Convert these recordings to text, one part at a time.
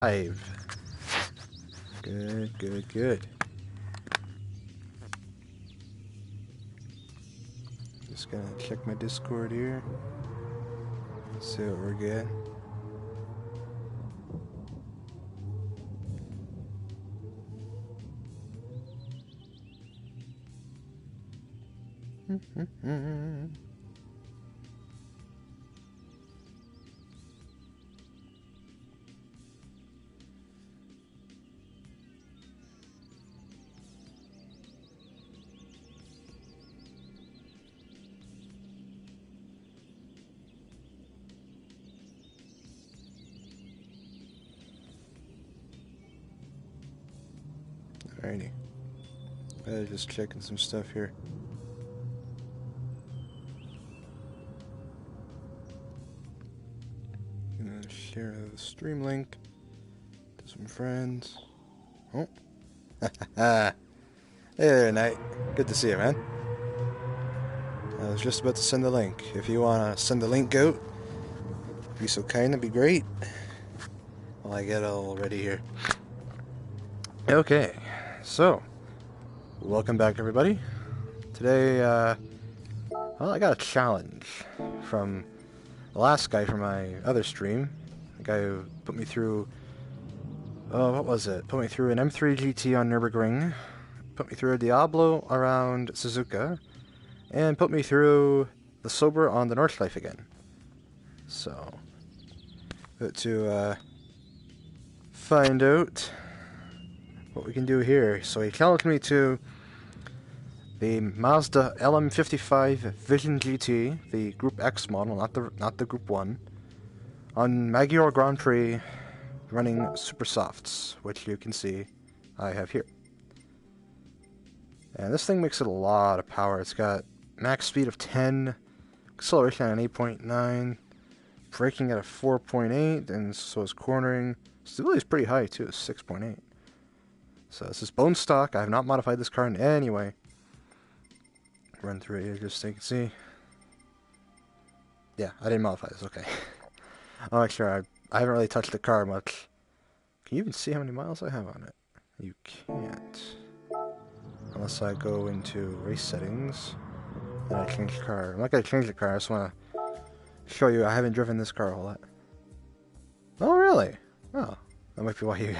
Five. Good, good, good. Just gonna check my Discord here. See what we're getting. Alrighty. Just checking some stuff here. Gonna share the stream link to some friends. Oh. Hey there, Knight. Good to see you, man. I was just about to send the link. If you want to send the link out, be so kind, that'd be great. While I get all ready here. Okay, so welcome back, everybody. Today, well, I got a challenge from the last guy from my other stream. The guy who put me through, what was it? Put me through an M3 GT on Nürburgring, put me through a Diablo around Suzuka, and put me through the Sober on the Nordschleife again. So, to find out what we can do here. So he challenged me to the Mazda LM55 Vision GT, the Group X model, not the Group 1, on Magyar Grand Prix running Super Softs, which you can see I have here. And this thing makes it a lot of power. It's got max speed of 10, acceleration at an 8.9, braking at a 4.8, and so is cornering. Stability is pretty high too, 6.8. So this is bone stock. I have not modified this car in any way. Run through it here just so you can see. Yeah, I didn't modify this, okay. I'm not sure. I haven't really touched the car much. Can you even see how many miles I have on it? You can't. Unless I go into race settings. Then I change the car. I'm not going to change the car. I just want to show you I haven't driven this car a whole lot. Oh, really? Oh, that might be why you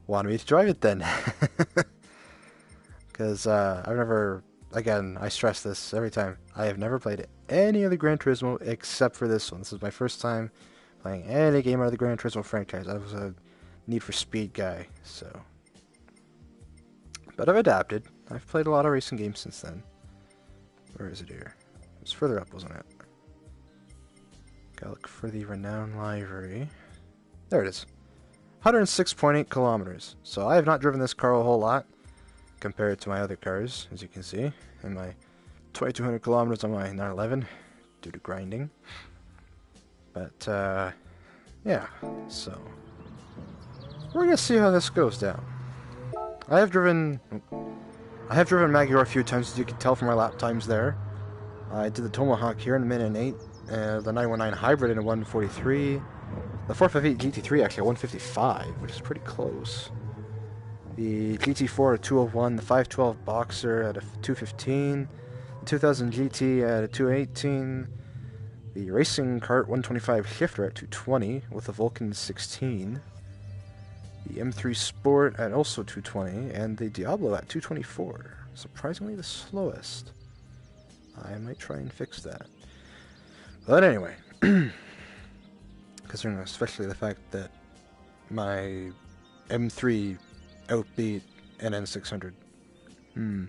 wanted me to drive it then. Because I've never, again, I stress this every time, I have never played any of the Gran Turismo except for this one. This is my first time playing any game out of the Gran Turismo franchise. I was a Need for Speed guy, so. But I've adapted. I've played a lot of racing games since then. Where is it here? It was further up, wasn't it? Gotta look for the Renown livery. There it is. 106.8 kilometers. So I have not driven this car a whole lot compared to my other cars, as you can see, and my 2,200 kilometers on my 911 due to grinding. But yeah, so we're gonna see how this goes down. I have driven Magyar a few times, as you can tell from my lap times there. I did the Tomahawk here in a minute and 8, the 919 Hybrid in a 143. The 458 GT3 actually at 155, which is pretty close. The GT4 at 201, the 512 Boxer at a 215, the 2000 GT at a 218, the Racing Kart 125 Shifter at 220 with the Vulcan 16, the M3 Sport at also 220, and the Diablo at 224. Surprisingly the slowest. I might try and fix that. But anyway, considering especially the fact that my M3 outbeat an N600. I'll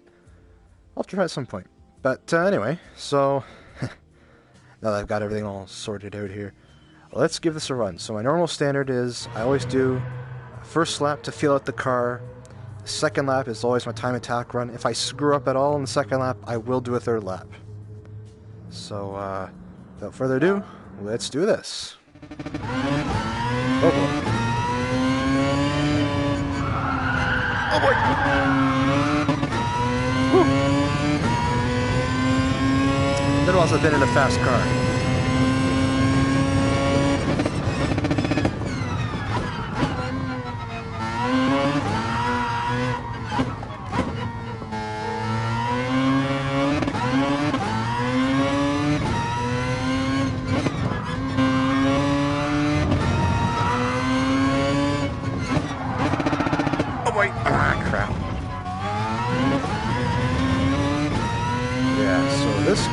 have to try at some point. But anyway, so now that I've got everything all sorted out here, let's give this a run. So my normal standard is I always do first lap to feel out the car. The second lap is always my time attack run. If I screw up at all in the second lap, I will do a third lap. So without further ado, let's do this. Oh boy. Oh boy! Woo! Been a while since I've been in a fast car.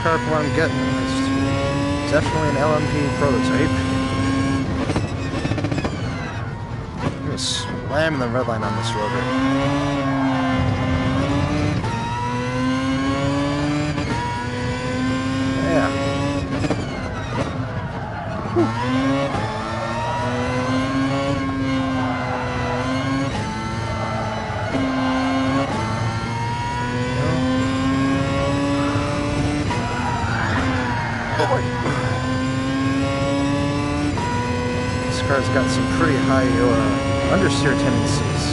car for what I'm getting. It's definitely an LMP prototype. I'm gonna slam the red line on this rotor. Yeah. Whew. This car's got some pretty high understeer tendencies.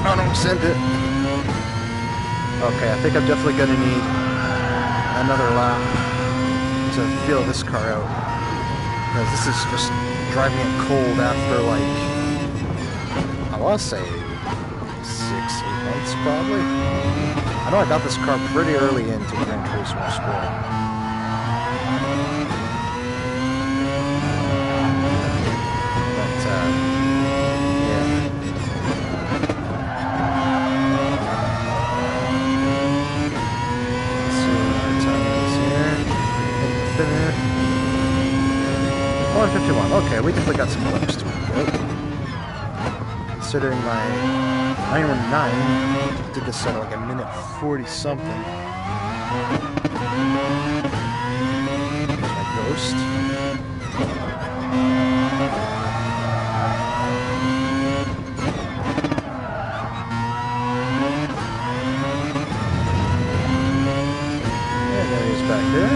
Oh, don't send it. Okay, I think I'm definitely going to need another lap to feel this car out. Because this is just driving it cold after, like, I want to say 6-8 months probably. I know I got this car pretty early into Gran Turismo Sport. But, yeah. Let's see what our time is here. Infinite. 151. Okay, we definitely got some laps to go. Considering my 919 did this at like a minute 40 something. There's my Ghost. And there he is back there.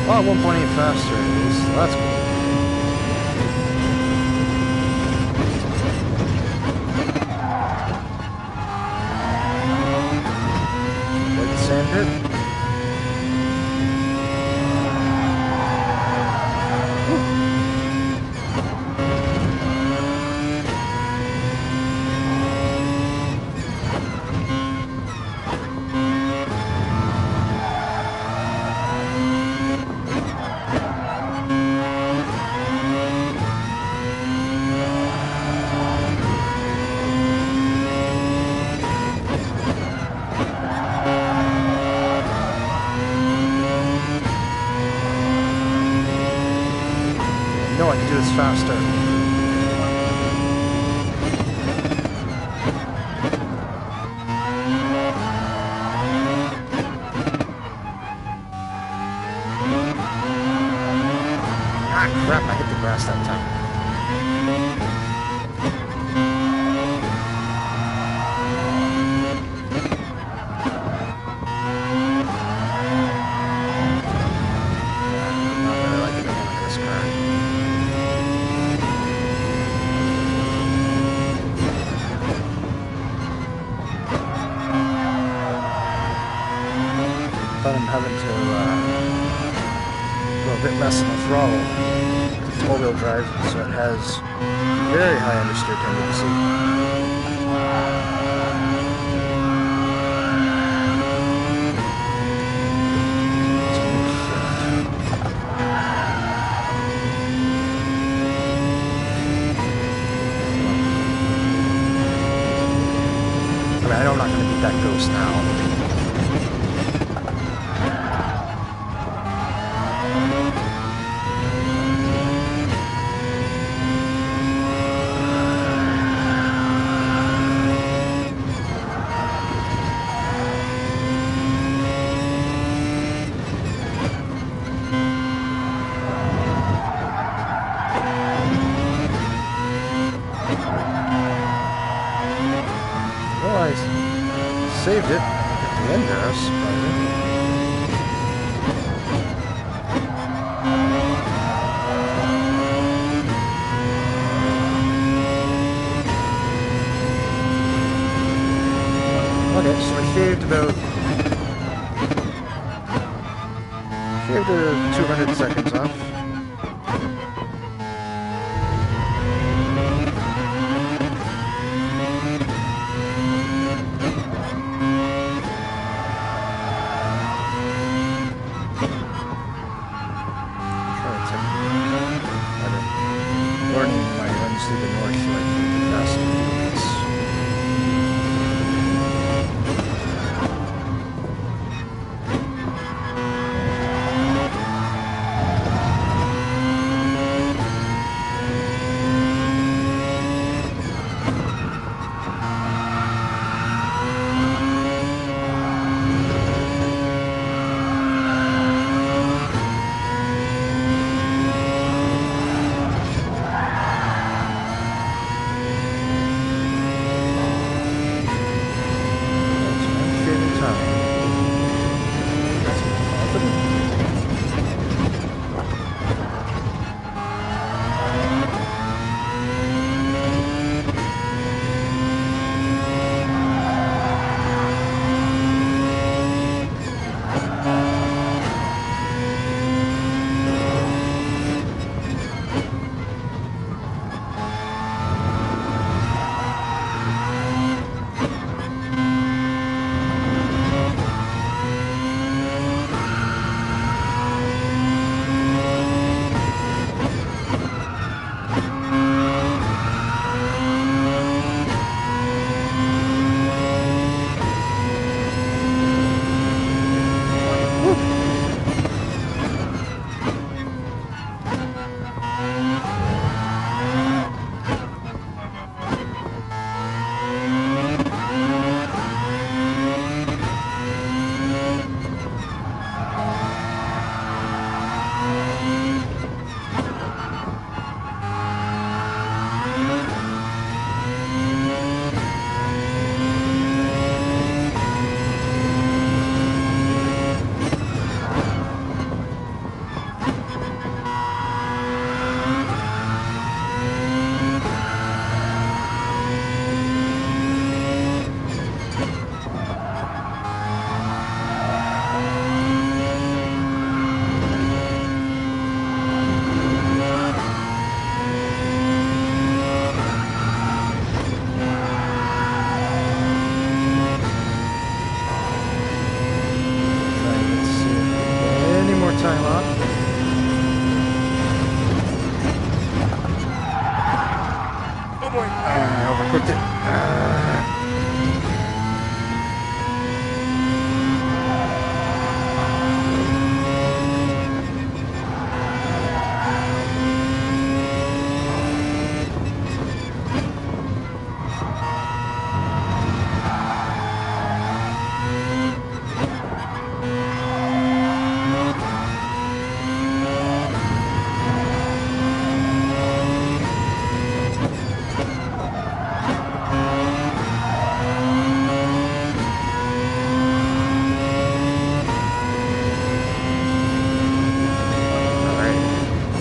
Oh, 1.8 faster at least. That's cool. Like the sand pit. I can do this faster. Ah, crap, I hit the grass that time. Not really liking the handling of this car. I'm having to go a bit less on the throttle. It's all-wheel drive, so it has very high understeer tendency. I mean, I know I'm not going to beat that Ghost now. Saved it at the end there, surprising. Gave it 200 seconds off.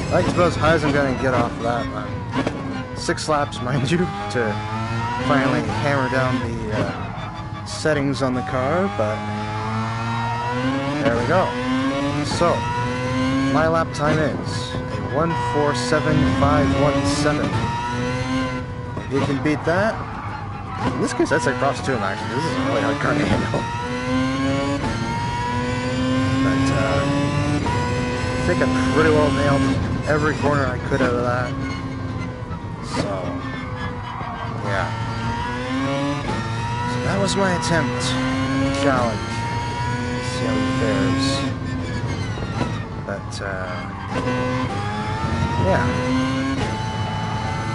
I like to go as high as I'm going to get off that. 6 laps, mind you, to finally hammer down the settings on the car, but there we go. So, my lap time is a 1:47.517. If you can beat that, in this case I'd say props to him actually. This is a really hard car to handle. But I think I pretty well nailed every corner I could out of that. So, yeah. So that was my attempt. Challenge. See how he fares. But, yeah.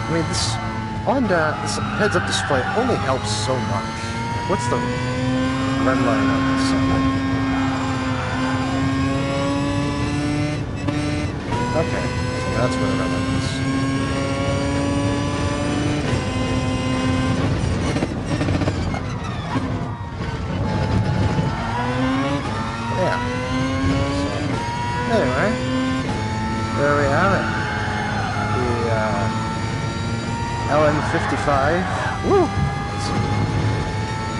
I mean, this this heads-up display only helps so much. What's the red line on this side? Okay, so that's where the red line is. Yeah. So, anyway, there we have it. The LN55. Woo!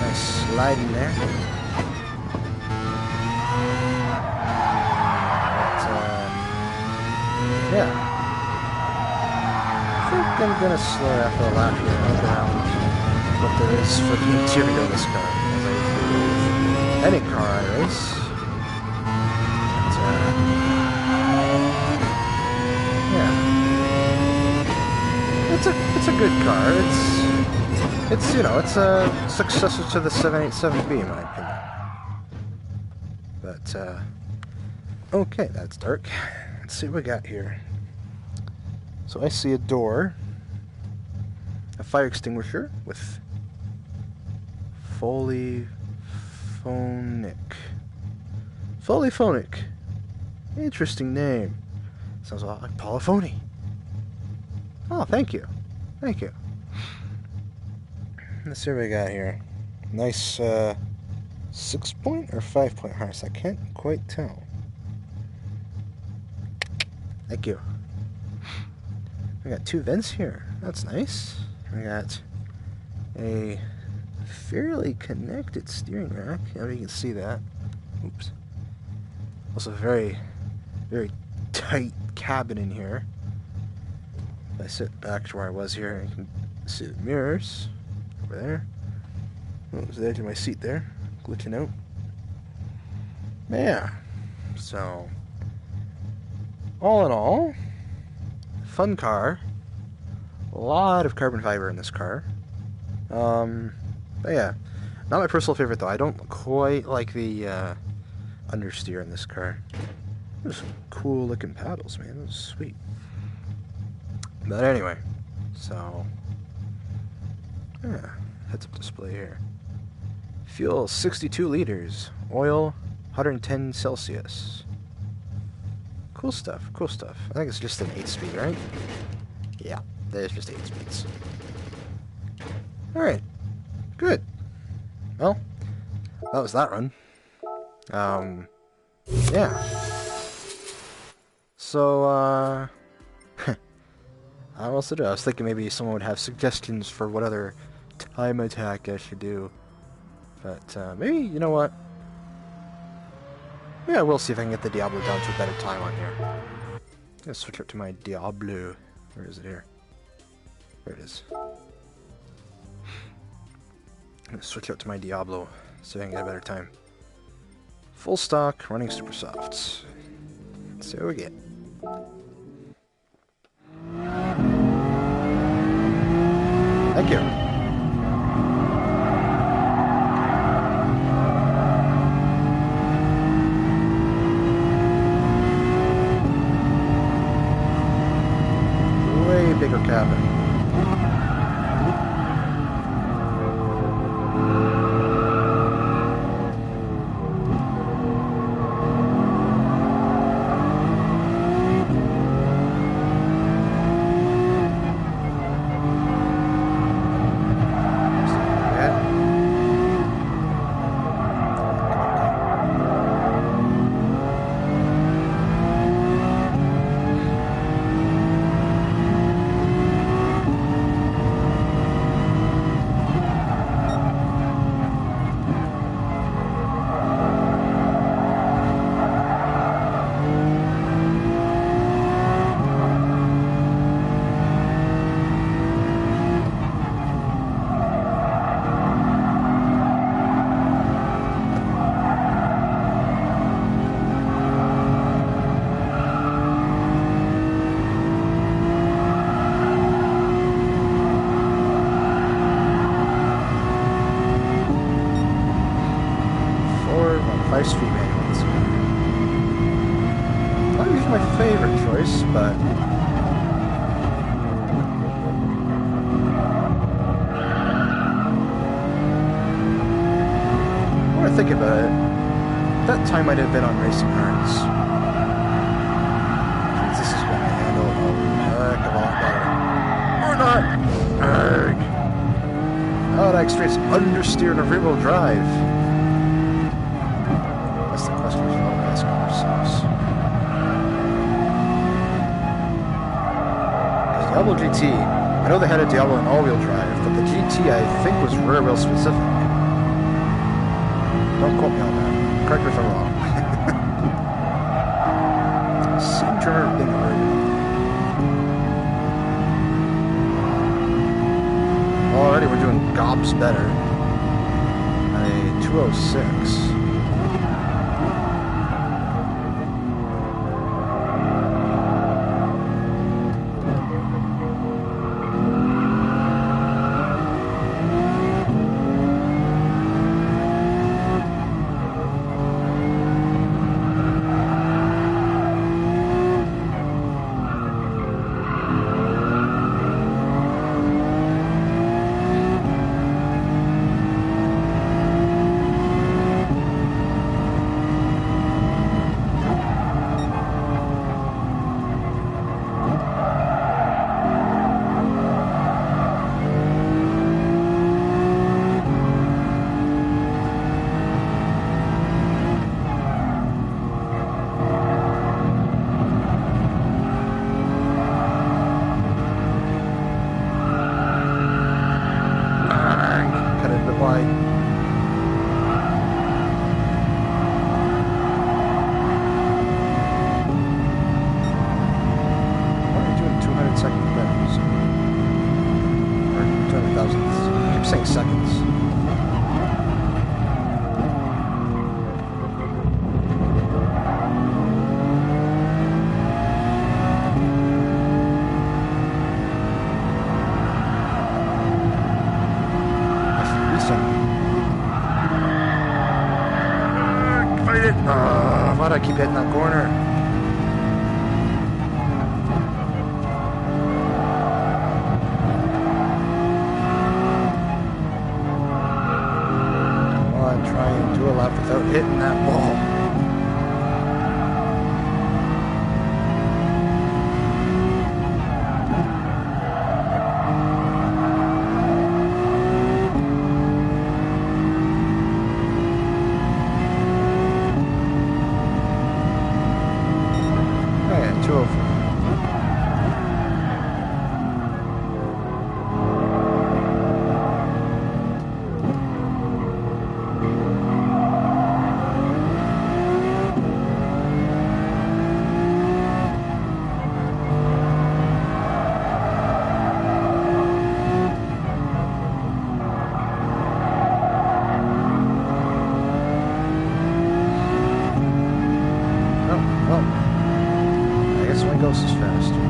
Nice slide in there. Yeah. I think I'm gonna slow after a lap here and look around what there is for the interior of this car. As I usually do with any car I race. But, yeah. It's a good car. It's you know, it's a successor to the 787B in my opinion. But, okay, that's dark. Let's see what we got here. So I see a door, a fire extinguisher with polyphonic. Polyphonic. Interesting name. Sounds a lot like polyphony. Oh, thank you. Thank you. Let's see what we got here. Nice 6-point or 5-point harness. I can't quite tell. Thank you. We got 2 vents here. That's nice. We got a fairly connected steering rack. I don't know if you can see that. Oops. Also very, very tight cabin in here. If I sit back to where I was here, I can see the mirrors over there. Oh, there's the edge of my seat there, glitching out. Yeah. So, all in all, fun car. A lot of carbon fiber in this car. But yeah, not my personal favorite though. I don't quite like the understeer in this car. Those some cool looking paddles, man. Those are sweet. But anyway, so yeah, heads-up display here. Fuel 62 liters. Oil 110 Celsius. Cool stuff, cool stuff. I think it's just an 8-speed, right? Yeah, there's just 8 speeds. Alright, good. Well, that was that run. Yeah. So, I don't know what to do. I was thinking maybe someone would have suggestions for what other time attack I should do. But, maybe, you know what? Yeah, we'll see if I can get the Diablo down to a better time on here. Let's switch up to my Diablo. Where is it here? There it is. Let's switch up to my Diablo, so I can get a better time. Full stock, running super softs. Let's see what we get. Thank you. Way bigger cabin. Speed manual this car. Not usually my favorite choice, but when I think about it, that time might have been on racing cards. This is going to handle a heck of a lot better. Or not! Arrgh! How would I experience understeer and a rear-wheel drive? That's the question we should all be asking ourselves. Because Diablo GT, I know they had a Diablo in all-wheel drive, but the GT I think was rear-wheel specific. Don't quote me on that. Correct me if I'm wrong. Seem to remember being rear-wheel. bumps better. A 206. Why'd I keep hitting that corner? Come on, try and do a lap without hitting that ball. Is faster.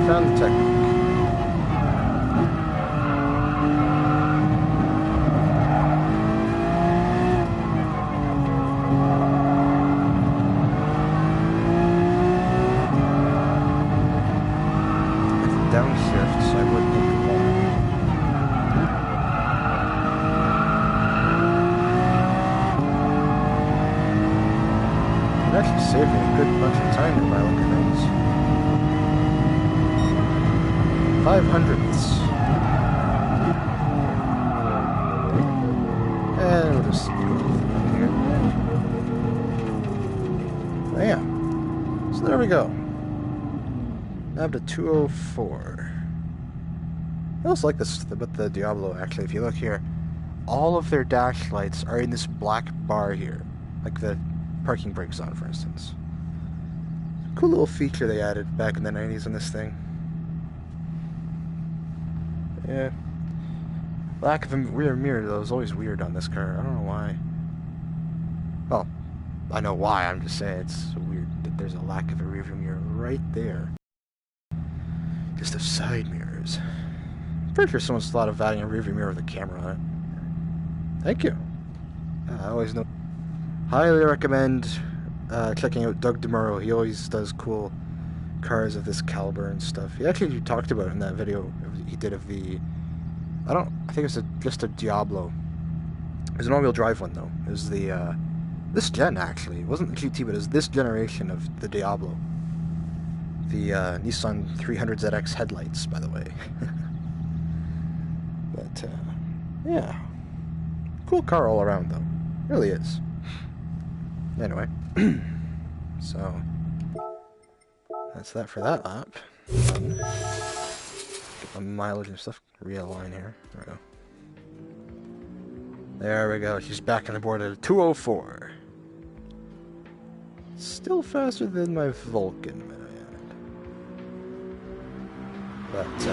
Found the technique. With downshifts, I wouldn't need more. I'm actually saving a good bunch of time in my look at things. 500ths. And we'll just go here. Bam. So there we go. Now up to 204. I also like this about the Diablo, actually. If you look here, all of their dash lights are in this black bar here. Like the parking brake zone, for instance. Cool little feature they added back in the 90s on this thing. Yeah. Lack of a rear mirror, though, is always weird on this car. I don't know why. Well, I know why. I'm just saying it's weird that there's a lack of a rear view mirror right there. Just the side mirrors. pretty sure someone's thought of adding a rearview mirror with a camera on it. Thank you. I always know. Highly recommend checking out Doug DeMuro. He always does cool cars of this caliber and stuff. He actually talked about it in that video he did of the... I think it was just a Diablo. It was an all-wheel drive one, though. It was the... this gen, actually. It wasn't the GT, but it was this generation of the Diablo. The Nissan 300ZX headlights, by the way. But, yeah. Cool car all around, though. Really is. Anyway. So, that's that for that lap. Get my mileage and stuff. Realign here. There we go. There we go. She's back on the board at a 204. Still faster than my Vulcan, might I add. But,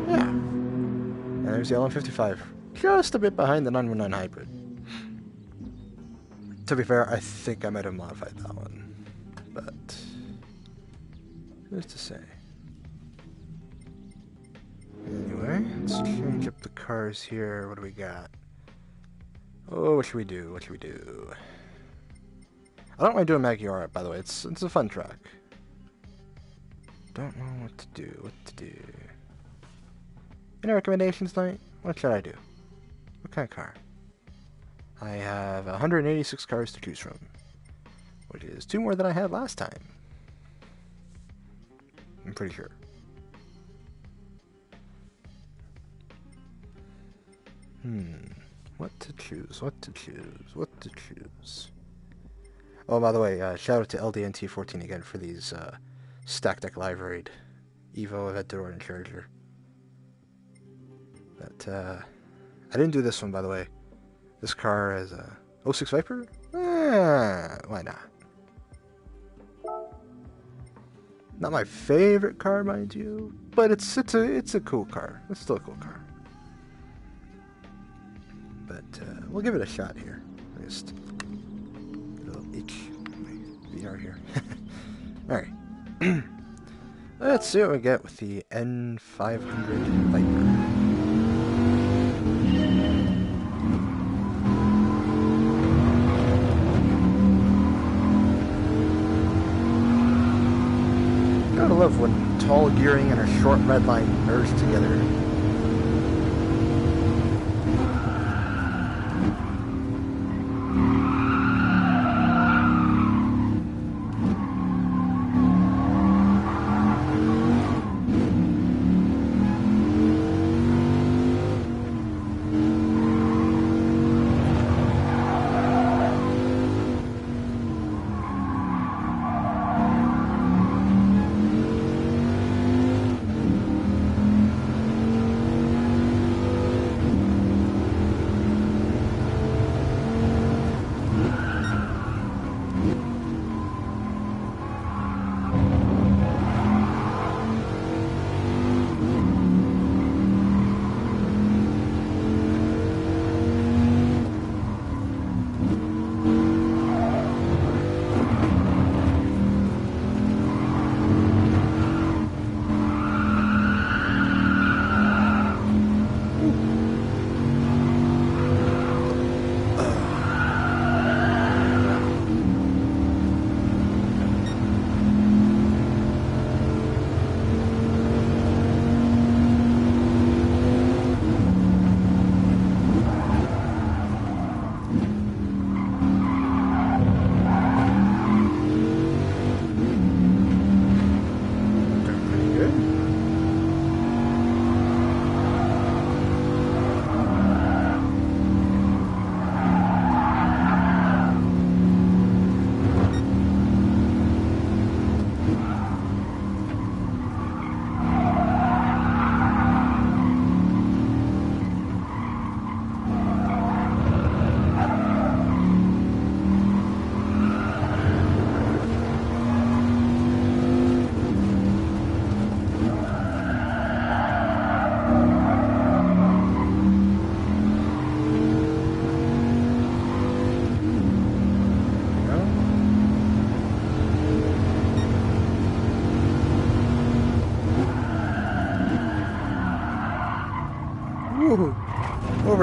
yeah. And there's the LM55. Just a bit behind the 919 Hybrid. To be fair, I think I might have modified that one. But, who's to say? Anyway, let's change up the cars here. What do we got? Oh, what should we do? What should we do? I don't mind doing Maggiora, by the way. It's a fun track. Don't know what to do. Any recommendations tonight? What should I do? What kind of car? I have 186 cars to choose from, which is 2 more than I had last time. I'm pretty sure. What to choose? Oh, by the way, shout out to LDNT14 again for these Stack Deck Live Raid Evo Aventador and Charger. But I didn't do this one, by the way. This car is a 06 Viper? Why not? Not my favorite car, mind you, but it's a cool car. It's still a cool car. But we'll give it a shot here. Just get a little itch on my VR here. All right. Let's see what we get with the N500 Viper. Gotta love when tall gearing and a short red line merge together.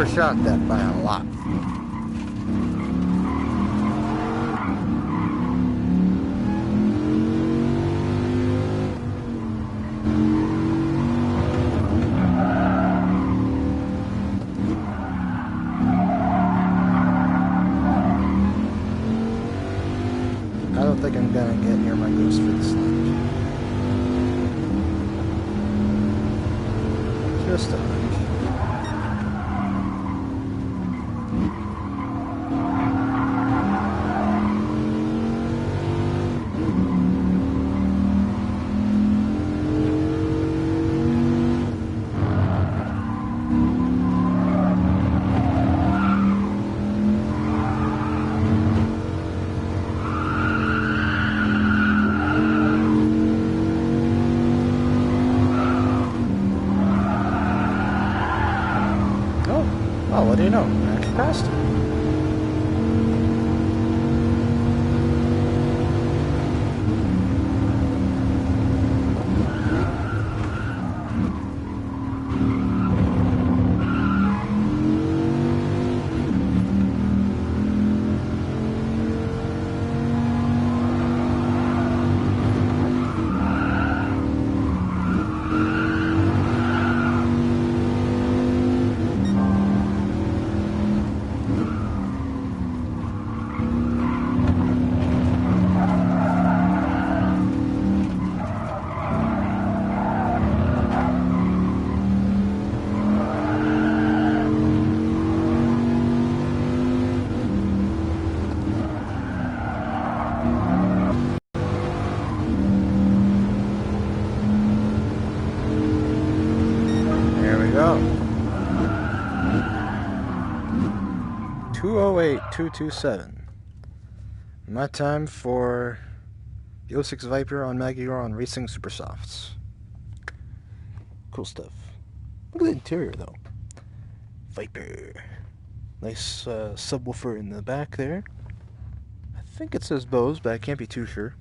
overshot that by a lot. I don't think I'm gonna get near my goose for this lunch. Just a hunch. Oh, what do you know? I actually passed it. Go. 208,227. My time for the 06 Viper on Magyar on Racing Supersofts. Cool stuff. Look at the interior though. Viper. Nice subwoofer in the back there. I think it says Bose, but I can't be too sure.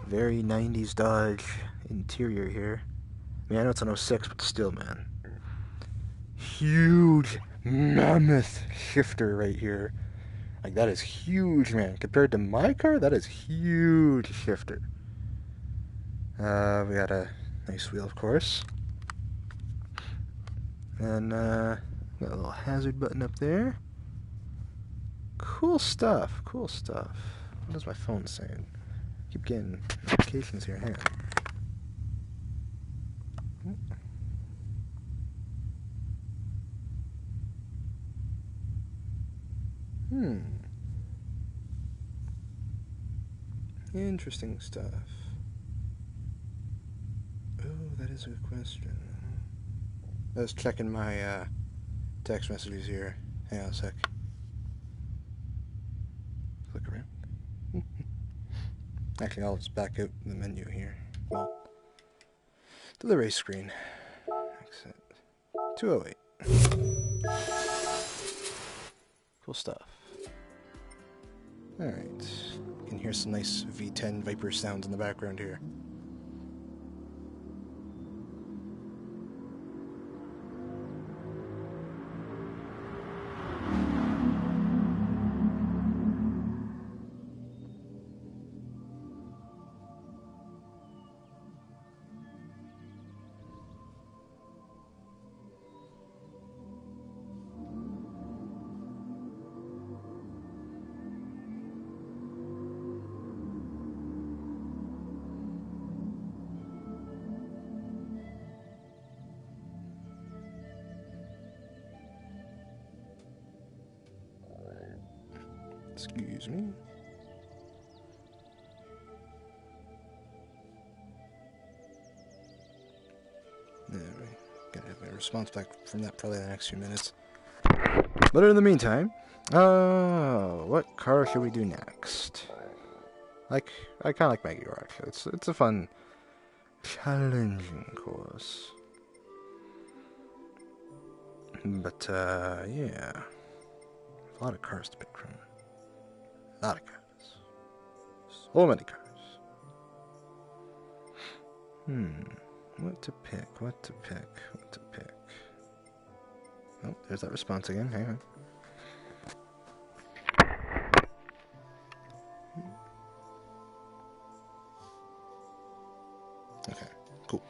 Very 90s Dodge interior here. I mean, I know it's an 06, but still, man. Huge, mammoth shifter right here. Like, that is huge, man. Compared to my car, that is huge shifter. We got a nice wheel, of course. And, got a little hazard button up there. Cool stuff, cool stuff. What is my phone saying? I keep getting notifications here. Hang on. Interesting stuff. Oh, that is a good question. I was checking my text messages here. Hang on a sec. Click around. Actually, I'll just back out the menu here. Well, to the race screen. Exit 208. Cool stuff. Alright. You can hear some nice V10 Viper sounds in the background here. Excuse me. There we gotta have a response back from that probably in the next few minutes. But in the meantime, what car should we do next? I kind of like Magyar actually. It's a fun, challenging course. But yeah, a lot of cars to pick from. A lot of cars. So many cars. What to pick? Oh, there's that response again. Hang on. Okay, cool.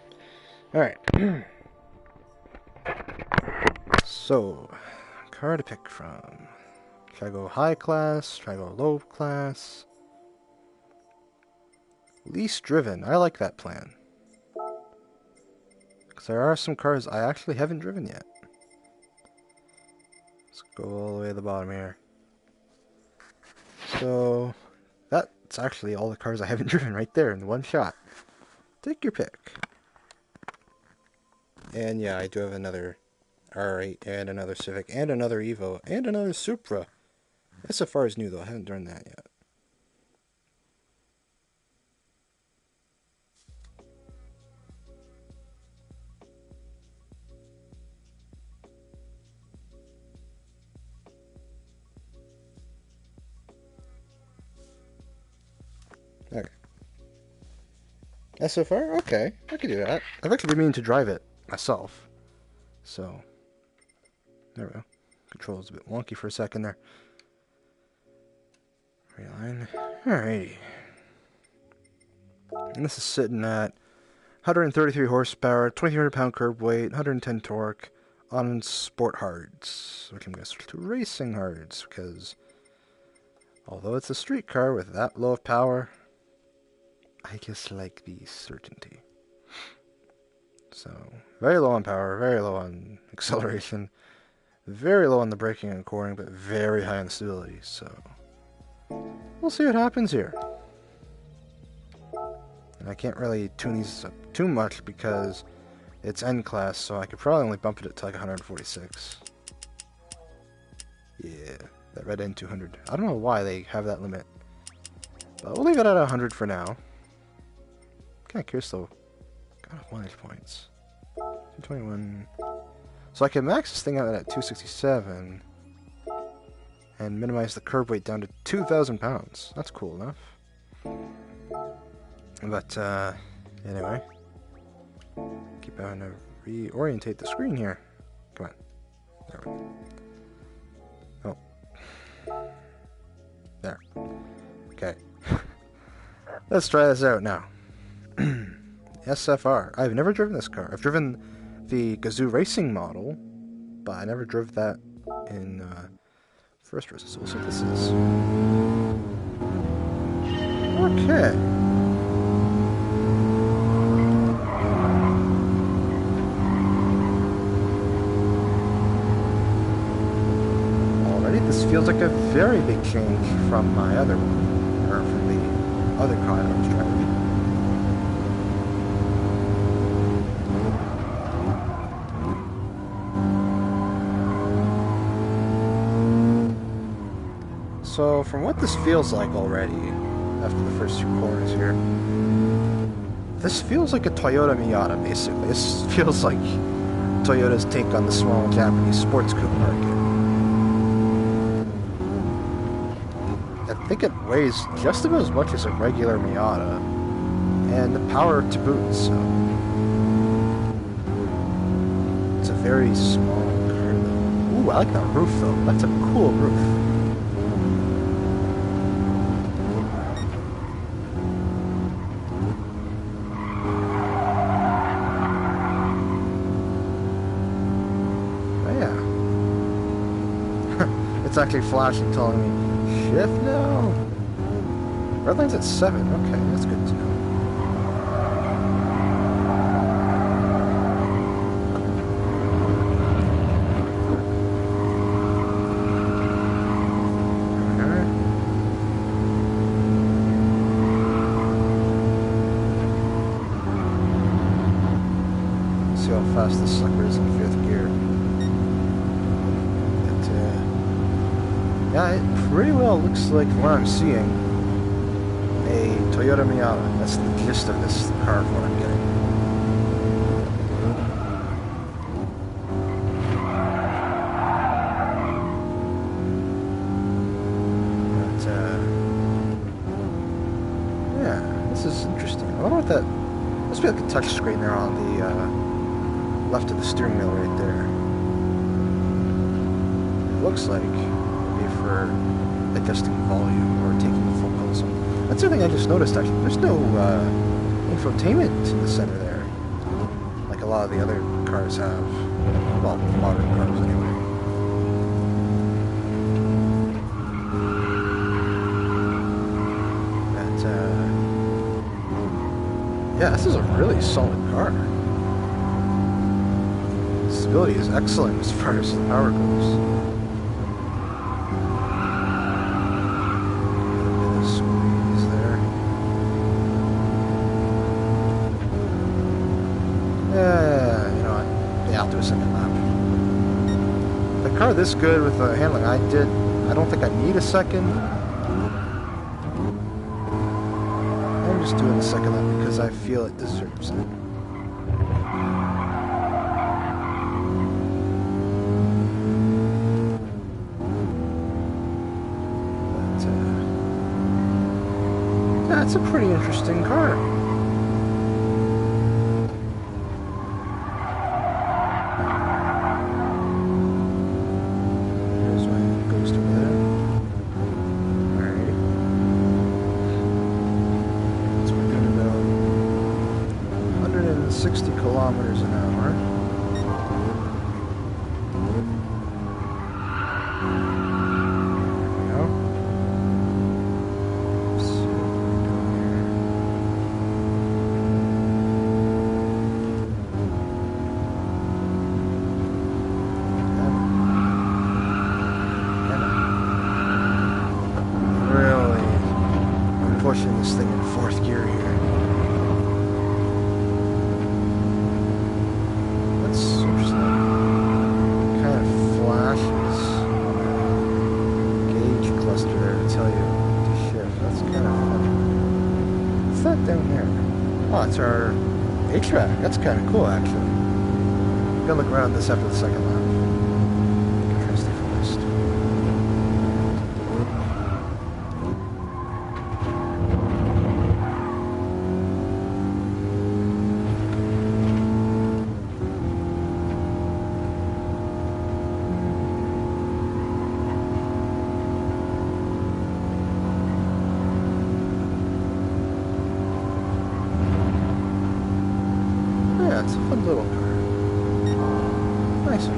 Alright. So, car to pick from. Should I go high class? Should I go low class? Least driven. I like that plan. Because there are some cars I actually haven't driven yet. Let's go all the way to the bottom here. So, that's actually all the cars I haven't driven right there in one shot. Take your pick. And yeah, I do have another R8 and another Civic and another Evo and another Supra. SFR is new though, I haven't done that yet. Okay. SFR? Okay, I can do that. I've actually been meaning to drive it myself. So, there we go. Control's a bit wonky for a second there. Reline. Alrighty. And this is sitting at 133 horsepower, 2,300 pound curb weight, 110 torque on sport hards. Which I'm going to switch to racing hards because although it's a street car with that low of power, I just like the certainty. So, very low on power, very low on acceleration, very low on the braking and cornering, but very high on stability. So, we'll see what happens here. And I can't really tune these up too much because it's N class, so I could probably only bump it to like 146. Yeah, that red N200. I don't know why they have that limit, but we'll leave it at 100 for now. Kind of curious though. Got 1 inch points. 221. So I can max this thing out at 267 and minimize the curb weight down to 2,000 pounds. That's cool enough. But anyway, keep having to reorientate the screen here. Come on. There we go. Oh. There. Okay. Let's try this out now. SFR. I've never driven this car. I've driven the Gazoo Racing model, but I never drove that in first race. So we'll see what this is. Okay. Already, this feels like a very big change from my other one, or from the other car that I was driving. So, from what this feels like already, after the first two corners here, this feels like a Toyota Miata, basically. This feels like Toyota's take on the small Japanese sports coupe market. I think it weighs just about as much as a regular Miata, and the power to boot, so it's a very small car, though. Ooh, I like that roof, though. That's a cool roof. It's actually flashing, telling me, shift now. Red line's at 7. Okay, that's good to know. See how fast this sucker is in 5th gear. Yeah, it pretty well looks like what I'm seeing. A Toyota Miata. That's the gist of this car, what I'm getting. But, yeah, this is interesting. I wonder what that... Must be like a touch screen there on the left of the steering wheel right there. looks like. Maybe for adjusting volume or taking a phone call. So that's the thing I just noticed actually. There's no infotainment in the center there, like a lot of the other cars have. Well, modern cars anyway. Yeah, this is a really solid car. Stability is excellent as far as the power goes. A bit of squeeze there. Yeah, you know what? Yeah, I'll do a second lap. The car this good with the handling, I don't think I need a second. I'm just doing the second lap because I feel it deserves it. That's a pretty interesting car. Here's my ghost over there. Alright. So we're doing about 160 kilometers an hour. Pushing this thing in fourth gear here. That's interesting. Kind of flashes on the gauge cluster there to tell you to shift. That's kind of funny. What's that down there? Oh, it's our HVAC. That's kind of cool, actually. I'm gonna look around this after the second lap. Try to stay focused. Yeah, it's a fun little car. Nice. I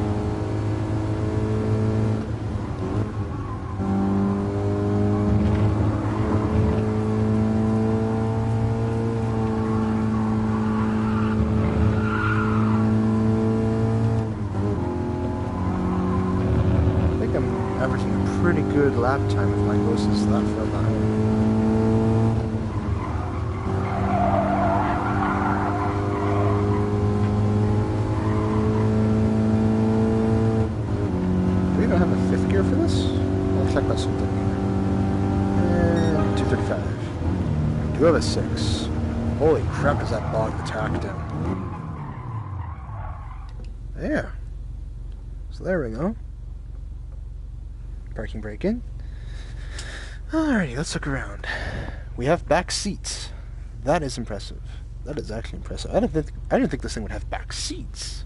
think I'm averaging a pretty good lap time if my ghost is that far behind. For this? I'll check out something here. And 235. We do have a 6. Holy crap, does that bog the tack down? There. So there we go. Parking brake in. Alrighty, let's look around. We have back seats. That is impressive. That is actually impressive. I didn't think this thing would have back seats.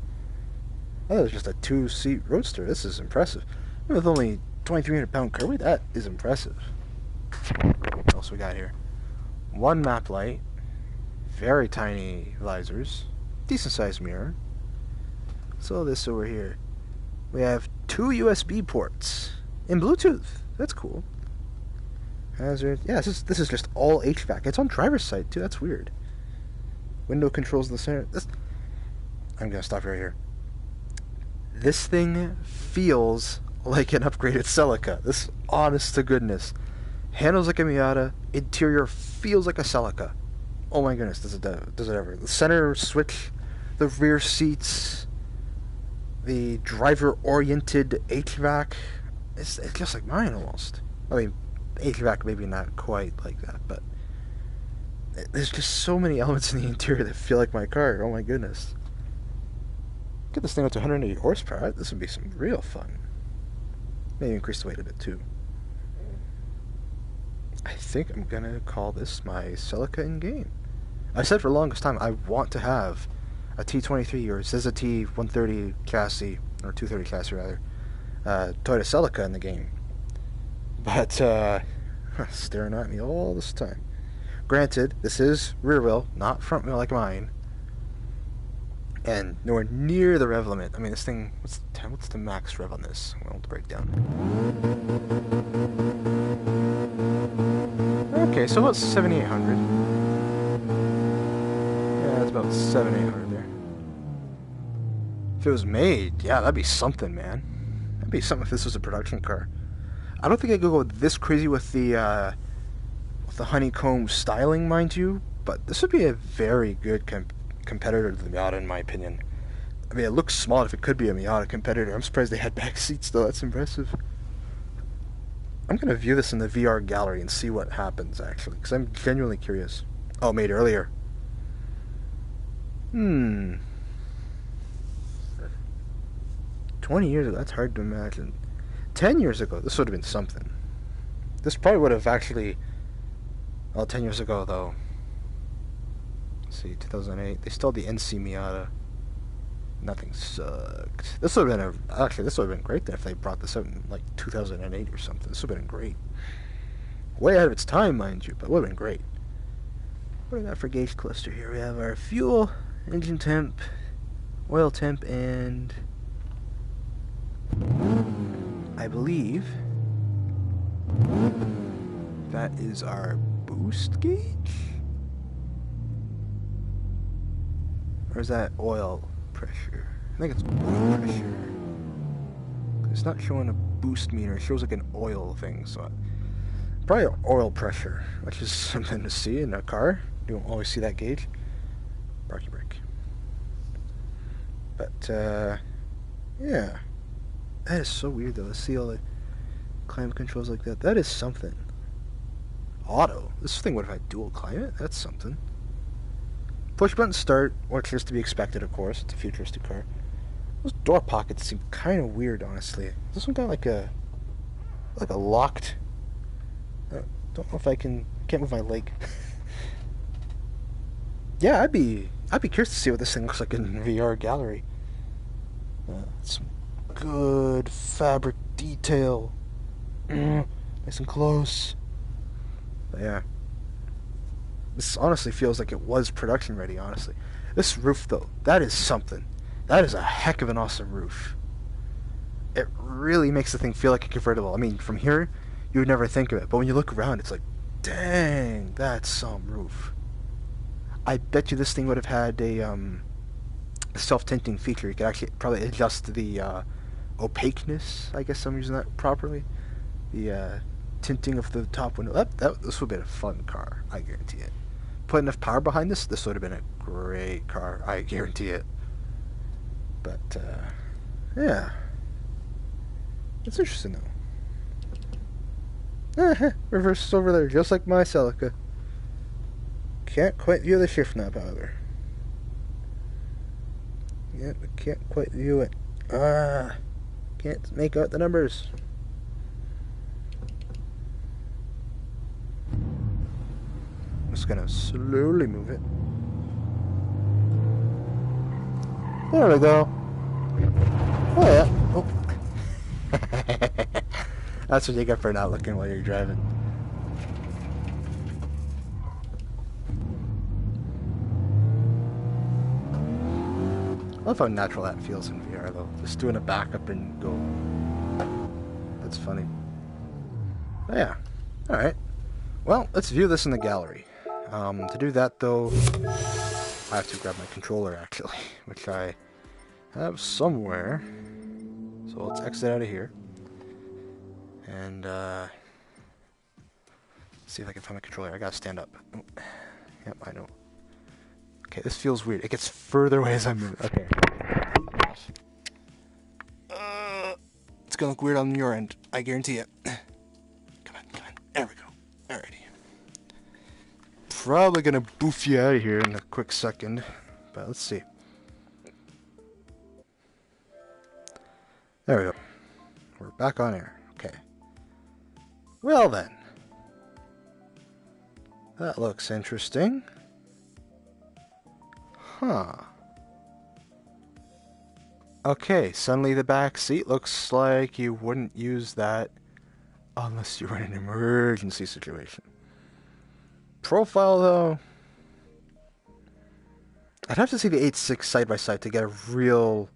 I thought it was just a 2-seat roadster. This is impressive. With only 2,300 pound car weight, that is impressive. What else we got here? One map light, very tiny visors, decent sized mirror. So this over here, we have 2 USB ports and Bluetooth. That's cool. Hazard, yeah, this is just all HVAC. It's on driver's side too. That's weird. Window controls in the center. I'm gonna stop right here. This thing feels like an upgraded Celica. This, honest to goodness, handles like a Miata. Interior feels like a Celica. Oh my goodness, does it ever? The center switch, the rear seats, the driver-oriented HVAC. It's just like mine almost. I mean, HVAC maybe not quite like that, but there's just so many elements in the interior that feel like my car. Oh my goodness. Get this thing up to 180 horsepower. This would be some real fun. Maybe increase the weight a bit too. I think I'm gonna call this my Celica in game. I said for the longest time I want to have a T23 or it says a T130 chassis, or 230 chassis rather, Toyota Celica in the game. But, staring at me all this time. Granted, this is rear wheel, not front wheel like mine. And nowhere near the rev limit. I mean, this thing, what's the max rev on this? Well, to break down. Okay, so about 7,800. Yeah, that's about 7,800 there. If it was made, yeah, that'd be something, man. That'd be something if this was a production car. I don't think I could go this crazy with the honeycomb styling, mind you, but this would be a very good competitor to the Miata, in my opinion. I mean, it looks small if it could be a Miata competitor. I'm surprised they had back seats, though. That's impressive. I'm going to view this in the VR gallery and see what happens, actually, because I'm genuinely curious. Oh, made earlier. 20 years ago, that's hard to imagine. 10 years ago, this would have been something. This probably would have actually... Well, 10 years ago, though. Let's see, 2008. They still had the NC Miata. Nothing sucked. This would have been actually, this would have been great then if they brought this out in, like, 2008 or something. This would have been great. Way ahead of its time, mind you, but it would have been great. What do we got for gauge cluster here? We have our fuel, engine temp, oil temp, and... I believe that is our boost gauge? Or is that oil pressure? I think it's oil pressure. It's not showing a boost meter, it shows like an oil thing, so probably oil pressure, which is something to see in a car. You don't always see that gauge. Parking brake. But, yeah. That is so weird, though, to see all the climate controls like that. That is something. Auto. This thing would have had dual climate. That's something. Push button start, which is to be expected, of course. It's a futuristic car. Those door pockets seem kind of weird, honestly. This one got like a locked... I don't know if I can't move my leg. Yeah, I'd be curious to see what this thing looks like in VR gallery. Some good fabric detail. Nice and close. But yeah. This honestly feels like it was production ready, honestly. This roof, though, that is something. That is a heck of an awesome roof. It really makes the thing feel like a convertible. I mean, from here, you would never think of it. But when you look around, it's like, dang, that's some roof. I bet you this thing would have had a self-tinting feature. You could actually probably adjust the opaqueness, I guess I'm using that properly. The tinting of the top window. This would have been a fun car, I guarantee it. Put enough power behind this would have been a great car, I guarantee it. But, yeah. It's interesting, though. Reverse over there, just like my Celica. Can't quite view the shift knob, however. Yep, I can't quite view it. Can't make out the numbers. I'm just gonna slowly move it. There we go. Oh yeah. Oh. That's what you get for not looking while you're driving. I love how natural that feels in VR, though. Just doing a backup and go. That's funny. But yeah. Alright. Well, let's view this in the gallery. To do that, though, I have to grab my controller, actually, which I have somewhere. So let's exit out of here. And, see if I can find my controller. I gotta stand up. Oh. Yep, I know. Okay, this feels weird. It gets further away as I move. Okay. It's gonna look weird on your end. I guarantee it. Come on. There we go. Alrighty. Probably gonna boof you out of here in a quick second. But let's see. There we go. We're back on air. Okay. Well then. That looks interesting. Huh. Okay, suddenly the back seat looks like you wouldn't use that unless you're in an emergency situation. Profile, though, I'd have to see the 8.6 side by side to get a real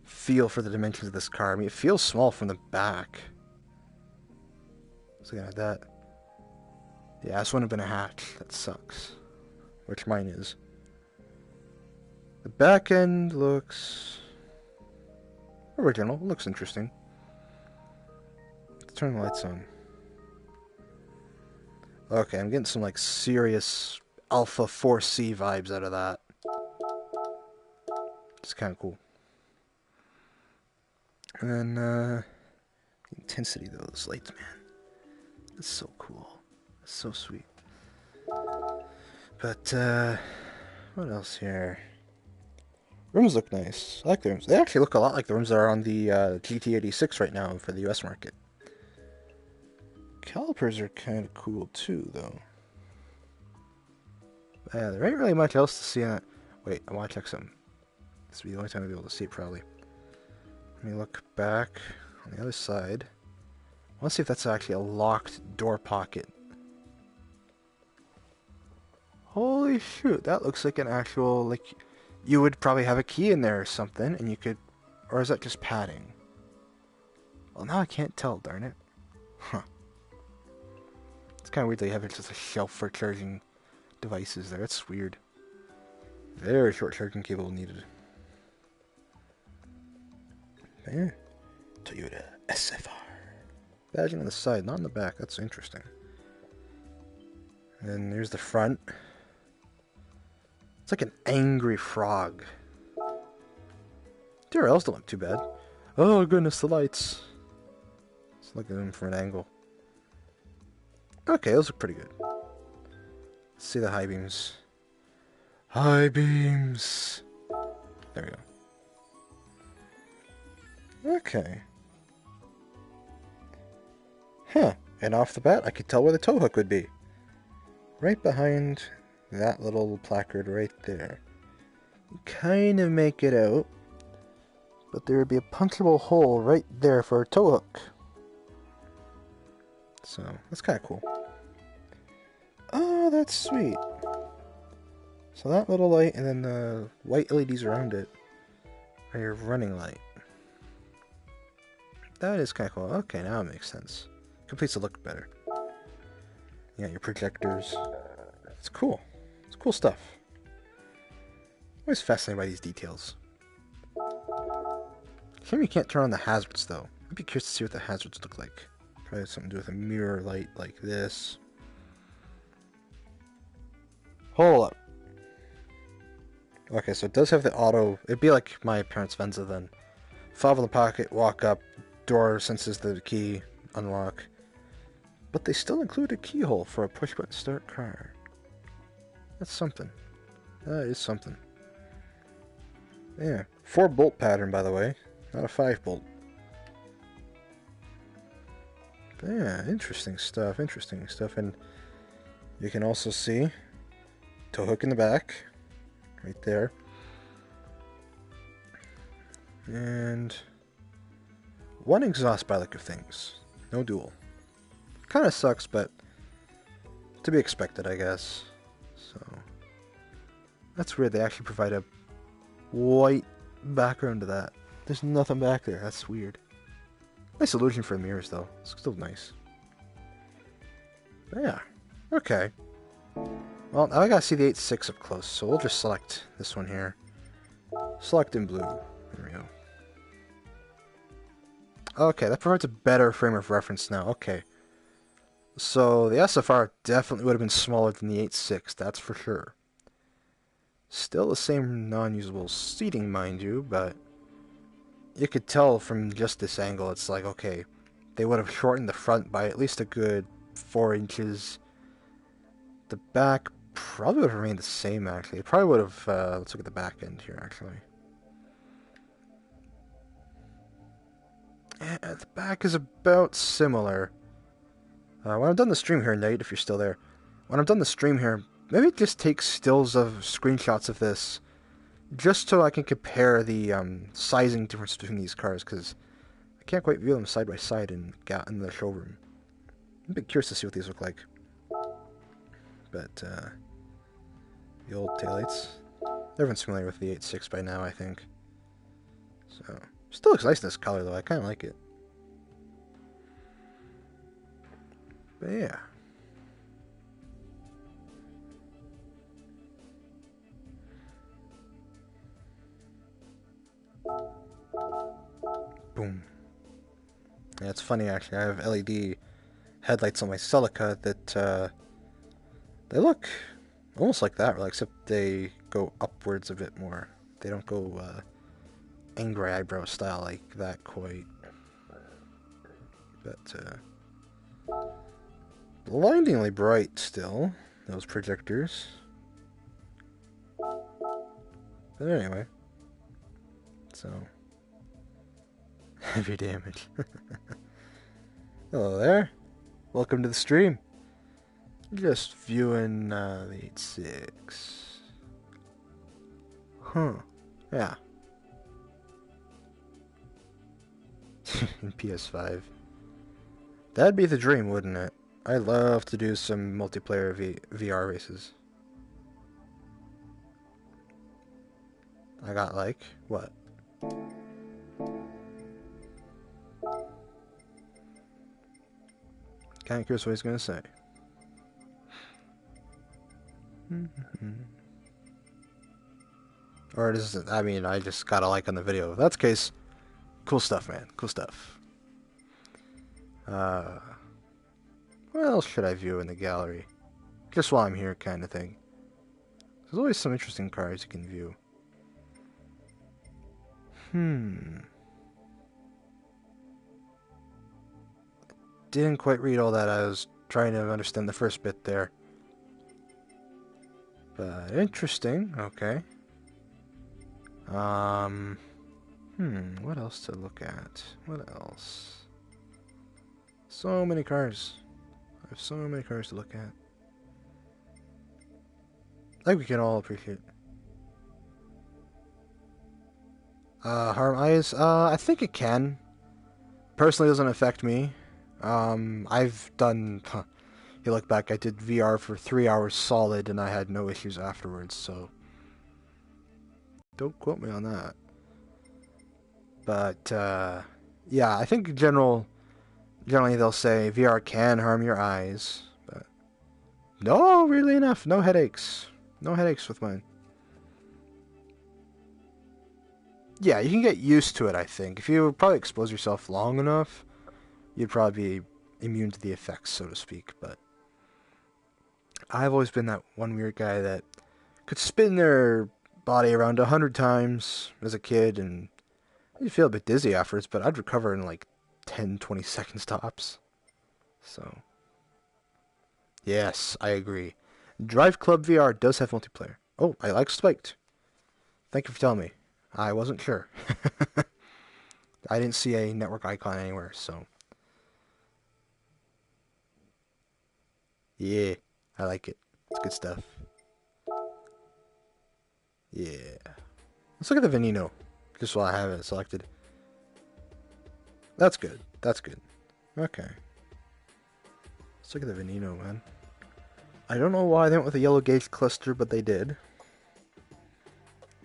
feel for the dimensions of this car. I mean, it feels small from the back. So looking at that. Yeah, this wouldn't have been a hatch. That sucks. Which mine is. The back end looks original. It looks interesting. Let's turn the lights on. Okay, I'm getting some like serious Alpha 4C vibes out of that. It's kind of cool. And then, the intensity of those lights, man. That's so cool. That's so sweet. But, what else here? Rims look nice. I like the rims. They actually look a lot like the rims that are on the GT86 right now for the US market. Calipers are kind of cool too, though. Yeah, there ain't really much else to see on it. Wait, I want to check something. This will be the only time I'll be able to see it, probably. Let me look back on the other side. I want to see if that's actually a locked door pocket. Holy shoot, that looks like an actual, like, you would probably have a key in there or something, and you could, or is that just padding? Well, now I can't tell, darn it. Huh. It's kind of weird that you have just a shelf for charging devices there. That's weird. Very short charging cable needed. There. Toyota SFR. Badging on the side, not on the back. That's interesting. And then there's the front. It's like an angry frog. DRLs don't look too bad. Oh goodness, the lights. Let's look at them from an angle. Okay, those look pretty good. Let's see the high beams. High beams! There we go. Okay. Huh. And off the bat, I could tell where the tow hook would be. Right behind that little placard right there. You kind of make it out. But there would be a punchable hole right there for a tow hook. So, that's kind of cool. Oh, that's sweet. So that little light and then the white LEDs around it are your running light. That is kind of cool. Okay, now it makes sense. Completes the look better. You got your projectors. It's cool. It's cool stuff. Always fascinated by these details. Shame you can't turn on the hazards though. I'd be curious to see what the hazards look like. Probably have something to do with a mirror light like this. Hold up. Okay, so it does have the auto. It'd be like my parents' Venza then. Fob in the pocket, walk up, door senses the key, unlock. But they still include a keyhole for a push-button start car. That's something. That is something. Yeah, 4-bolt pattern, by the way, not a 5-bolt. But yeah, interesting stuff, and you can also see tow hook in the back, right there, and one exhaust by the look of things, no dual. Kind of sucks, but to be expected, I guess. So that's weird. They actually provide a white background to that. There's nothing back there. That's weird. Nice illusion for the mirrors, though. It's still nice. But yeah. Okay. Well, now I gotta see the 8.6 up close, so we'll just select this one here. Select in blue. There we go. Okay, that provides a better frame of reference now. Okay. So the SFR definitely would have been smaller than the 8.6, that's for sure. Still the same non-usable seating, mind you, but you could tell from just this angle, it's like, okay, they would have shortened the front by at least a good 4 inches. The back probably would have remained the same, actually. It probably would have, let's look at the back end here, actually. Yeah, the back is about similar. When I'm done the stream here, Nate, if you're still there, when I'm done the stream here, maybe just take stills of screenshots of this, just so I can compare the sizing difference between these cars, because I can't quite view them side by side in the showroom. I'm a bit curious to see what these look like. But the old taillights. Everyone's familiar with the 8.6 by now, I think. So still looks nice in this color, though. I kind of like it. But yeah. Boom. Yeah, it's funny actually. I have LED headlights on my Celica that they look almost like that, except they go upwards a bit more. They don't go angry eyebrow style like that quite. But blindingly bright still, those projectors. But anyway, so heavy damage. Hello there. Welcome to the stream. Just viewing the 8.6. Huh. Yeah. In PS5. That'd be the dream, wouldn't it? I'd love to do some multiplayer VR races. I got like, what? Kinda curious what he's gonna say. Or is it, I mean, I just got a like on the video. If that's the case, cool stuff, man. Cool stuff. What else should I view in the gallery? Just while I'm here, kind of thing. There's always some interesting cars you can view. Didn't quite read all that. I was trying to understand the first bit there. But interesting. Okay. What else to look at? What else? So many cars. I have so many cars to look at. I think we can all appreciate. Harm eyes? I think it can. Personally, it doesn't affect me. I've done... You look back, I did VR for 3 hours solid, and I had no issues afterwards, so... Don't quote me on that. But, yeah, I think generally they'll say VR can harm your eyes, but... No, really enough, no headaches. No headaches with mine. Yeah, you can get used to it, I think. If you probably expose yourself long enough, you'd probably be immune to the effects, so to speak, but... I've always been that one weird guy that could spin their body around 100 times as a kid, and you'd feel a bit dizzy afterwards, but I'd recover in like 10-20 seconds tops. So, yes, I agree. Drive Club VR does have multiplayer. Oh, I like Spiked. Thank you for telling me. I wasn't sure. I didn't see a network icon anywhere, so... Yeah, I like it. It's good stuff. Yeah. Let's look at the Veneno, just while I have it selected. That's good. That's good. Okay. Let's look at the Veneno, man. I don't know why they went with a yellow gauge cluster, but they did.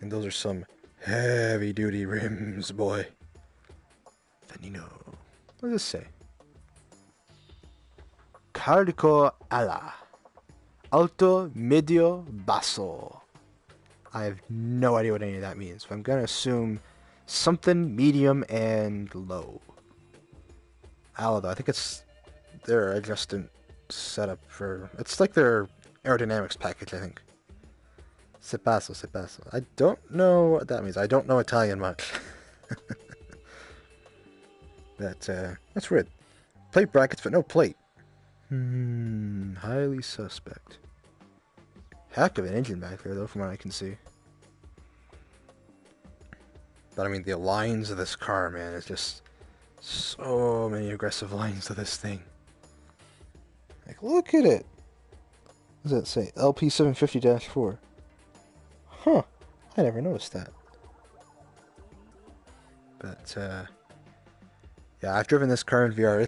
And those are some heavy-duty rims, boy. Veneno. What does this say? Carico ala. Alto, medio, basso. I have no idea what any of that means, but I'm gonna assume something medium and low. Ala, though, I think it's their adjustant setup for... It's like their aerodynamics package, I think. Se paso, se paso. I don't know what that means. I don't know Italian much. That's weird. Plate brackets, but no plate. Highly suspect. Heck of an engine back there, though, from what I can see. But, I mean, the lines of this car, man, is just... So many aggressive lines to this thing. Like, look at it! What does that say? LP750-4. Huh. I never noticed that. But, yeah, I've driven this car in VR.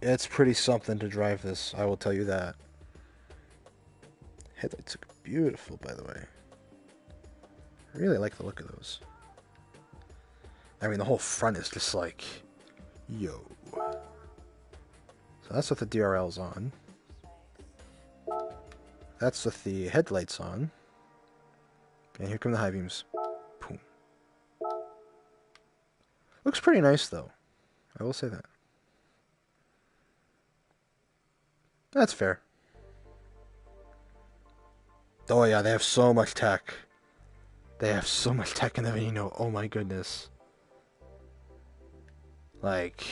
It's pretty something to drive this, I will tell you that. Headlights look beautiful, by the way. I really like the look of those. I mean, the whole front is just like, yo. So that's with the DRLs on. That's with the headlights on. And here come the high beams. Boom. Looks pretty nice, though. I will say that. That's fair. Oh yeah, they have so much tech. They have so much tech in the Veneno. Oh my goodness. Like,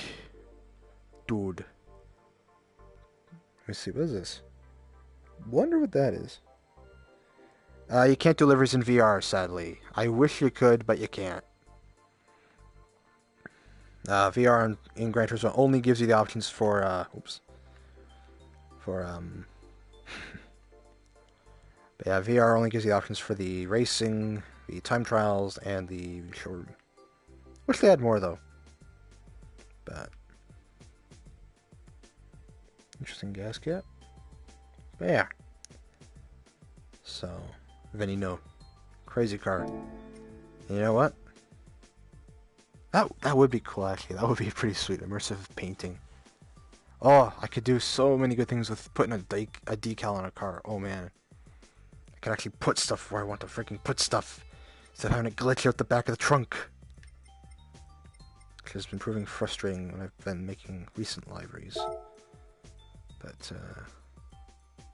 dude. Let me see, what is this? Wonder what that is. You can't do deliveries in VR, sadly. I wish you could, but you can't. VR in Gran Turismo only gives you the options for, but yeah, VR only gives you the options for the racing, the time trials, and the showroom. Wish they had more, though. But interesting gas cap. But yeah. So, Veneno. Crazy car. And you know what? That would be cool, actually. That would be pretty sweet. Immersive painting. Oh, I could do so many good things with putting a decal on a car. Oh, man. I could actually put stuff where I want to freaking put stuff instead of having it glitch out the back of the trunk. Which has been proving frustrating when I've been making recent libraries. But,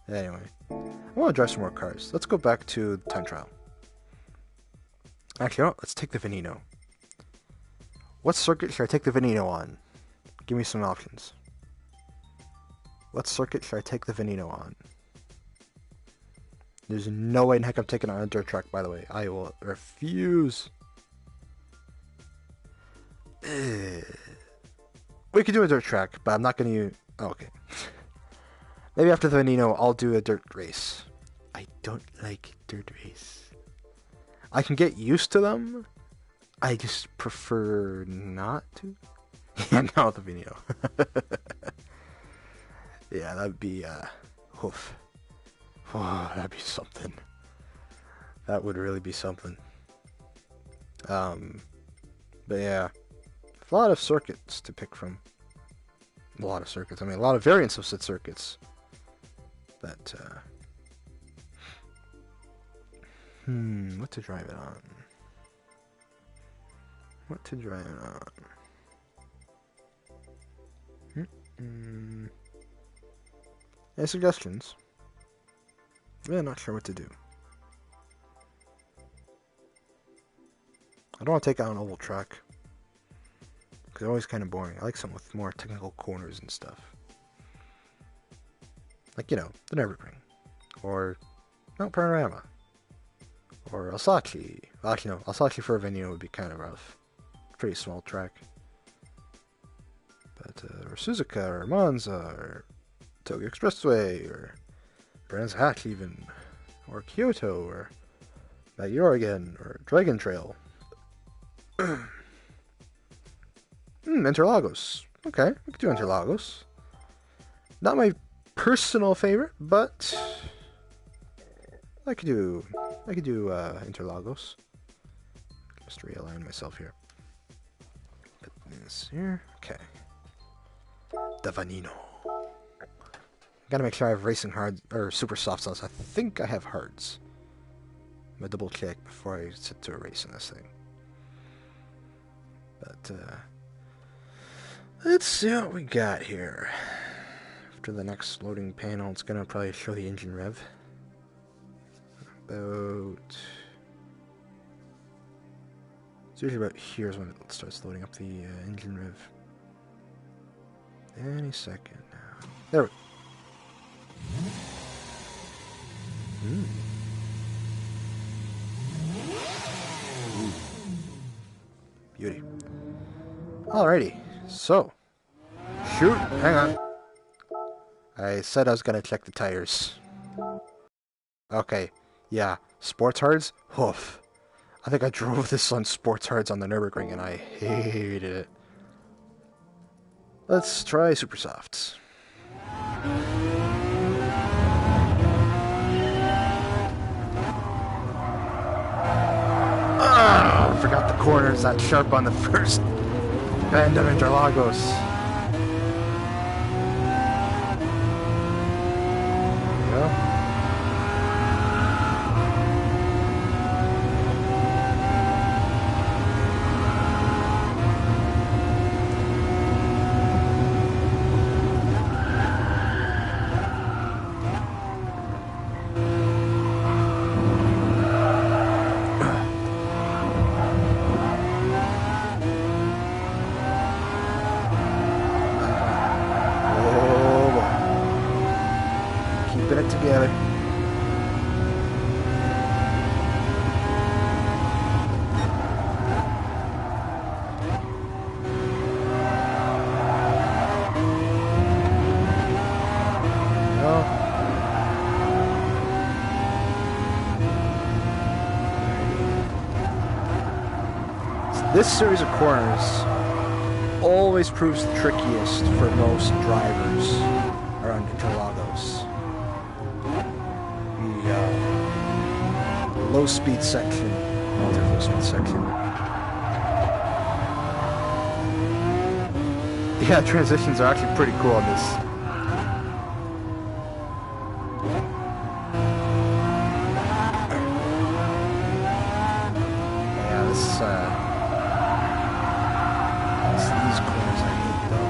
anyway. I want to drive some more cars. Let's go back to the time trial. Actually, let's take the Veneno. What circuit should I take the Veneno on? Give me some options. What circuit should I take the Veneno on? There's no way in heck I'm taking it on a dirt track, by the way. I will refuse. We could do a dirt track, but I'm not going to use... Oh, okay. Maybe after the Veneno, I'll do a dirt race. I don't like dirt race. I can get used to them. I just prefer not to. Yeah, no, the Veneno. Yeah, that'd be, oof. Oh, that'd be something. That would really be something. But yeah. A lot of circuits to pick from. A lot of circuits. I mean, a lot of variants of said circuits. But, what to drive it on? What to drive it on? Any suggestions? Really not sure what to do. I don't want to take out an oval track. Because they're always kind of boring. I like something with more technical corners and stuff. Like, you know, the Nürburgring. Or, no, Panorama. Or Alsace. Well, actually, no. Alsace for a venue would be kind of rough. Pretty small track. But, or Suzuka, or Monza, or Tokyo Expressway, or Brands Hatch even. Or Kyoto, or Oregon, or Dragon Trail. Interlagos. Okay, we could do Interlagos. Not my personal favorite, but I could do Interlagos. Just realign myself here. Put this here. Okay. The Veneno. Gotta make sure I have racing hard or super soft zones. I think I have hards. I'm gonna double check before I sit to a race in this thing. But let's see what we got here. After the next loading panel, it's gonna probably show the engine rev. It's usually about here is when it starts loading up the engine rev. Any second now. There we go. Beauty. Alrighty, so shoot, hang on. I said I was gonna check the tires. Okay, yeah, Sports hards? Hoof. I think I drove this on sports hards on the Nürburgring and I hated it. Let's try super softs. Ah, I forgot the corners that sharp on the first bend of Interlagos. There we go. It together. No. This series of corners always proves the trickiest for most drivers around Interlagos. Low speed section, low speed section. Yeah, transitions are actually pretty cool on this. Yeah, these corners I hate though.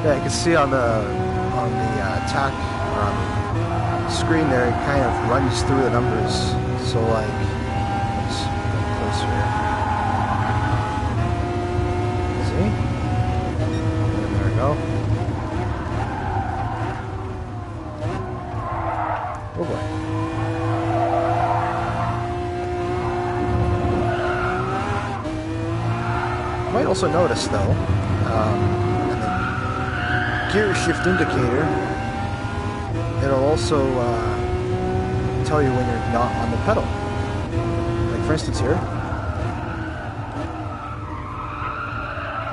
Yeah, you can see on the attack or on the screen there, it kind of runs through the numbers. So like, let's get closer here. See? And there we go. Oh boy. You might also notice though, gear shift indicator, it'll also tell you when you're not on the pedal. Like for instance here.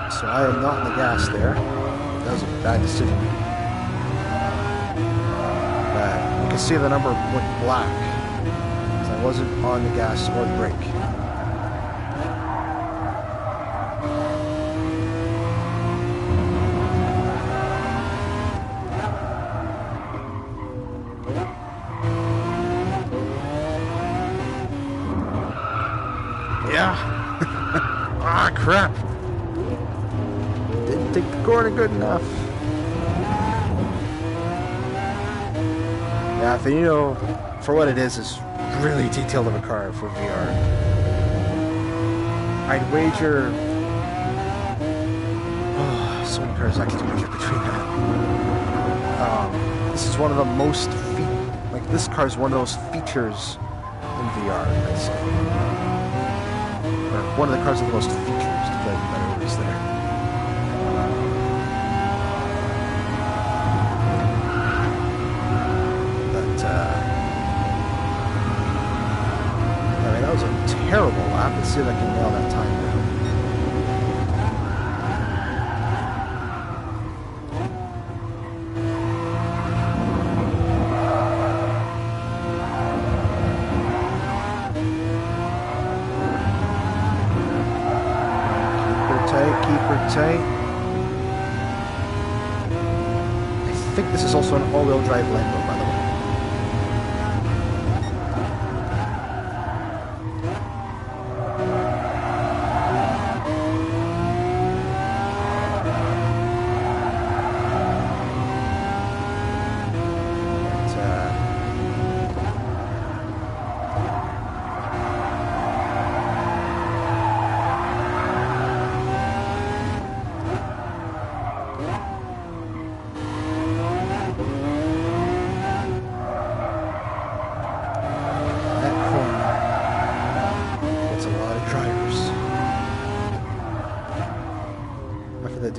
So I am not on the gas there. That was a bad decision. But you can see the number went black because I wasn't on the gas or the brake. Yeah. Ah, crap. Didn't take the corner good enough. Yeah, I think, you know, for what it is really detailed of a car for VR. I'd wager... Oh, so many cars actually to wager between that. This is one of the most... Like, this car is one of those features in VR, I'd say. One of the cars with the most features, to play the better words there. But, I mean, that was a terrible lap. Let's see if I can nail that time now. Tight. I think this is also an all-wheel drive Lambo, by the way.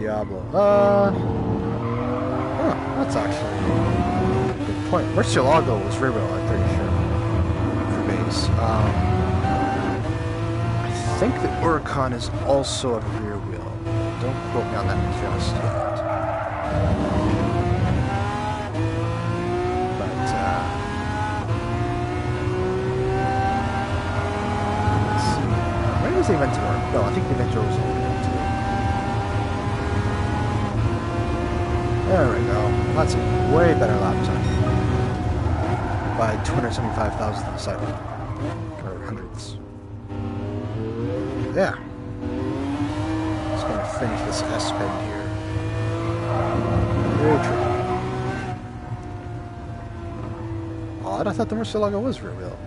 Diablo. That's actually a good point. Murcielago was rear wheel, I'm pretty sure, for base. I think the Oricon is also a rear wheel. Don't quote me on that just yet. But, let's see. Where does the Inventor? No, I think the Inventor was over there too. There we go. That's a way better lap time. By 275,000 a second. Or hundredths. Yeah. Just gonna finish this S-bend here. Very tricky. Odd, I thought the Murcielago was rear wheel.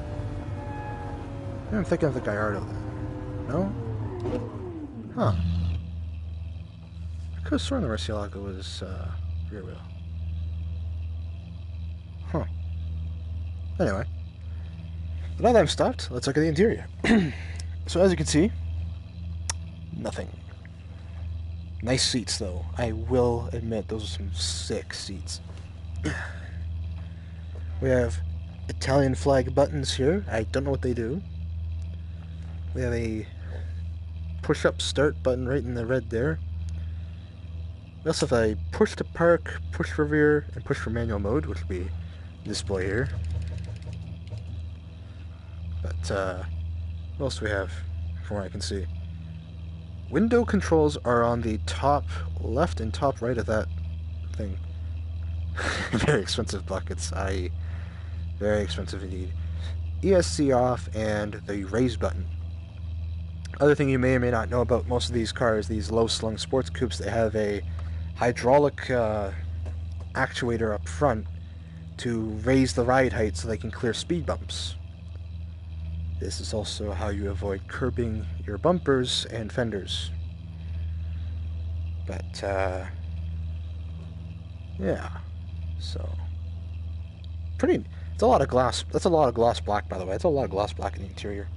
I'm thinking of the Gallardo then. No? Huh. I could have sworn the Murcielago was rear wheel. Huh. Anyway. But now that I'm stopped, let's look at the interior. So as you can see, nothing. Nice seats though. I will admit those are some sick seats. We have Italian flag buttons here. I don't know what they do. We have a push-up start button right in the red there. We also have a push to park, push for rear, and push for manual mode, which will be display here. But what else do we have from what I can see? Window controls are on the top left and top right of that thing. Very expensive buckets. Very expensive indeed. ESC off and the raise button. Other thing you may or may not know about most of these cars, these low-slung sports coupes, they have a hydraulic actuator up front to raise the ride height so they can clear speed bumps. This is also how you avoid curbing your bumpers and fenders. But, yeah. So, it's a lot of glass. That's a lot of gloss black, by the way. That's a lot of gloss black in the interior.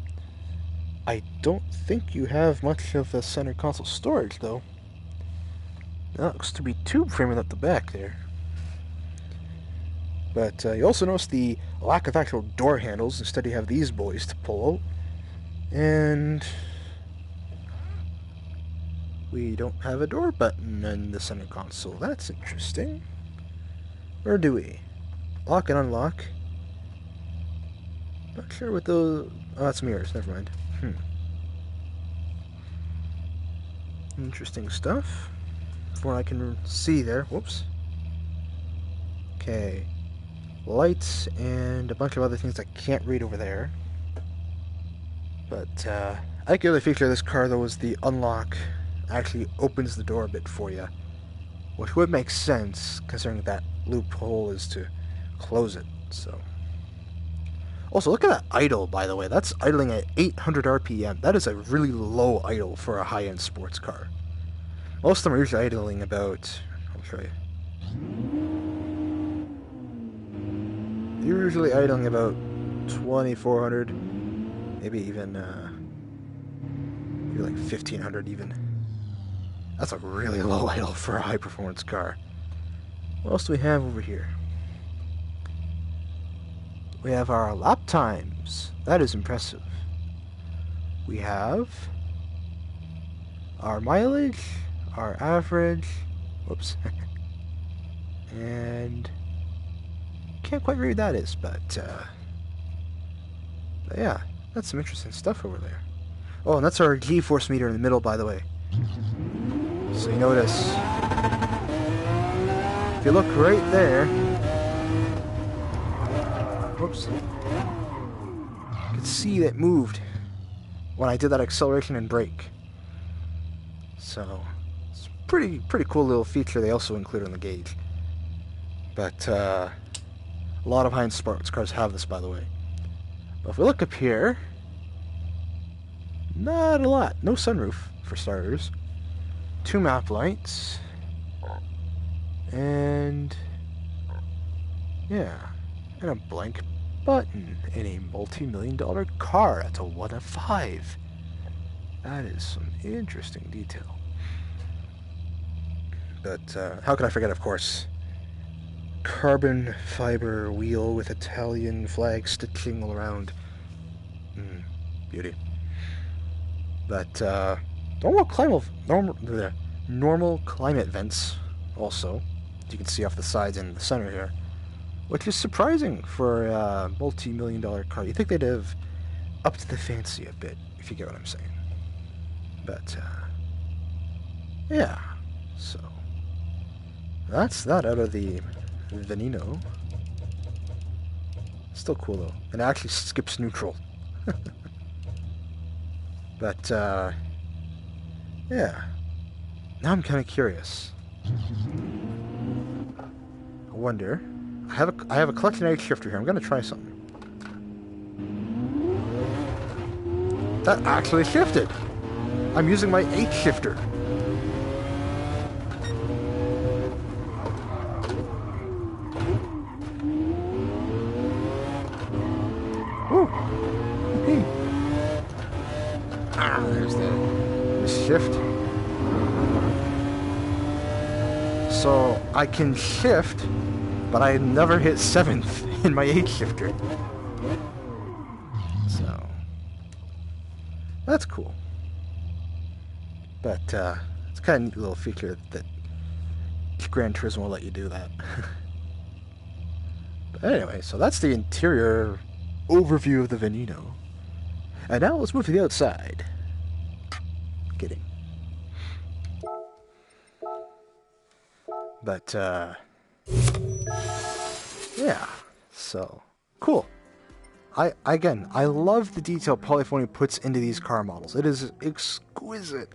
I don't think you have much of a center console storage, though. That looks to be tube framing up the back there. But you also notice the lack of actual door handles. Instead, you have these boys to pull out. And we don't have a door button in the center console. That's interesting. Or do we? Lock and unlock. Not sure what those... Oh, that's mirrors. Never mind. Interesting stuff. From what I can see there. Whoops. Okay. Lights and a bunch of other things I can't read over there. But I think the other feature of this car, though, is the unlock actually opens the door a bit for you. Which would make sense, considering that loophole is to close it. So. Also, look at that idle, by the way. That's idling at 800 RPM. That is a really low idle for a high-end sports car. Most of them are usually idling about... I'll show you. You're usually idling about 2,400, maybe even maybe like 1,500 even. That's a really low idle for a high-performance car. What else do we have over here? We have our lap times. That is impressive. We have our mileage, our average, whoops, and can't quite read what that is, but yeah, that's some interesting stuff over there. Oh, and that's our G-force meter in the middle, by the way. So you notice, if you look right there, whoops, you can see that moved when I did that acceleration and brake. So it's pretty cool little feature they also include on the gauge. But a lot of high-end sports cars have this, by the way. But if we look up here, not a lot. No sunroof, for starters. 2 map lights. And yeah, and a blank button in a multi-million-dollar car. That's a 1 of 5. That is some interesting detail. But how could I forget, of course, carbon fiber wheel with Italian flag stitching all around. Beauty. But normal climate vents also, as you can see off the sides and the center here, which is surprising for a multi-million-dollar car. You think they'd have upped the fancy a bit, if you get what I'm saying. But yeah, so that's that out of the Veneno. Still cool though, and it actually skips neutral. But yeah, now I'm kind of curious. I wonder. I have a collection edge shifter here. I'm gonna try something. That actually shifted. I'm using my H shifter. Woo! There's the shift. So I can shift, but I never hit 7th in my H shifter. So that's cool. But it's kind of a neat little feature that Gran Turismo will let you do that. But anyway, so that's the interior overview of the Veneno. And now let's move to the outside. Kidding. But, yeah. So, cool. I love the detail Polyphony puts into these car models. It is exquisite,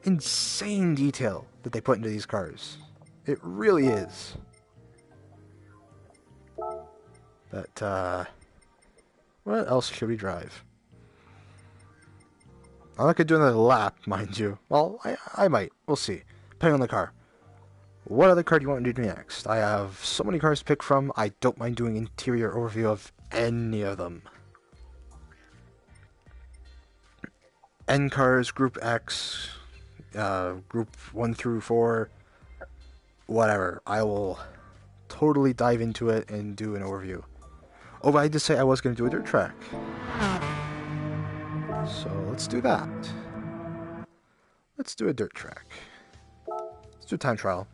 insane detail that they put into these cars. It really is. But, what else should we drive? I'm not going to do another lap, mind you. Well, I might. We'll see. Depending on the car. What other car do you want to do next? I have so many cars to pick from, I don't mind doing interior overview of any of them. N cars, Group X, Group 1 through 4, whatever. I will totally dive into it and do an overview. Oh, but I did say I was going to do a dirt track. So let's do that. Let's do a dirt track. Let's do a time trial.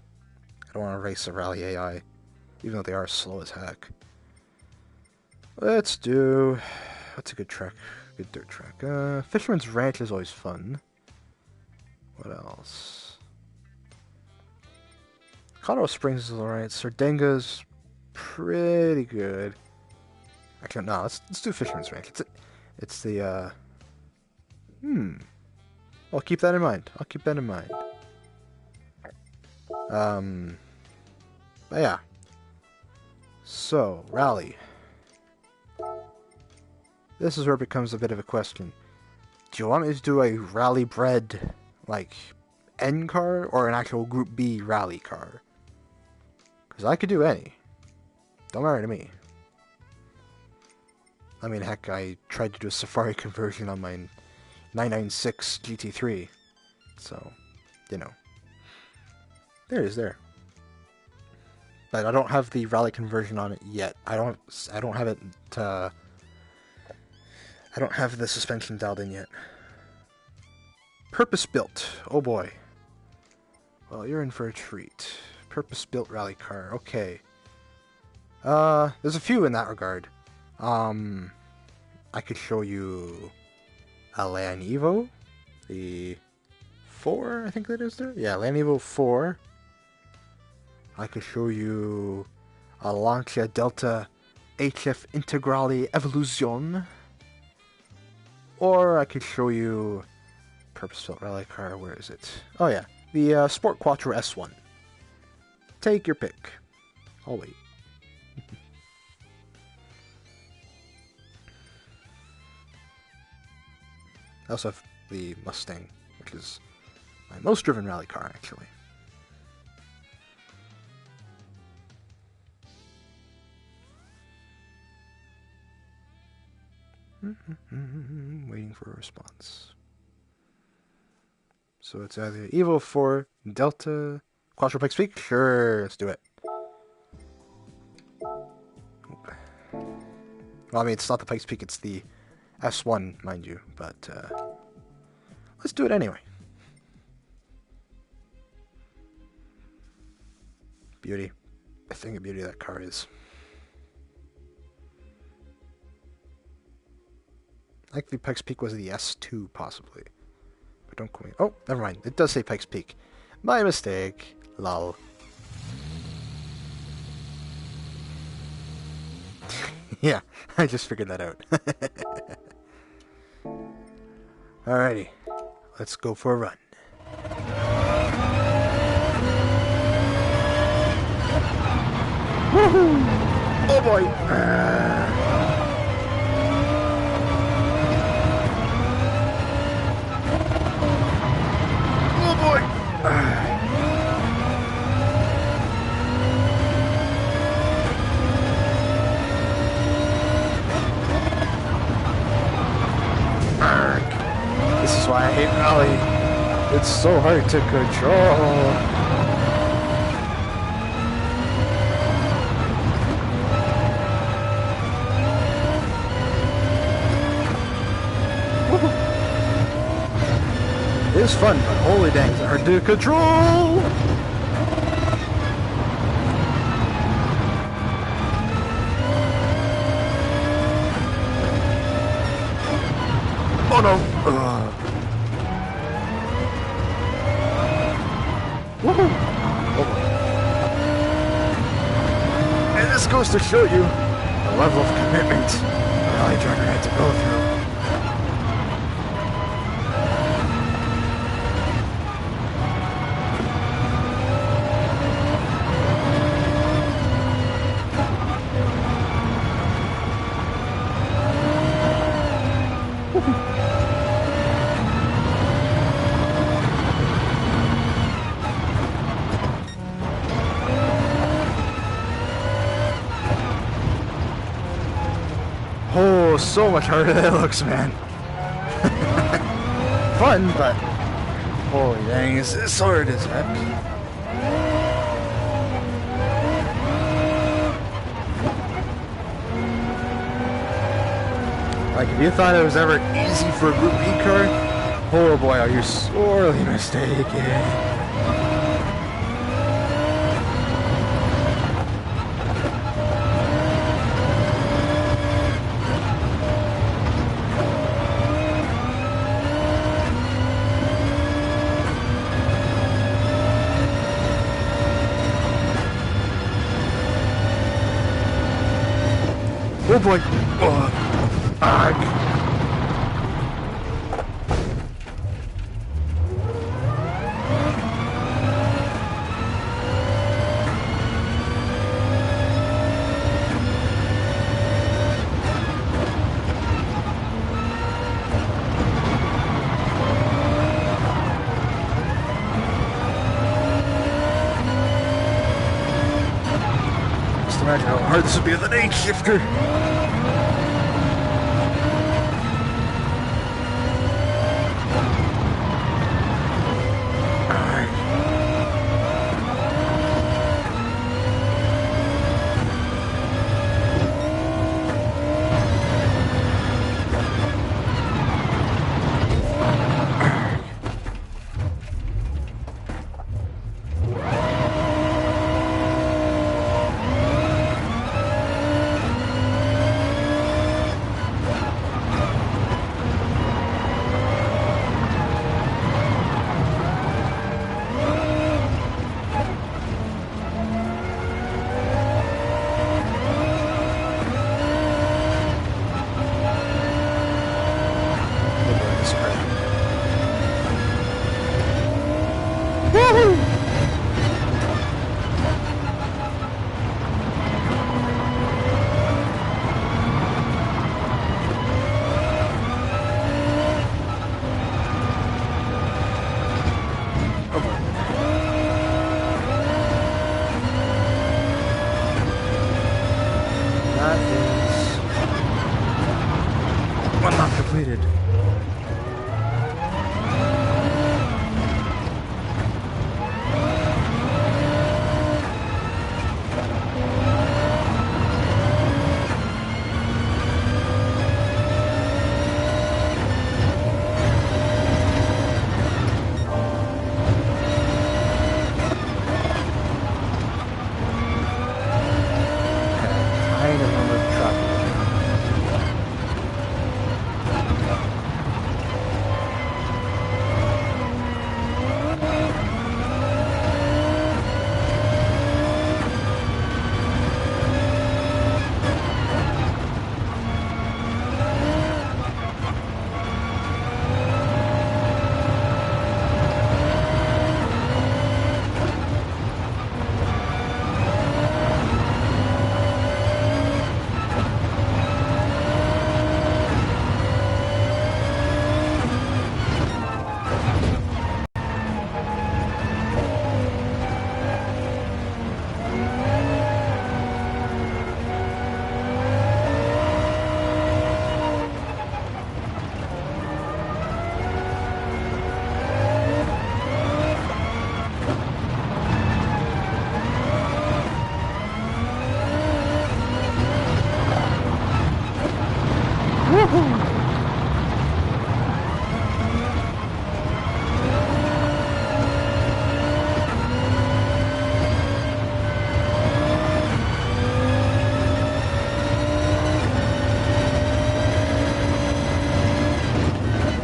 I don't want to race a rally AI, even though they are slow as heck. Let's do... What's a good track? Good dirt track. Fisherman's Ranch is always fun. What else? Colorado Springs is alright. Sardenga's pretty good. Actually, no, let's do Fisherman's Ranch. It's the, I'll keep that in mind. I'll keep that in mind. But yeah. So, rally. This is where it becomes a bit of a question. Do you want me to do a rally bred, like, N car, or an actual Group B rally car? Because I could do any. Don't matter to me. I mean, heck, I tried to do a Safari conversion on my 996 GT3. So, you know. There it is there. But I don't have the rally conversion on it yet. I don't have it I don't have the suspension dialed in yet. Purpose built. Oh boy. Well, you're in for a treat. Purpose built rally car. Okay. There's a few in that regard. I could show you a Land Evo, the 4, I think that is there. Yeah, Land Evo 4. I could show you a Lancia Delta HF Integrale Evolution. Or I could show you purpose-built rally car. Where is it? Oh yeah, the Sport Quattro S1. Take your pick. I'll wait. I also have the Mustang, which is my most driven rally car, actually. Waiting for a response. So it's either Evo 4, Delta, Quattro Pikes Peak? Sure, let's do it. Well, I mean, it's not the Pikes Peak, it's the S1, mind you, but let's do it anyway. Beauty. I think the beauty of that car is. I think the Pikes Peak was the S2, possibly. But don't quote me. Oh, never mind. It does say Pikes Peak. My mistake. Lol. Yeah, I just figured that out. Alrighty. Let's go for a run. Woohoo! Oh boy! Oh boy! This is why I hate Rally. It's so hard to control. It is fun, but holy dang, it's hard to control! Oh no! Woohoo! Oh boy. And this goes to show you the level of commitment the Rally Driver had to go through. Oh, so much harder than it looks, man. Fun, but holy dang, it's hard as heck. Like, if you thought it was ever easy for a Group B car, oh boy, are you sorely mistaken. Oh boy! Oh. Arg. Just imagine how hard this would be with an 8-shifter. One not completed.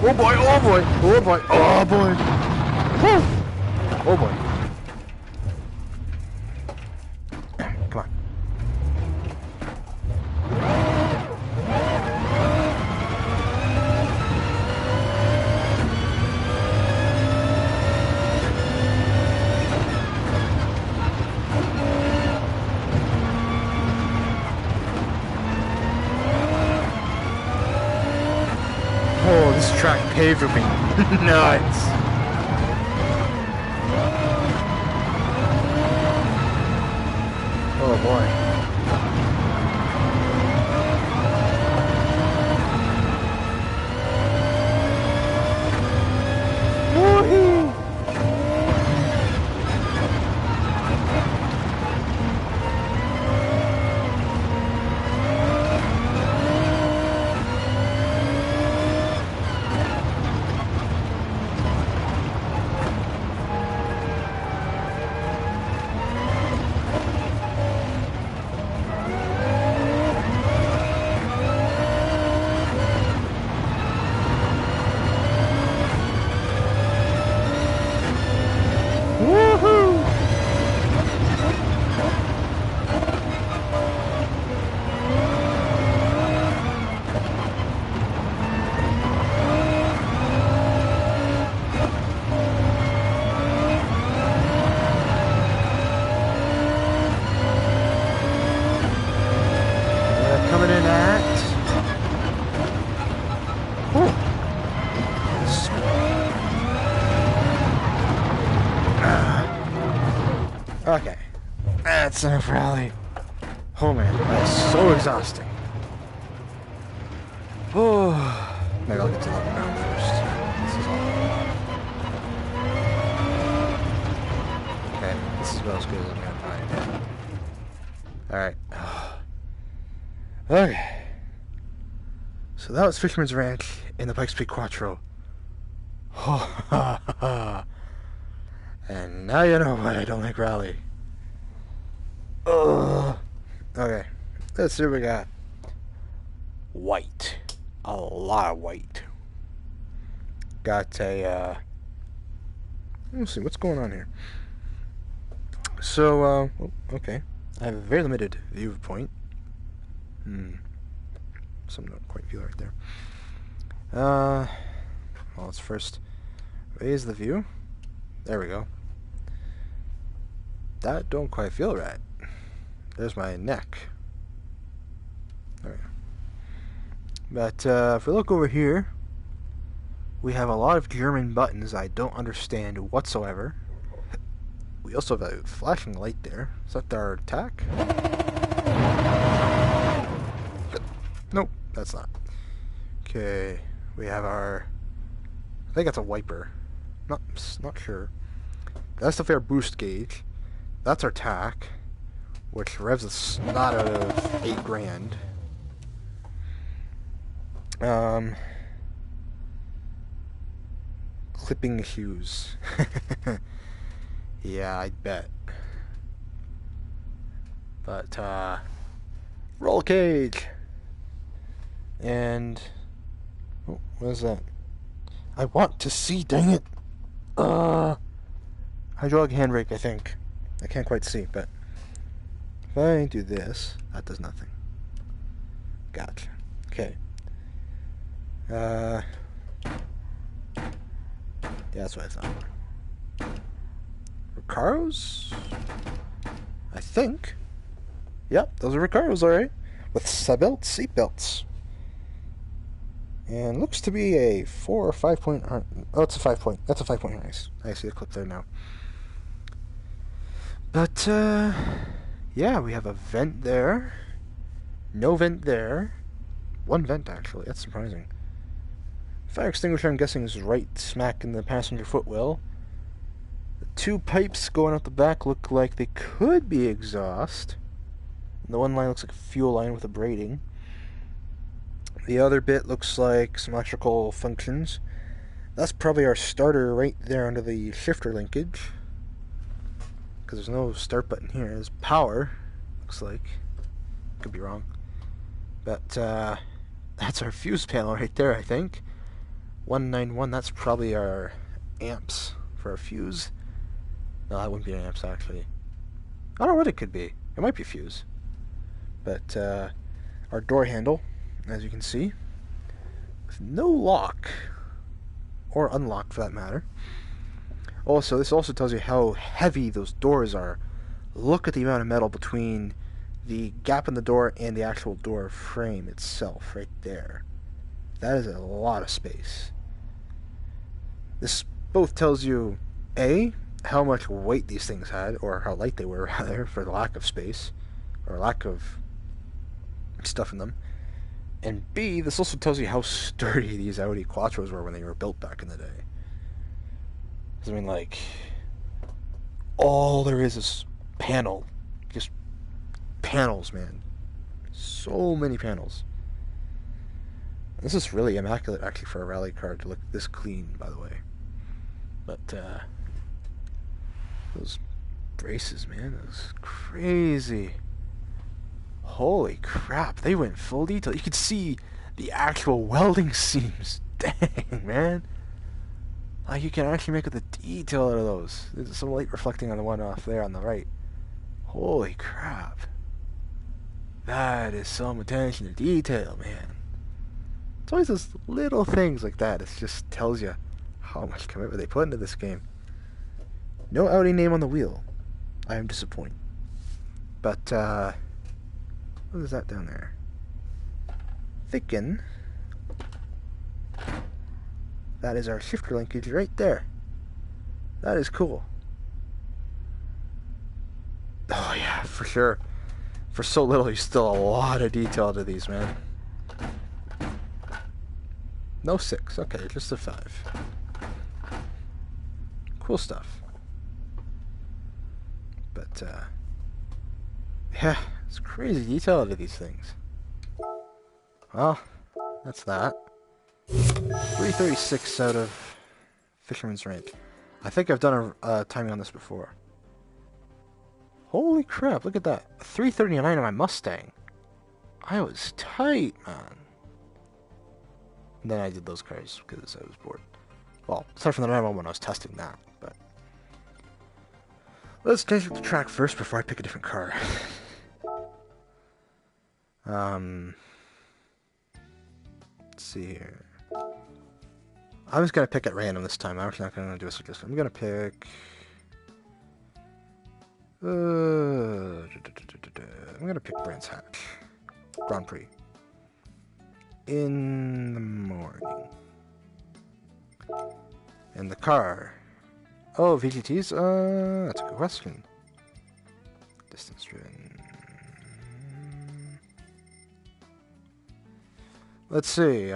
Oh boy, oh boy, oh boy, oh boy. Woo! Oh boy. Come on. Oh, this track paved for me. Nuts. Oh boy. Woohoo! Woohoo! Coming in at... Okay. That's enough rally. Oh man, that's so exhausting. Oh, maybe I'll get to level ground first. This is all. Okay, this is about as good as I'm gonna find. Alright. Okay. So that was Fisherman's Ranch in the Pikes Peak Quattro. And now you know why I don't like rally. Okay, let's see what we got. White. A lot of white. Got a, let's see, what's going on here? So, okay. I have a very limited viewpoint. Something I don't quite feel right there. Well, let's first raise the view. There we go. That don't quite feel right. There's my neck. There we go. But if we look over here, we have a lot of German buttons I don't understand whatsoever. We also have a flashing light there. Is that our attack? Nope, that's not. Okay, we have our... I think that's a wiper. Not sure. That's the fair boost gauge. That's our tack, which revs the snot out of 8 grand. Clipping hues. Yeah, I bet. But, roll cage! And... oh, what is that? I want to see, dang it! Hydraulic handbrake, I think. I can't quite see, but... if I do this, that does nothing. Gotcha. Okay. Yeah, that's what I thought. Recaros? I think. Yep, those are Recaros, alright. With seat belts. And looks to be a 4 or 5 point... oh, it's a 5 point. That's a 5 point harness. I see the clip there now. But, yeah, we have a vent there. No vent there. One vent, actually. That's surprising. Fire extinguisher, I'm guessing, is right smack in the passenger footwell. The 2 pipes going out the back look like they could be exhaust. And the one line looks like a fuel line with a braiding. The other bit looks like some electrical functions. That's probably our starter right there under the shifter linkage. Because there's no start button here. There's power, looks like. Could be wrong. But, that's our fuse panel right there, I think. 191, that's probably our amps for our fuse. No, that wouldn't be amps, actually. I don't know what it could be. It might be fuse. But, our door handle, as you can see, with no lock, or unlock for that matter. Also, this also tells you how heavy those doors are. Look at the amount of metal between the gap in the door and the actual door frame itself, right there. That is a lot of space. This both tells you, A, how much weight these things had, or how light they were, rather, for the lack of space, or lack of stuff in them. And B, this also tells you how sturdy these Audi Quattros were when they were built back in the day. I mean, like, all there is panel. Just panels, man. So many panels. This is really immaculate, actually, for a rally car to look this clean, by the way. But, those braces, man, that was crazy. Holy crap, they went full detail. You could see the actual welding seams. Dang, man. Like, you can actually make out the detail out of those. There's some light reflecting on the one off there on the right. Holy crap. That is some attention to detail, man. It's always those little things like that. It just tells you how much commitment they put into this game. No Audi name on the wheel. I am disappointed. But, what is that down there? Thicken. That is our shifter linkage right there. That is cool. Oh yeah, for sure. For so little, there's still a lot of detail to these, man. No 6, okay, just a 5. Cool stuff. But, yeah, it's crazy detail to these things. Well, that's that. 336 out of Fisherman's Rank. I think I've done a timing on this before. Holy crap, look at that. 339 on my Mustang. I was tight, man. And then I did those cars because I was bored. Well, aside from the 911 when I was testing that, but... Let's change up the track first before I pick a different car. Let's see here. I'm just gonna pick at random this time. I'm actually not gonna do a suggestion. I'm gonna pick... I'm gonna pick Brands Hatch. Grand Prix. In the morning. And the car. Oh, VGTs? That's a good question. Distance driven. Let's see.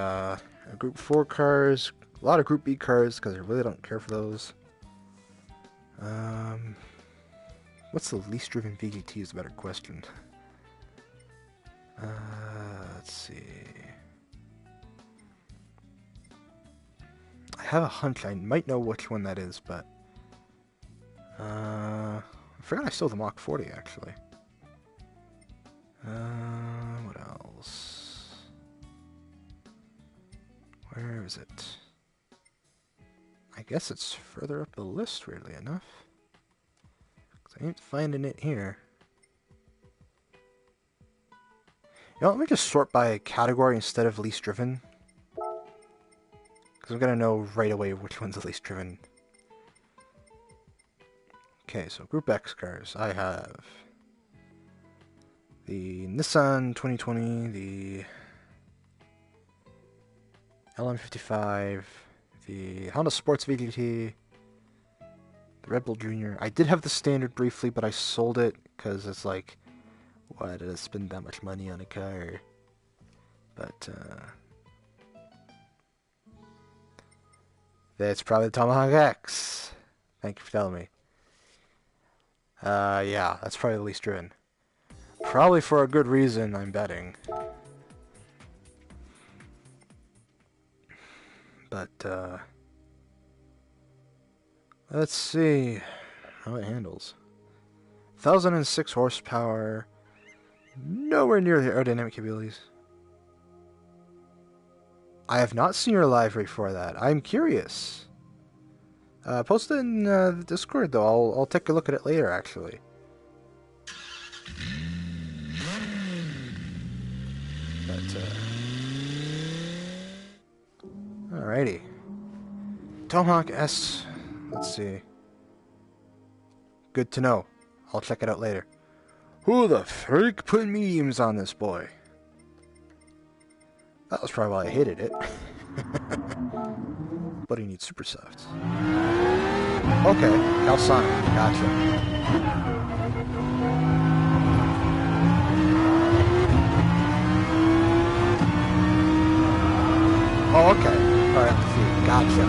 Group 4 cars. A lot of Group B cars, because I really don't care for those. What's the least driven VGT is a better question. Let's see. I have a hunch I might know which one that is, but... I forgot I stole the Mach 40, actually. What else? Where is it? I guess it's further up the list, weirdly enough. Because I ain't finding it here. You know, let me just sort by category instead of least driven. Because I'm going to know right away which one's the least driven. Okay, so Group X cars. I have the Nissan 2020, the LM55, the Honda Sports VGT, the Red Bull Junior. I did have the Standard briefly, but I sold it because it's like, why did I spend that much money on a car? But, that's probably the Tomahawk X. Thank you for telling me. Yeah, that's probably the least driven. Probably for a good reason, I'm betting. But, let's see how it handles. 1,006 horsepower. Nowhere near the aerodynamic capabilities. I have not seen your livery for that. I'm curious. Post it in the Discord, though. I'll take a look at it later, actually. But, alrighty. Tomahawk S. Let's see. Good to know. I'll check it out later. Who the freak put memes on this boy? That was probably why I hated it. But he needs super softs. Okay, Calsonic. Gotcha. Oh, okay. Alright, at the feet. Gotcha.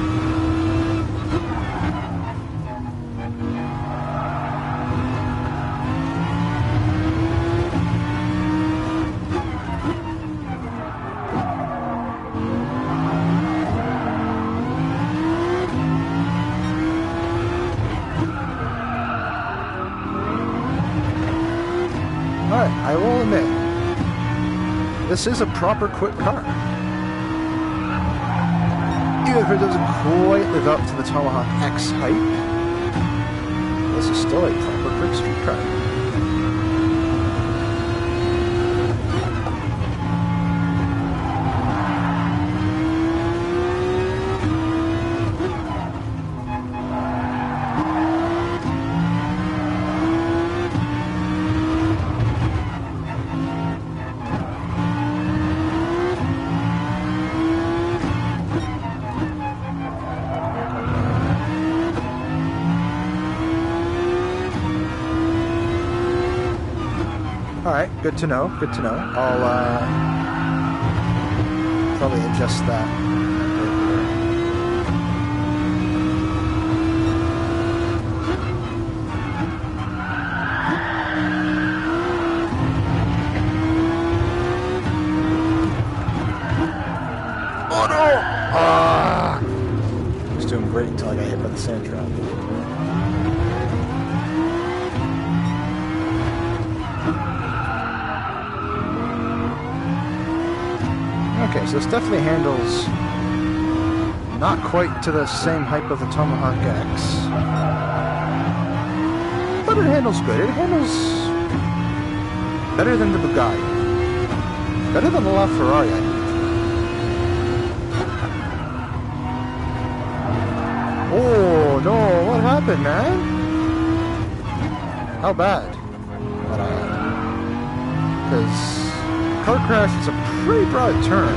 Alright, I will admit, this is a proper quick car. Even if it doesn't quite live up to the Tomahawk X hype, this is still a proper quick street car. Alright, good to know, good to know. I'll, probably adjust that. Oh no! Ah! I was doing great until I got hit by the sand trap. Okay, so this definitely handles not quite to the same hype of the Tomahawk X, but it handles good. It handles better than the Bugatti, better than the LaFerrari, I think. Oh no, what happened, man? How bad? Because car crash is a pretty broad term.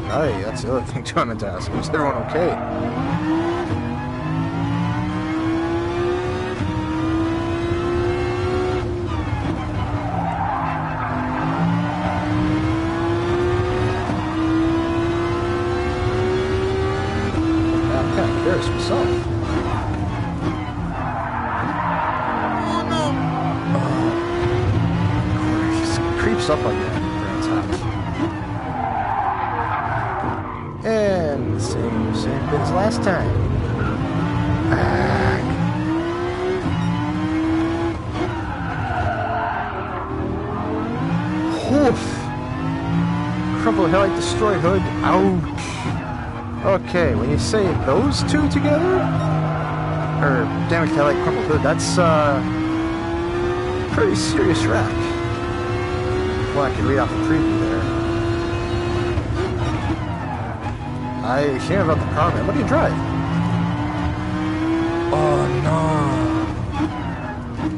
Hey, that's the other thing too I meant to ask. Is everyone okay? Yeah, I'm kind of curious myself. Up on your friend's house. And same bit as last time. Oof. Crumpled headlight, destroyed hood. Ouch. Okay, when you say those two together, or damaged headlight, crumpled hood, that's pretty serious wreck. Well, I can read off the preview there. I hear about the car, man. What do you drive? Oh no.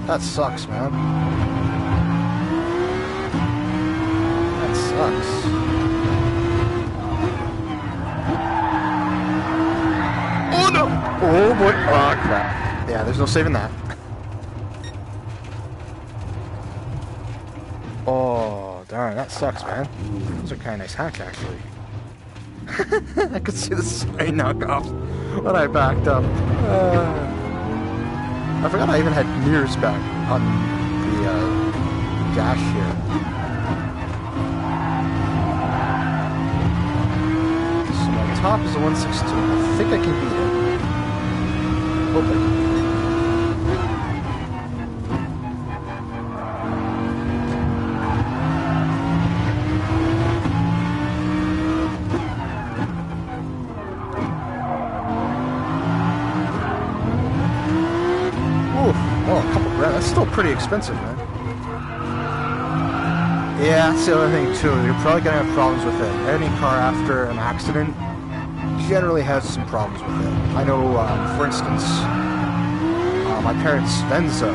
That sucks, man. That sucks. Oh no! Oh boy. Oh crap. Yeah, there's no saving that. Oh, darn, that sucks, man. Those are kind of nice hacks, actually. I could see the sign knock off when I backed up. I forgot I even had mirrors back on the dash here. So my top is a 162. I think I can beat it. Hope I can beat it. pretty expensive, man. Yeah, that's the other thing too. You're probably gonna have problems with it. Any car after an accident generally has some problems with it. I know, for instance, my parents' Venza,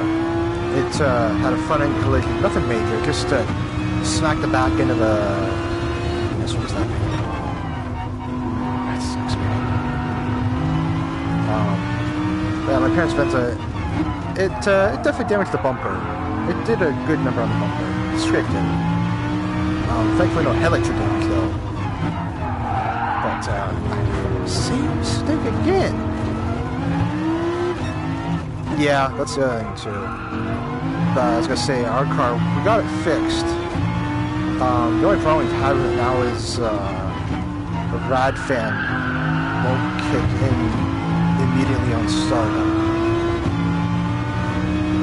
it had a front-end collision. Nothing major, just smacked the back end of a... What was that? That sucks, man. Yeah, my parents' Venza, it definitely damaged the bumper. It did a good number on the bumper. It scraped it. Thankfully no headlights damage though. But, same mistake again. Yeah, that's the other thing too. I was gonna say, our car, we got it fixed. The only problem we've had with it now is, the rad fan won't kick in immediately on startup.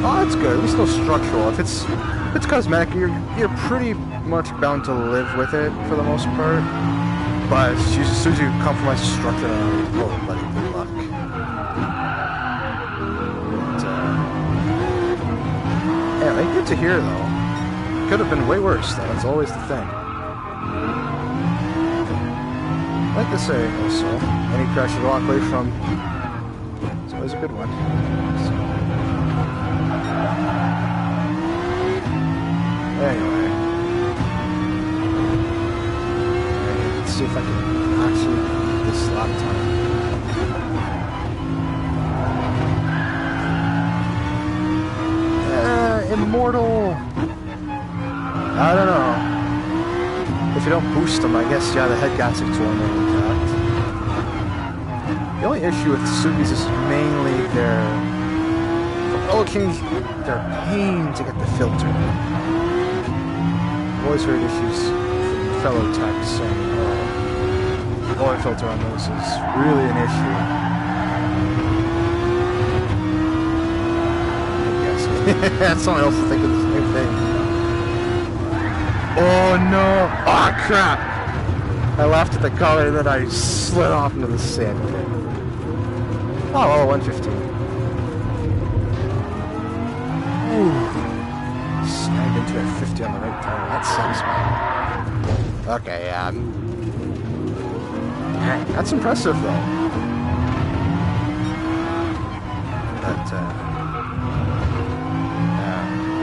Oh, that's good. At least no structural. If it's cosmetic, you're pretty much bound to live with it for the most part. But as soon as you compromise the structure, oh, buddy, good luck. But, anyway, good to hear though. Could have been way worse. That's always the thing. I like to say also, any crash you walk away from, it's always a good one. So. Anyway, let's see if I can actually beat this lap time. Immortal. I don't know. If you don't boost them, I guess, yeah, the head gaskets will remain intact. The only issue with Tsubis is mainly their pain to get the filter. I've always heard issues from fellow techs saying, oil filter on those is really an issue. I guess. Someone else is thinking the same thing. Oh no! Oh crap! I laughed at the color and then I slid off into the sand pit. Oh, well, 115. Ooh. Snagged into a 50 on the right tire. That sucks, man. Okay, yeah. That's impressive, though. But,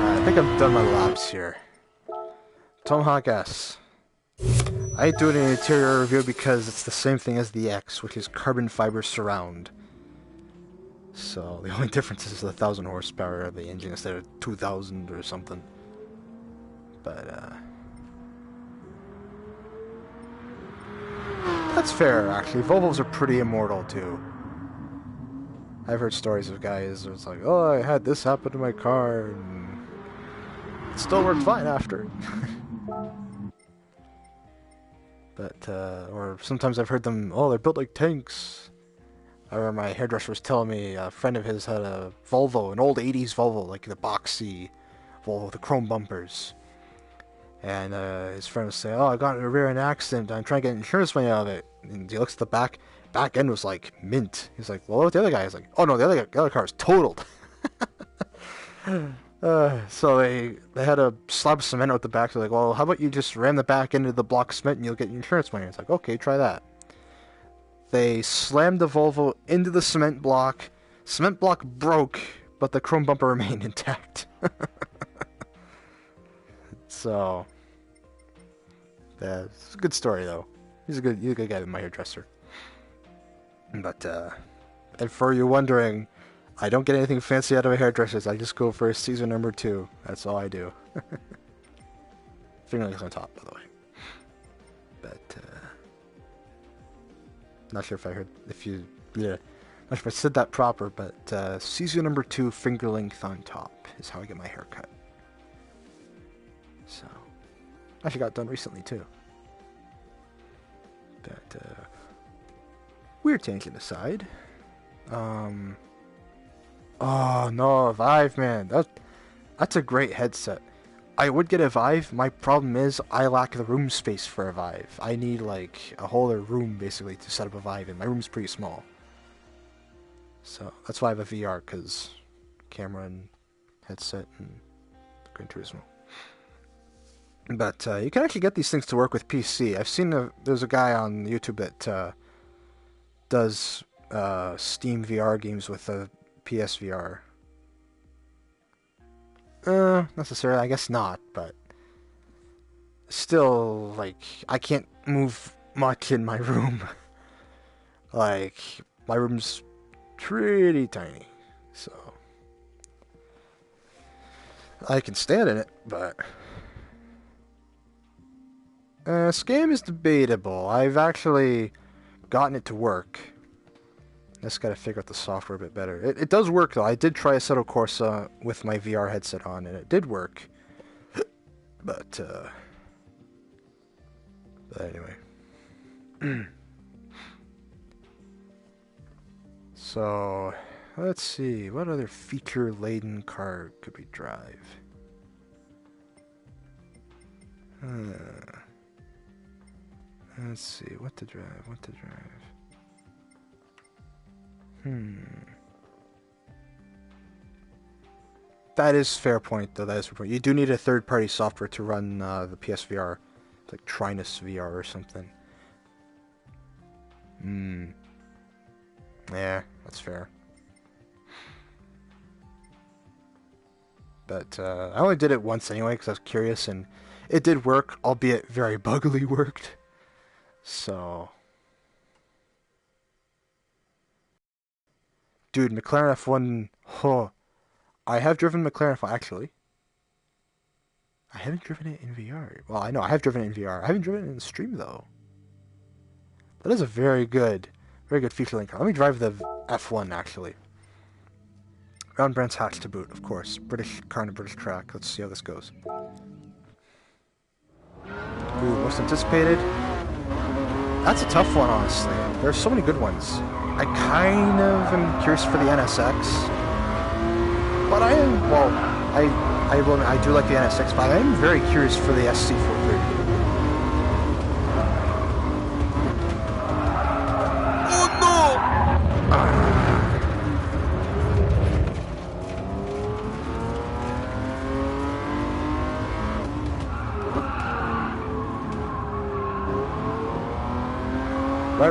I think I've done my laps here. Tomahawk S. I do it in an interior review because it's the same thing as the X, which is carbon fiber surround. So the only difference is the 1,000 horsepower of the engine instead of 2,000 or something. But that's fair, actually. Volvos are pretty immortal too. I've heard stories of guys where it's like, oh, I had this happen to my car, and it still worked fine after. But, or sometimes I've heard them, oh, they're built like tanks. I remember my hairdresser was telling me a friend of his had a Volvo, an old 80s Volvo, like the boxy Volvo with the chrome bumpers. And his friend was saying, oh, I got in a rear-end accident, I'm trying to get insurance money out of it. And he looks at the back end was like mint. He's like, well, what the other guy? He's like, oh no, the other car is totaled. So they had a slab of cement out the back. They're like, well, how about you just ram the back into the block of cement and you'll get your insurance money? It's like, okay, try that. They slammed the Volvo into the cement block. Cement block broke, but the chrome bumper remained intact. So, that's a good story though. He's a good guy, my hairdresser. But, and for you wondering, I don't get anything fancy out of a hairdresser's. I just go for season number 2. That's all I do. Fingerlings on top, by the way. But, not sure if I said that proper, but, season number 2, finger length on top is how I get my hair cut. So, actually got done recently, too. But, weird tangent aside. Oh no, a Vive, man. That's a great headset. I would get a Vive. My problem is I lack the room space for a Vive. I need like a whole other room basically to set up a Vive in. My room's pretty small. So that's why I have a VR, because camera and headset and Gran Turismo. But you can actually get these things to work with PC. I've seen there's a guy on YouTube that does Steam VR games with a PSVR. Necessarily, I guess not, but still, like, I can't move much in my room. Like, my room's pretty tiny, so I can stand in it, but this game is debatable. I've actually gotten it to work. Just gotta figure out the software a bit better. It does work though. I did try Assetto Corsa with my VR headset on, and it did work. But anyway. So, let's see. What other feature-laden car could we drive? Let's see. What to drive? That is fair point, though. That is fair point. You do need a third-party software to run the PSVR. It's like Trinus VR or something. Yeah, that's fair. But I only did it once anyway because I was curious, and it did work, albeit very buggily worked. So... Dude, McLaren F1... Huh. I have driven McLaren F1, actually. I haven't driven it in VR. Well, I know, I have driven it in VR. I haven't driven it in the stream, though. That is a very good feature link car. Let me drive the F1, actually. Round Brands hatch to boot, of course. British car on a British track. Let's see how this goes. Ooh, most anticipated. That's a tough one, honestly. There's so many good ones. I kind of am curious for the NSX. But I am, well, I do like the NSX, but I am very curious for the SC430.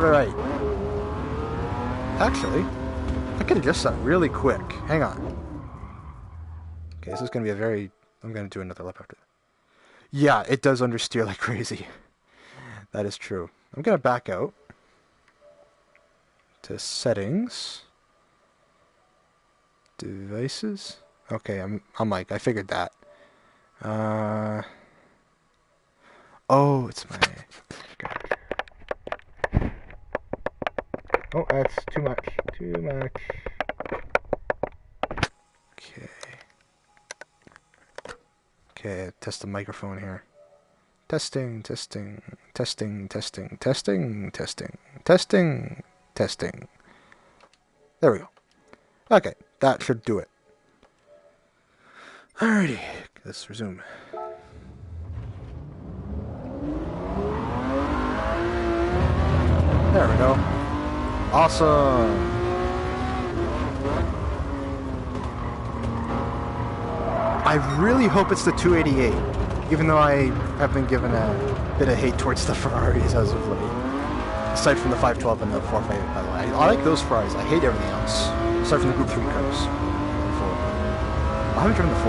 Right. Actually, I could adjust that really quick. Hang on. Okay, this is going to be a very... I'm going to do another lap after that. Yeah, it does understeer like crazy. That is true. I'm going to back out to settings. Devices. Okay, I'm like, I figured that. Oh, it's my... Oh, that's too much. Okay, test the microphone here. Testing. There we go. Okay, that should do it. Alrighty, let's resume. There we go. Awesome! I really hope it's the 288, even though I have been given a bit of hate towards the Ferraris as of late. Aside from the 512 and the 458, by the way. I like those Ferraris. I hate everything else. Aside from the Group 3 cars. I haven't driven the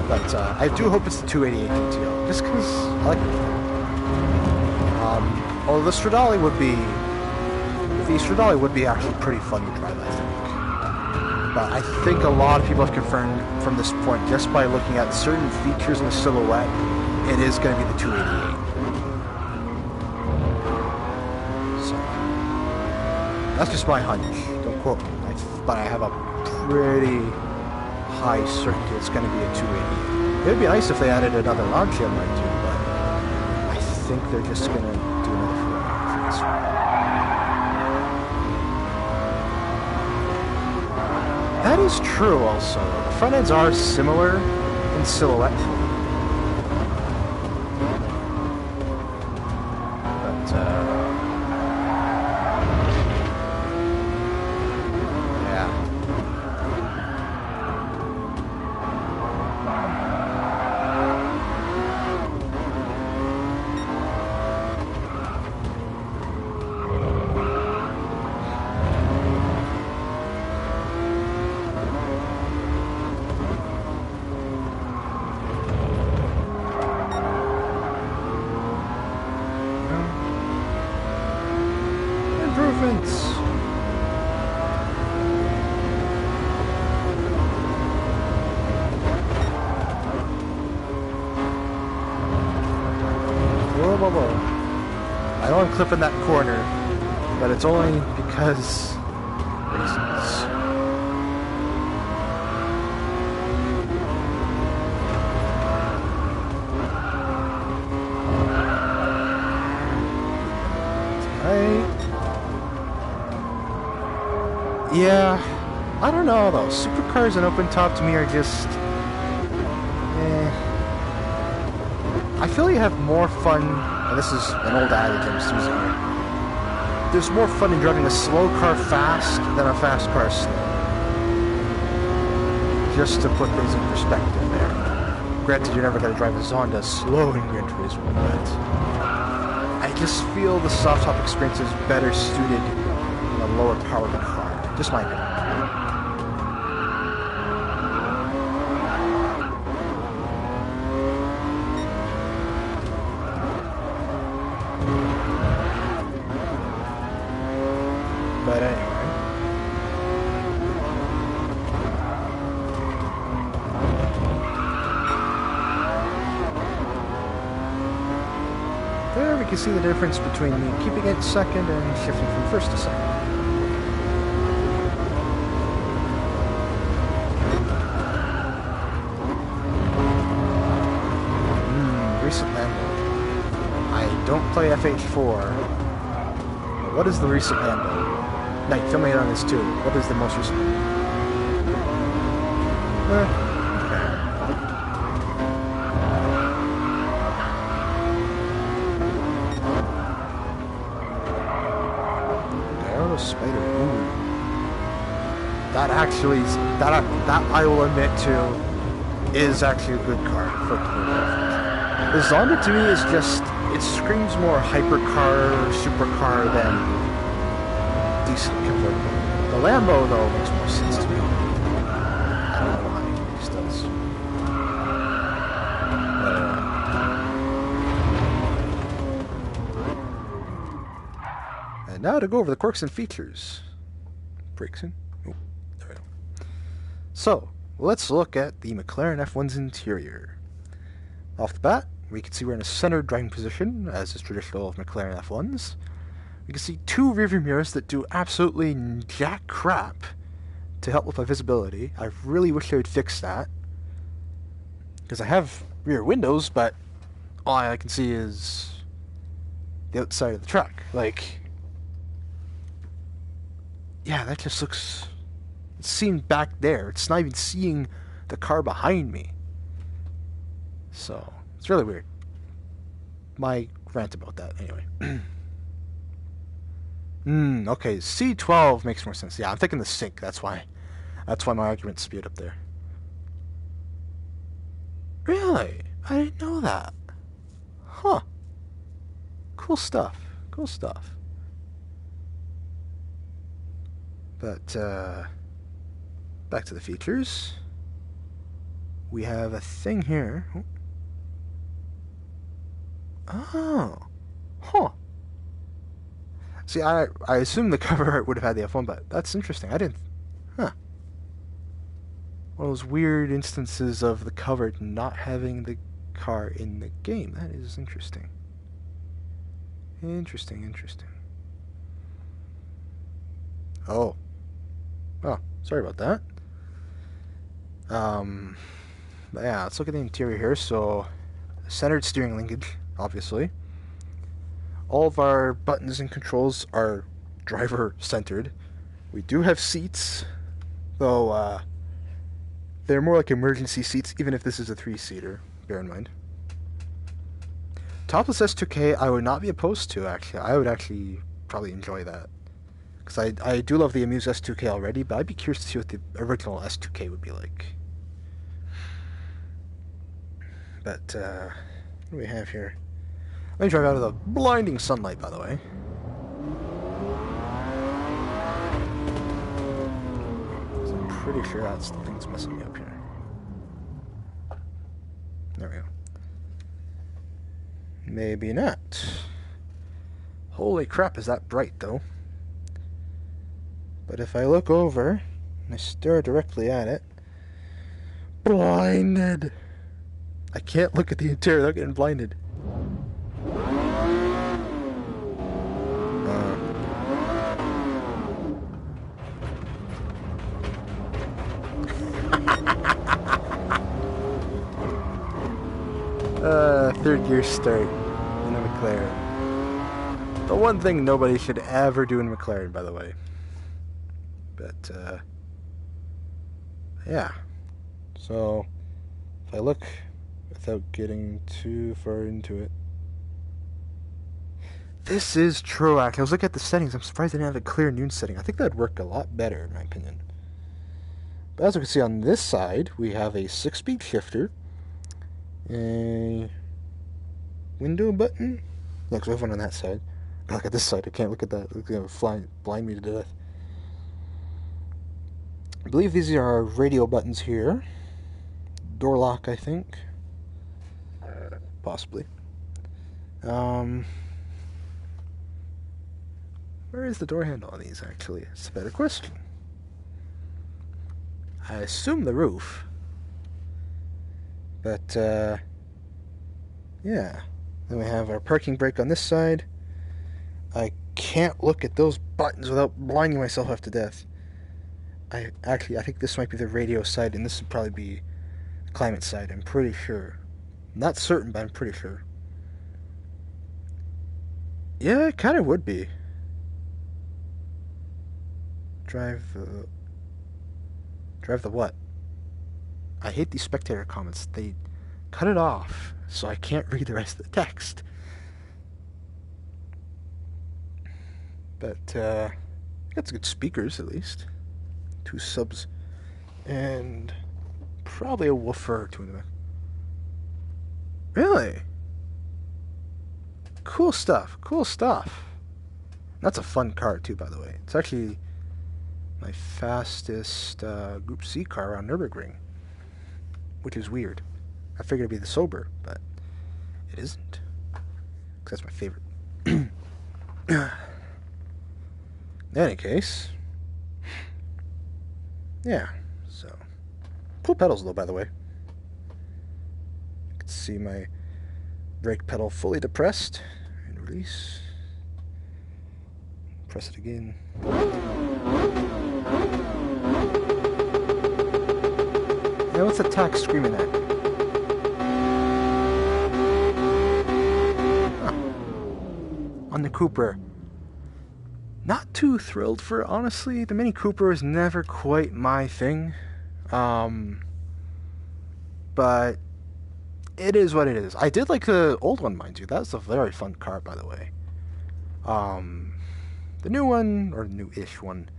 488. But I do hope it's the 288 GTO, just because I like it. Although the Stradale would be actually pretty fun to drive, I think. But I think a lot of people have confirmed from this point, just by looking at certain features in the silhouette, it is going to be the 288. So, that's just my hunch. Don't quote me. But I have a pretty high certainty it's going to be a 288. It would be nice if they added another launch in there too, but I think they're just going to do another Ferrari for this one. That is true also. The front ends are similar in silhouette. But, yeah. improvements. Whoa, whoa, whoa. I know I'm clipping that corner, but it's only because reasons. Yeah, I don't know though. Supercars and open top to me are just... I feel you have more fun, and this is an old adage I'm just using here. There's more fun in driving a slow car fast than a fast car slow. Just to put things in perspective there. Granted, you're never going to drive a Zonda slow in Gran Turismo, but I just feel the soft top experience is better suited in a lower powered car. Just my opinion. But anyway. There we can see the difference between me keeping it second and shifting from first to second. I don't play FH4. What is the recent Lambo? Knight, fill me in on this too. What is the most recent? Okay. Aero Spider. Ooh. That actually, that I will admit to, is actually a good car for the Zonda to me is just, it screams more hypercar, supercar than decent convertible. The Lambo, though, makes more sense to me. I don't know why, it just does. And now to go over the quirks and features. Brakes in. Oh, there we go. So, let's look at the McLaren F1's interior. Off the bat, we can see we're in a centered driving position, as is traditional of McLaren F1s. We can see two rearview mirrors that do absolutely jack crap to help with my visibility. I really wish they would fix that. Because I have rear windows, but all I can see is the outside of the truck. Like, yeah, that just looks... It's seen back there. It's not even seeing the car behind me. So, it's really weird. My rant about that, anyway. Okay, C12 makes more sense. Yeah, I'm thinking the sync, that's why my argument spewed up there. Really? I didn't know that. Huh. Cool stuff. Cool stuff. But, back to the features. We have a thing here. Oh. Huh. See, I assume the cover art would have had the F1, but that's interesting. I didn't... Huh. One of those weird instances of the cover not having the car in the game. That is interesting. Interesting. Oh. Oh, sorry about that. Yeah, let's look at the interior here. So, centered steering linkage, obviously. All of our buttons and controls are driver-centered. We do have seats, though they're more like emergency seats, even if this is a 3-seater, bear in mind. Topless S2K, I would not be opposed to, actually. I would actually probably enjoy that. Because I do love the Amuse S2K already, but I'd be curious to see what the original S2K would be like. But, what do we have here? Let me drive out of the blinding sunlight, by the way. I'm pretty sure that's the thing that's messing me up here. There we go. Maybe not. Holy crap, is that bright, though. But if I look over and I stare directly at it, blinded. I can't look at the interior without getting blinded. Third gear start in a McLaren. The one thing nobody should ever do in a McLaren, by the way. But, yeah. So, if I look without getting too far into it. This is true, actually. I was looking at the settings. I'm surprised they didn't have a clear noon setting. I think that would work a lot better, in my opinion. But as you can see on this side, we have a 6-speed shifter, a window button. Yeah, because we have one on that side. Look at this side. I can't look at that. It's going to blind me to death. I believe these are radio buttons here. Door lock, I think. Possibly. Where is the door handle on these, actually? It's a better question. I assume the roof. But, yeah. Then we have our parking brake on this side. I can't look at those buttons without blinding myself half to death. I think this might be the radio side, and this would probably be the climate side. I'm pretty sure. I'm not certain, but I'm pretty sure. Yeah, it kind of would be. Drive the what? I hate these spectator comments. They cut it off, so I can't read the rest of the text. But, got some good speakers, at least. 2 subs. And probably a woofer or 2 in the back. Really? Cool stuff. Cool stuff. That's a fun car, too, by the way. It's actually my fastest Group C car on Nürburgring, which is weird. I figured it'd be the Sober, but it isn't. Because that's my favorite. In any case, yeah, so cool pedals though, by the way. You can see my brake pedal fully depressed and release. Press it again. Yeah, what's the tack screaming at? On the Cooper. Not too thrilled for it, honestly. The Mini Cooper is never quite my thing. But it is what it is. I did like the old one, mind you. That's a very fun car, by the way. The new one, or new-ish one,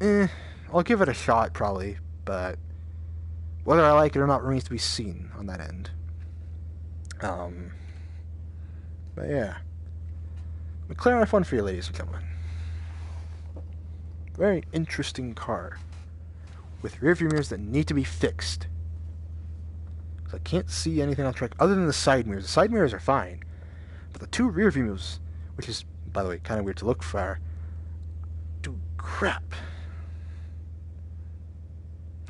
I'll give it a shot, probably. But whether I like it or not remains to be seen on that end. But yeah. McLaren F1 for you, ladies and gentlemen. Very interesting car. With rear view mirrors that need to be fixed. Because I can't see anything on the track other than the side mirrors. The side mirrors are fine. But the 2 rear view mirrors, which is, by the way, kind of weird to look for, do crap.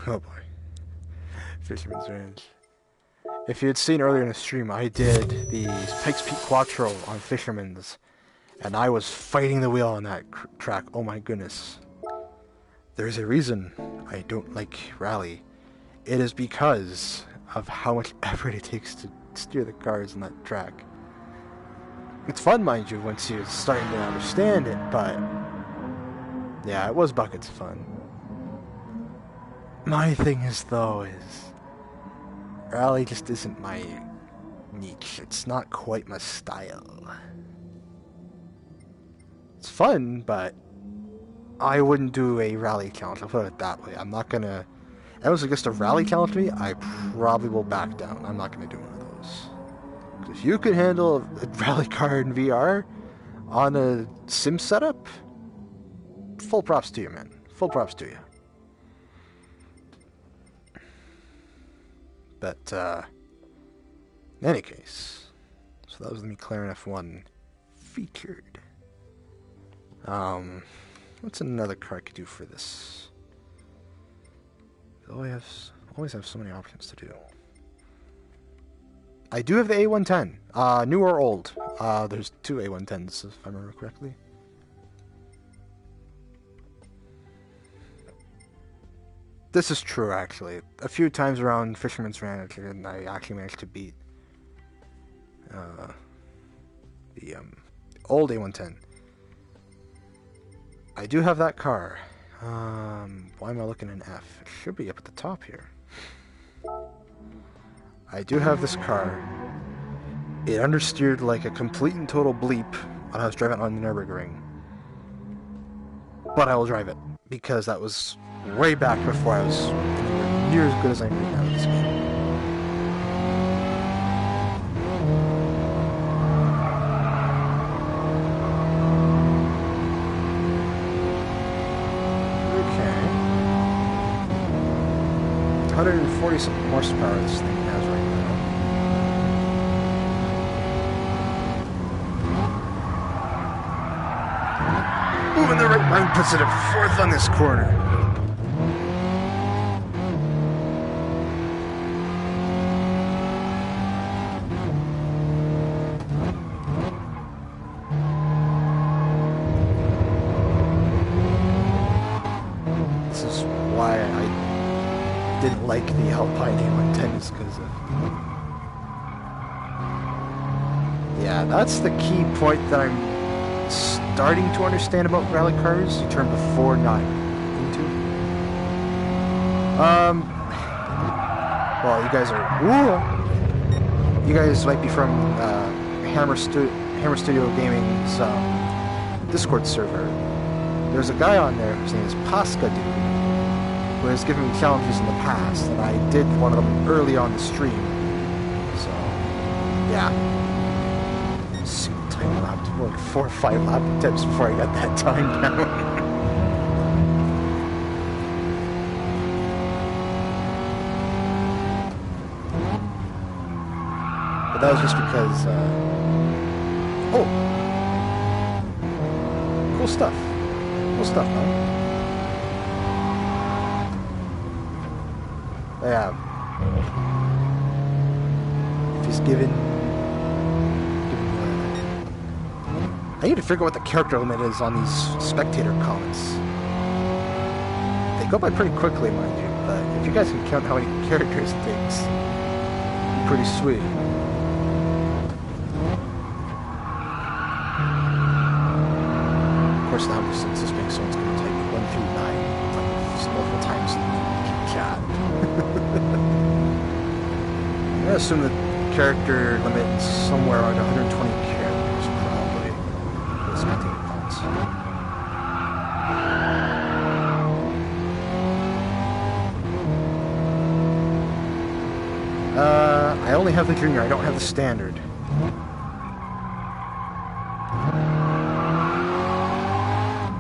Oh boy. Fisherman's Ranch. If you had seen earlier in the stream, I did the Pikes Peak Quattro on Fisherman's. And I was fighting the wheel on that track. Oh my goodness. There's a reason I don't like rally. It is because of how much effort it takes to steer the cars on that track. It's fun, mind you, once you're starting to understand it, but yeah, it was buckets of fun. My thing is, though, rally just isn't my niche. It's not quite my style. It's fun, but I wouldn't do a rally challenge. I'll put it that way. I'm not gonna... If it was just a rally challenge to me, I probably will back down. I'm not gonna do one of those. Because if you can handle a rally car in VR on a sim setup, full props to you, man. Full props to you. But, in any case, so that was the McLaren F1 featured. What's another car I could do for this? I always have so many options to do. I do have the A110. New or old? There's two A110s, if I remember correctly. This is true, actually. A few times around Fisherman's Ranch, and I actually managed to beat the old A110. I do have that car. Why am I looking in F? It should be up at the top here. I do have this car. It understeered like a complete and total bleep when I was driving on the Nürburgring. But I will drive it, because that was way back before I was anywhere near as good as I am right now in this game. Okay. 140 something horsepower this thing has right now. Moving the right line puts it at fourth on this corner. This is why I didn't like the Alpine A110s, because of... Yeah, that's the key point that I'm starting to understand about rally cars. You turn before, not into. Well, you guys are... Ooh! You guys might be from Hammer Studio Gaming's Discord server. There's a guy on there whose name is Pasca Dude, who has given me challenges in the past, and I did one of them early on the stream. So, yeah. Time lap, like 4 or 5 lap tips before I got that time down. But that was just because, oh! Cool stuff. Cool stuff, man. Yeah. If he's given... I need to figure out what the character limit is on these spectator comments. They go by pretty quickly, mind you, but if you guys can count how many characters it takes, it'd be pretty sweet. Of course, now since this being so, it's going to take 1 through 9, like multiple times in the chat. I'm going to assume the character limit is somewhere around 120 characters. I only have the junior, I don't have the standard.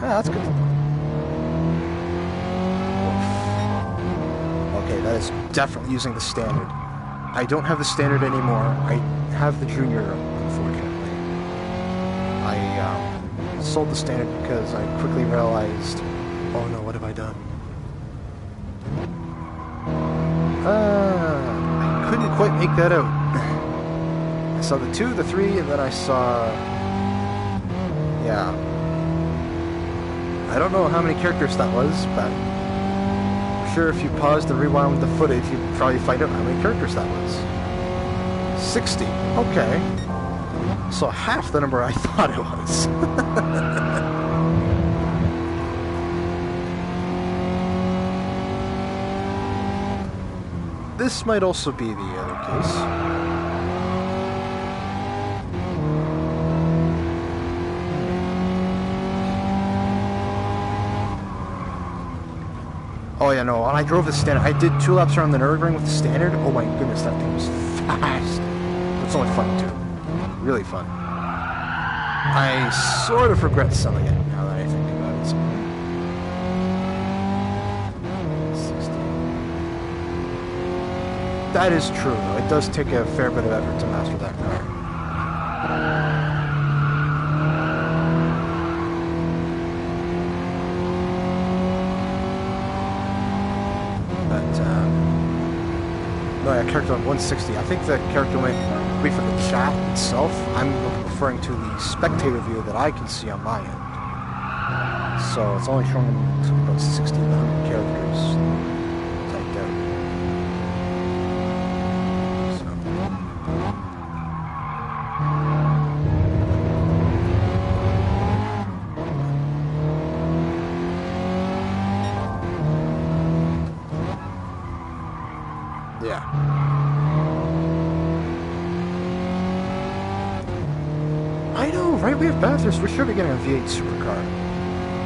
Ah, that's good. Okay, that is definitely using the standard. I don't have the standard anymore. I have the junior, unfortunately. I sold the standard because I quickly realized, oh no, what have I done? I couldn't quite make that out. I saw the 2, the 3, and then I saw... Yeah. I don't know how many characters that was, but I'm sure if you paused and rewound the footage, you'd probably find out how many characters that was. 60. Okay. So half the number I thought it was. This might also be the other case. Oh yeah, no, when I drove the standard, I did 2 laps around the Nürburgring with the standard. Oh my goodness, that thing was fast. It's only fun too. Really fun. I sort of regret selling it now that I think about it. 60. That is true, though. It does take a fair bit of effort to master that car. character on 160. I think the character might be for the chat itself. I'm referring to the spectator view that I can see on my end. So it's only showing about 1,600 characters typed out. So. Yeah. I know, right? We have Bathurst. We should be getting a V8 supercar.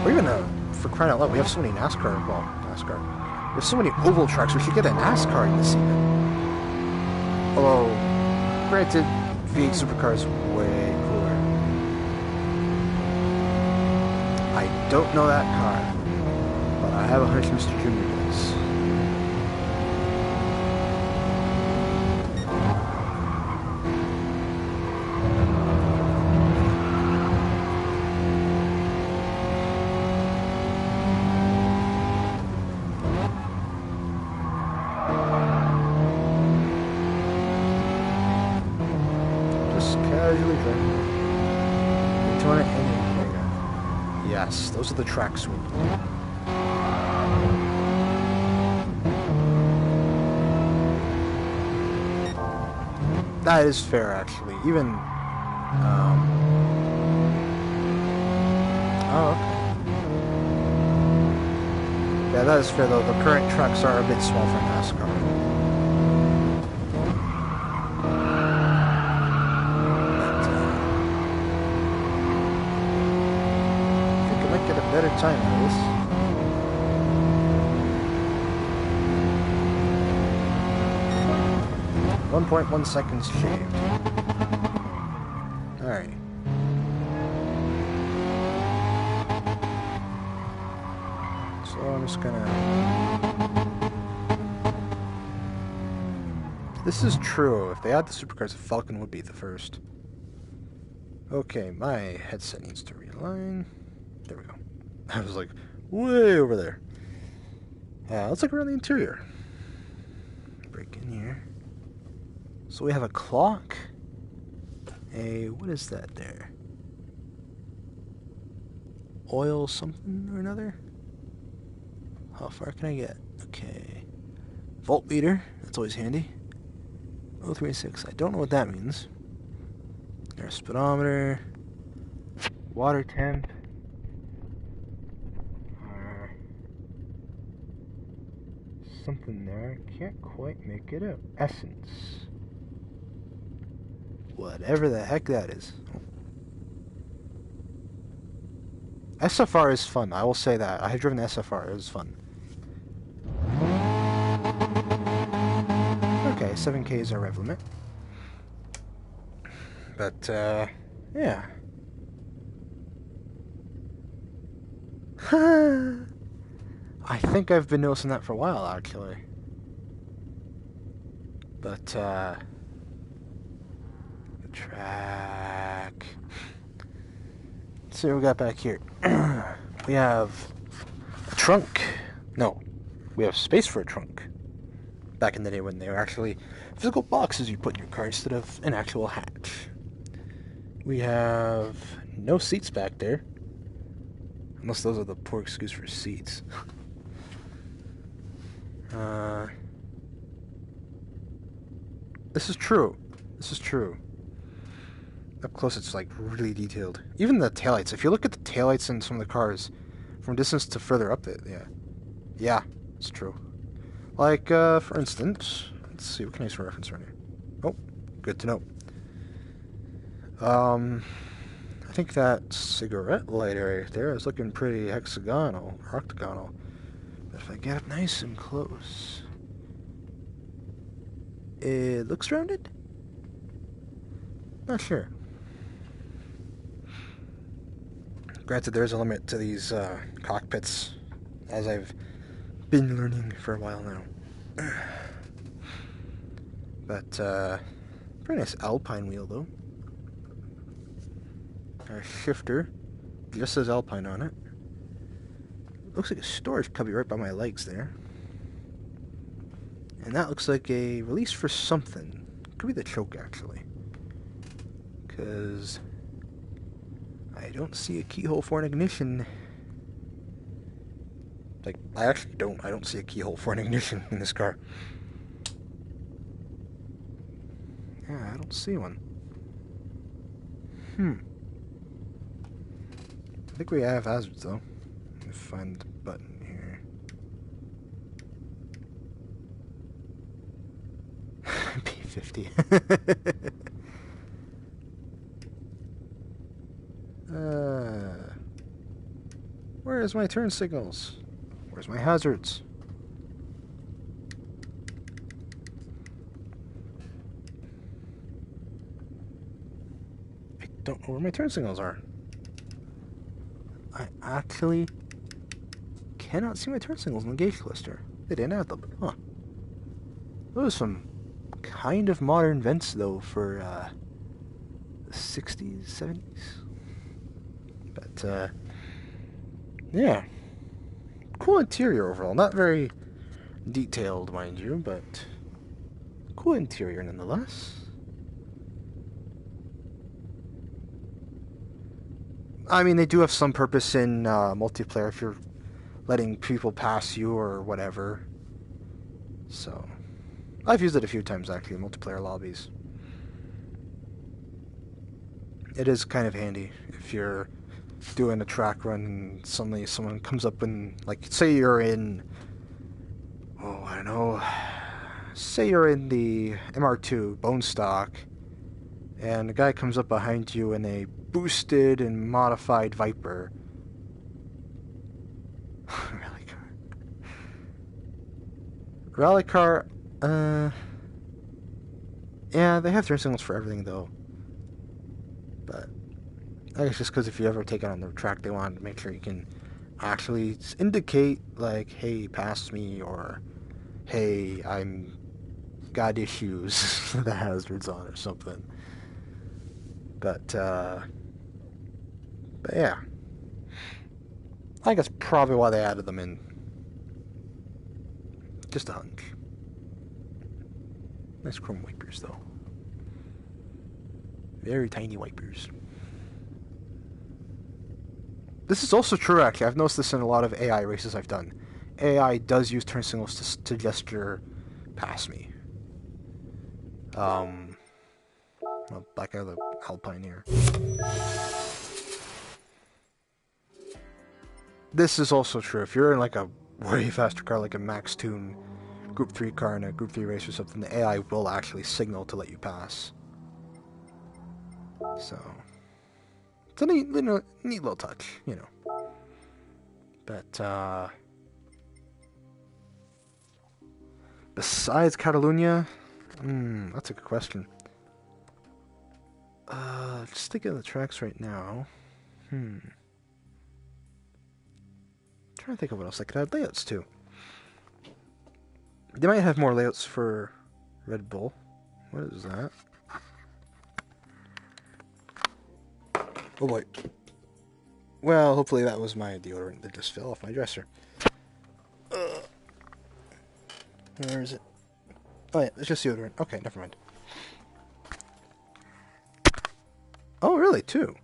Or even for crying out loud, we have so many NASCAR. Well, NASCAR. We have so many oval tracks. We should get a NASCAR in this even. Although, granted, V8 supercar is way cooler. I don't know that car, but I have a hunch Mr. Junior does. Casually driving. Daytona and Omega. Yes, those are the tracks we need. That is fair, actually. Even, oh, okay. Yeah, that is fair, though. The current tracks are a bit small for NASCAR. Better time for this. 1.1 seconds shaved. Alright. So I'm just gonna... This is true. If they had the supercars, the Falcon would be the first. Okay, my headset needs to realign. There we go. I was like, way over there. Let's look around the interior. Break in here. So we have a clock. What is that there? Oil something or another? How far can I get? Okay. Voltmeter, that's always handy. 036, I don't know what that means. There's speedometer. Water temp. Something there. Can't quite make it out. Essence. Whatever the heck that is. SFR is fun. I will say that. I have driven the SFR. It was fun. Okay, 7K is our rev limit. But, yeah. I think I've been noticing that for a while, actually. But, the track. Let's see what we got back here. We have a trunk. No, we have space for a trunk. Back in the day when they were actually physical boxes you put in your car instead of an actual hatch. We have no seats back there. Unless those are the poor excuse for seats. This is true. This is true. Up close, it's like really detailed. Even the taillights. If you look at the taillights in some of the cars, from distance to further up, yeah, it's true. Like, for instance, let's see, what can I use for reference right here? Oh, good to know. I think that cigarette lighter right there is looking pretty hexagonal, or octagonal. But if I get up nice and close, it looks rounded? Not sure. Granted, there's a limit to these cockpits, as I've been learning for a while now. But, pretty nice Alpine wheel, though. Our shifter just says Alpine on it. Looks like a storage cubby right by my legs there. And that looks like a release for something. Could be the choke, actually. Because I don't see a keyhole for an ignition. Like, I actually don't. I don't see a keyhole for an ignition in this car. Yeah, I don't see one. I think we have hazards, though. Let me find the button here. P50. Where's my turn signals? Where's my hazards? I don't know where my turn signals are. I actually cannot see my turn signals in the gauge cluster. They didn't add them. Huh. Those are some kind of modern vents, though, for the 60s, 70s. But, yeah. Cool interior overall. Not very detailed, mind you, but cool interior nonetheless. I mean, they do have some purpose in multiplayer if you're letting people pass you or whatever. So, I've used it a few times actually in multiplayer lobbies. It is kind of handy if you're doing a track run and suddenly someone comes up and, like, say you're in, oh, I don't know, say you're in the MR2 bone stock, and a guy comes up behind you in a boosted and modified Viper. Rally car, yeah, they have turn signals for everything, though. But I guess just because if you ever take it on the track, they want to make sure you can actually indicate, like, hey, pass me, or hey, I'm got issues with the hazards on or something. But yeah. I think that's probably why they added them in. Just a hunch. Nice chrome wipers, though. Very tiny wipers. This is also true, actually. I've noticed this in a lot of AI races I've done. AI does use turn signals to gesture past me. Well, back out of the Alpine here. This is also true. If you're in like a way faster car, like a Max Tune Group 3 car in a Group 3 race or something, the AI will actually signal to let you pass. So, it's a neat little touch, you know. But, besides Catalunya, that's a good question. Just thinking of the tracks right now. Trying to think of what else I could add layouts to. They might have more layouts for Red Bull. What is that? Oh boy. Well, hopefully that was my deodorant that just fell off my dresser. Where is it? Oh yeah, it's just deodorant. Okay, never mind. Oh, really? Two?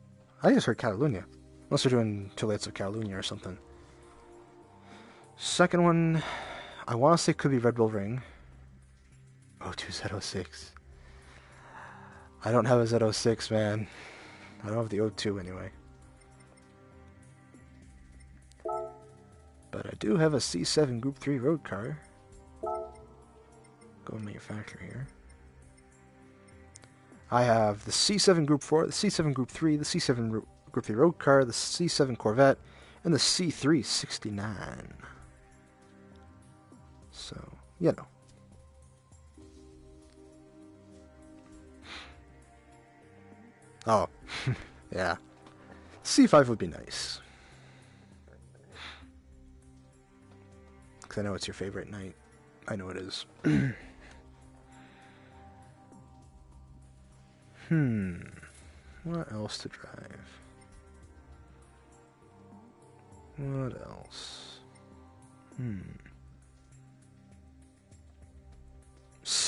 I just heard Catalunya. Unless they're doing two layouts of Catalunya or something. Second one, I want to say could be Red Bull Ring. O2 Z06. I don't have a Z06, man. I don't have the O2 anyway. But I do have a C7 Group 3 road car. Go manufacturer here. I have the C7 Group 4, the C7 Group 3, the C7 Group 3 road car, the C7 Corvette, and the C369. So, you know. Oh, yeah. C5 would be nice. Because I know it's your favorite night. I know it is. What else to drive? What else?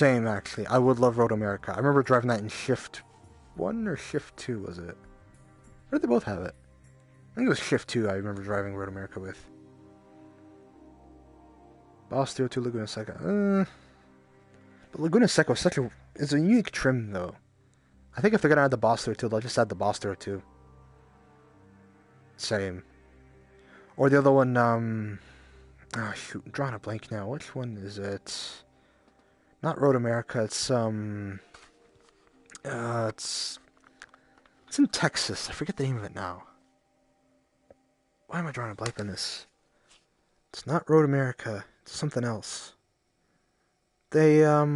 Same, actually. I would love Road America. I remember driving that in Shift 1 or Shift 2, was it? Or did they both have it? I think it was Shift 2 I remember driving Road America with. Boss 02 Laguna Seca. But Laguna Seca is a unique trim, though. I think if they're gonna add the Boss 02, they'll just add the Boss 02. Same. Or the other one, oh shoot, I'm drawing a blank now. Which one is it? Not Road America, it's in Texas. I forget the name of it now. Why am I drawing a blank on this? It's not Road America, it's something else. What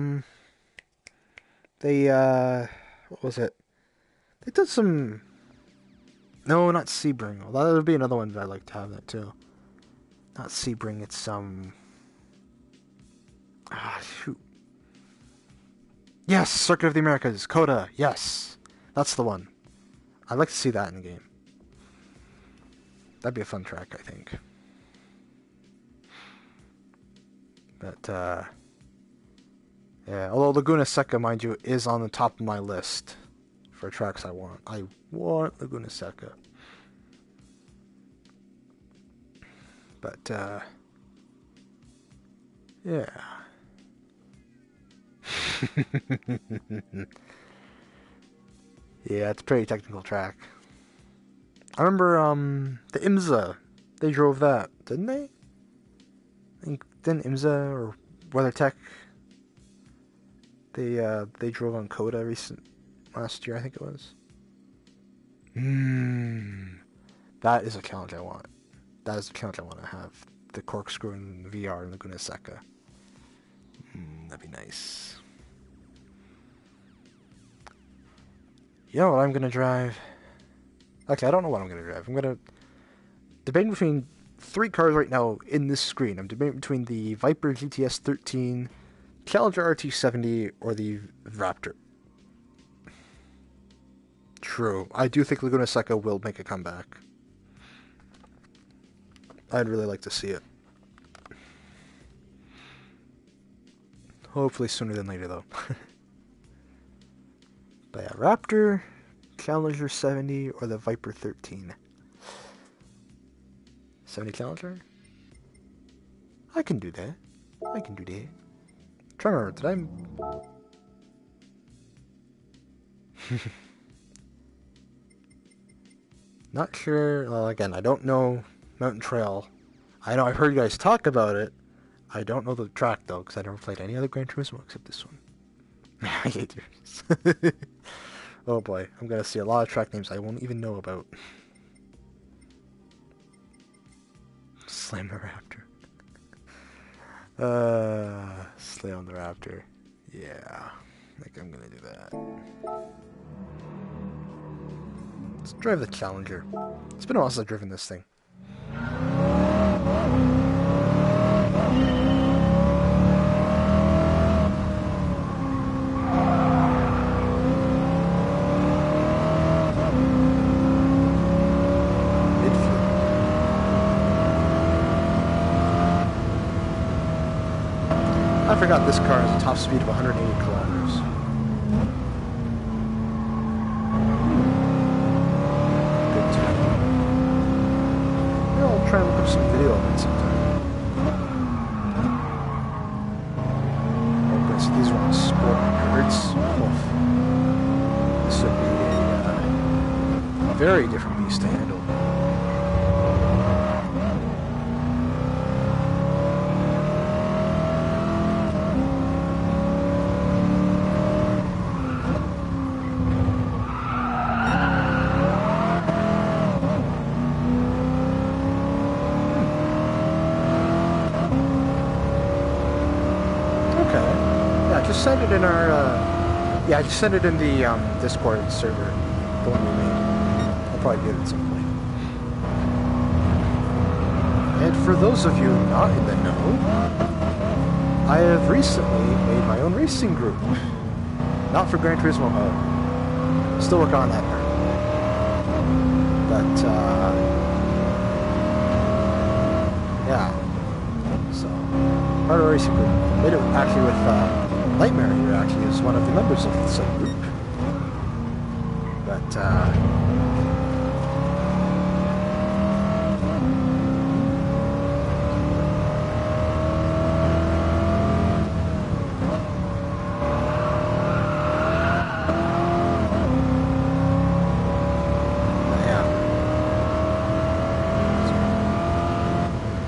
was it? They did some... No, not Sebring. Well, that would be another one that I'd like to have that too. Not Sebring, it's shoot. Yes, Circuit of the Americas, Coda, yes. That's the one. I'd like to see that in the game. That'd be a fun track, I think. But, yeah, although Laguna Seca, mind you, is on the top of my list for tracks I want. I want Laguna Seca. But, yeah. Yeah, it's a pretty technical track. I remember, the IMSA, they drove that, didn't they? I think, didn't IMSA or WeatherTech, they drove on Coda last year, I think it was. That is a challenge I want. That is the challenge I want to have. The corkscrew and VR in Laguna Seca. That'd be nice. You know what I'm gonna drive? Actually, I don't know what I'm gonna drive. I'm gonna debate between 3 cars right now in this screen. I'm debating between the Viper GTS 13, Challenger RT70, or the Raptor. True. I do think Laguna Seca will make a comeback. I'd really like to see it. Hopefully sooner than later, though. But yeah, Raptor, Challenger 70, or the Viper 13. 70 Challenger? I can do that. I can do that. I'm trying to remember, did I... Not sure. Well, again, I don't know Mountain Trail. I know I've heard you guys talk about it. I don't know the track, though, because I never played any other Gran Turismo except this one. I hate yours. Oh boy, I'm gonna see a lot of track names I won't even know about. Slam the Raptor. Slay on the Raptor. Yeah, I think I'm gonna do that. Let's drive the Challenger. It's been a while since I've driven this thing. I forgot this car has a top speed of 180 kilometers. Good tune. Maybe I'll try and look up some video of it sometime. Oh, goodness, these are on sport hertz. This would be a very different beast to handle. Send it in our, yeah, just send it in the Discord server, the one we made. I'll probably get it at some point. And for those of you not in the know, I have recently made my own racing group. Not for Gran Turismo mode. Still working on that part. But, yeah. So, part of a racing group. Made it actually with, Nightmare here actually is one of the members of the subgroup. But,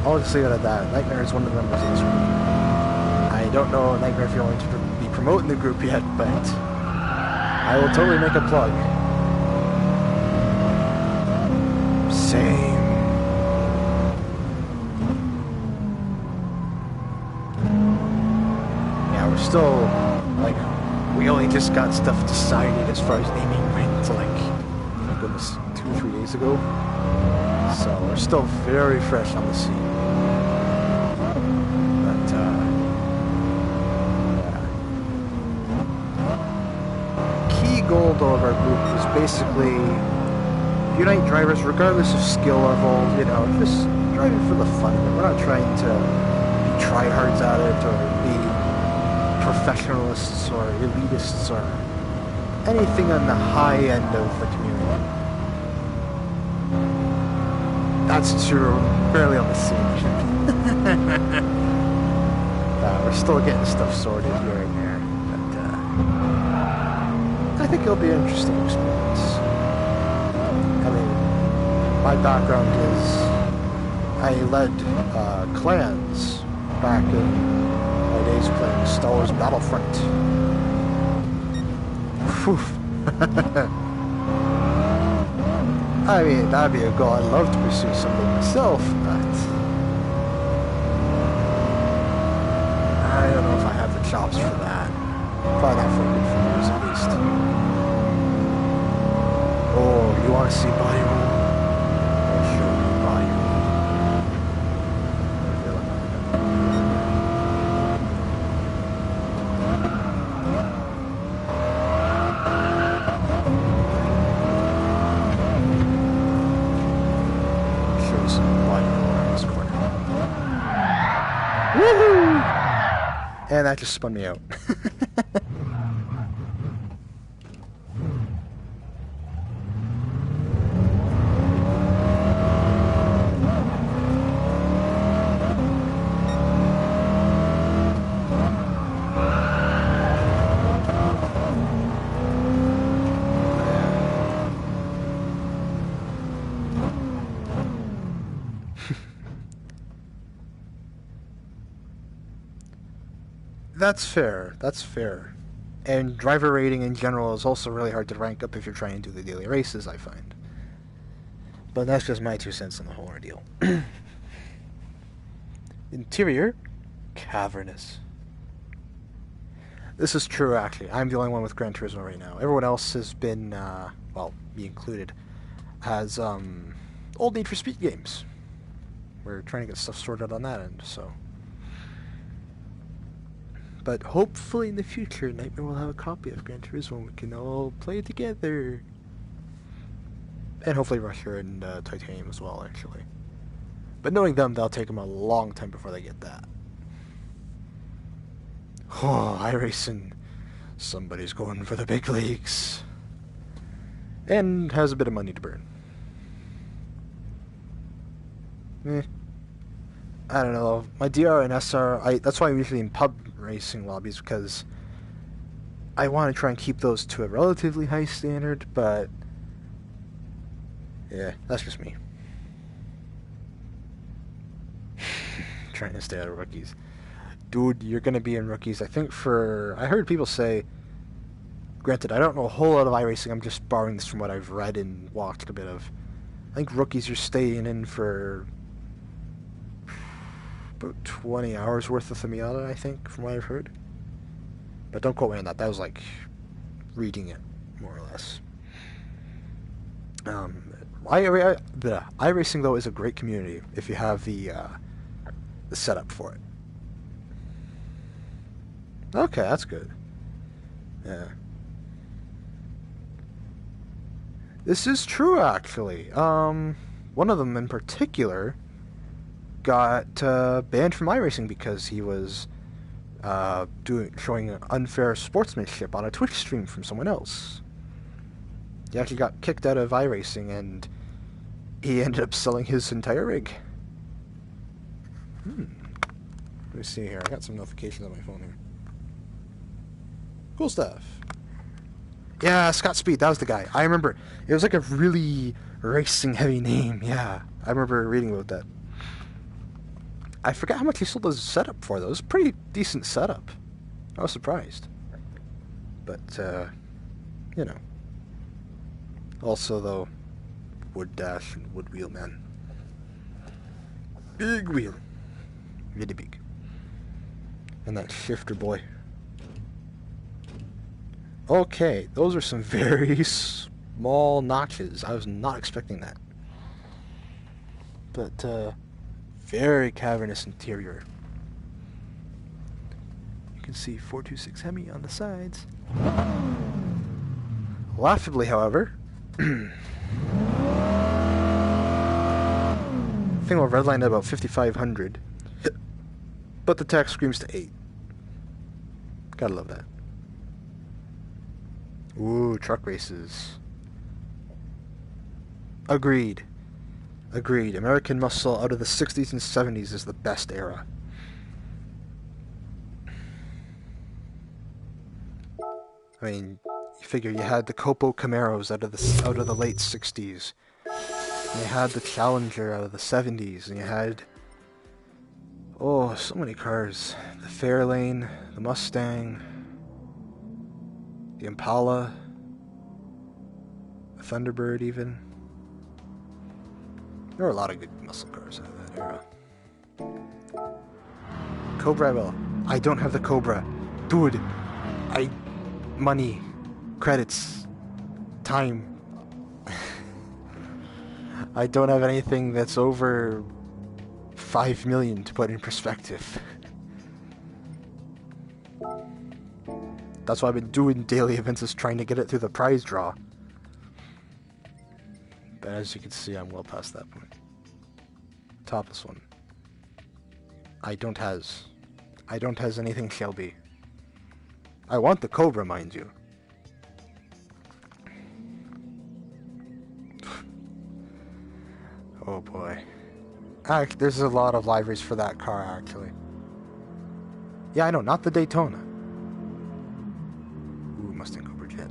I'll just leave it at that. Nightmare is one of the members of this group. I don't know, Nightmare, if you're going to be promoting the group yet, but I will totally make a plug. Same. Yeah, we're still, like, we only just got stuff decided as far as naming went, like, oh my goodness, 2 or 3 days ago. So we're still very fresh on the scene. But, yeah. Key goal, though, of our group is basically unite drivers regardless of skill level, you know, just driving for the fun of it. We're not trying to be tryhards at it or be professionalists or elitists or anything on the high end of the community. That's true, barely on the scene. We're still getting stuff sorted here and there, but I think it'll be an interesting experience. I mean, my background is I led clans back in my days playing Star Wars Battlefront. Whew. I mean, that'd be a goal I'd love to pursue someday myself, but I don't know if I have the chops for that. Probably not for a good few years at least. Oh, you want to see body roll? I'll show you body roll. And that just spun me out. That's fair. That's fair. And driver rating in general is also really hard to rank up if you're trying to do the daily races, I find. But that's just my 2 cents on the whole ordeal. Interior, cavernous. This is true, actually. I'm the only one with Gran Turismo right now. Everyone else has been, well, me included, has old Need for Speed games. We're trying to get stuff sorted on that end, so... But hopefully in the future, Nightmare will have a copy of Gran Turismo and we can all play it together. And hopefully Russia and Titanium as well, actually. But knowing them, they'll take them a long time before they get that. Oh, iRacing. Somebody's going for the big leagues. And has a bit of money to burn. I don't know. My DR and SR, that's why I'm usually in pub racing lobbies, because I want to try and keep those to a relatively high standard, but yeah, that's just me. Trying to stay out of rookies. Dude, you're going to be in rookies, I think I heard people say, granted, I don't know a whole lot of iRacing, I'm just borrowing this from what I've read and watched a bit of. I think rookies, you're staying in for about 20 hours worth of the Miata, I think, from what I've heard. But don't quote me on that. That was like reading it, more or less. iRacing, though, is a great community if you have the setup for it. Okay, that's good. Yeah. This is true, actually. One of them in particular got banned from iRacing because he was showing unfair sportsmanship on a Twitch stream from someone else. He actually got kicked out of iRacing, and he ended up selling his entire rig. Let me see here. I got some notifications on my phone here. Cool stuff. Yeah, Scott Speed, that was the guy. I remember. It was like a really racing-heavy name. Yeah, I remember reading about that. I forgot how much he sold his setup for, though. It was a pretty decent setup. I was surprised. But, you know. Also, though, wood dash and wood wheel, man. Big wheel. Really big. And that shifter boy. Okay, those are some very small notches. I was not expecting that. But, very cavernous interior. You can see 426 Hemi on the sides. Laughably, however, I think we'll redline at about 5,500. But the tech screams to 8. Gotta love that. Ooh, truck races. Agreed. Agreed. American muscle out of the 60s and 70s is the best era. I mean, you figure you had the Copo Camaros out of the late 60s. And you had the Challenger out of the 70s, and you had so many cars. The Fairlane, the Mustang, the Impala, the Thunderbird even. There were a lot of good muscle cars out of that era. Cobra, well, I don't have the Cobra. Dude, money, credits, time. I don't have anything that's over 5 million to put in perspective. That's why I've been doing daily events, is trying to get it through the prize draw. But as you can see, I'm well past that point. Topless one. I don't has anything Shelby. I want the Cobra, mind you. Oh boy. There's a lot of liveries for that car, actually. Yeah, I know, not the Daytona. Ooh, Mustang Cobra Jet.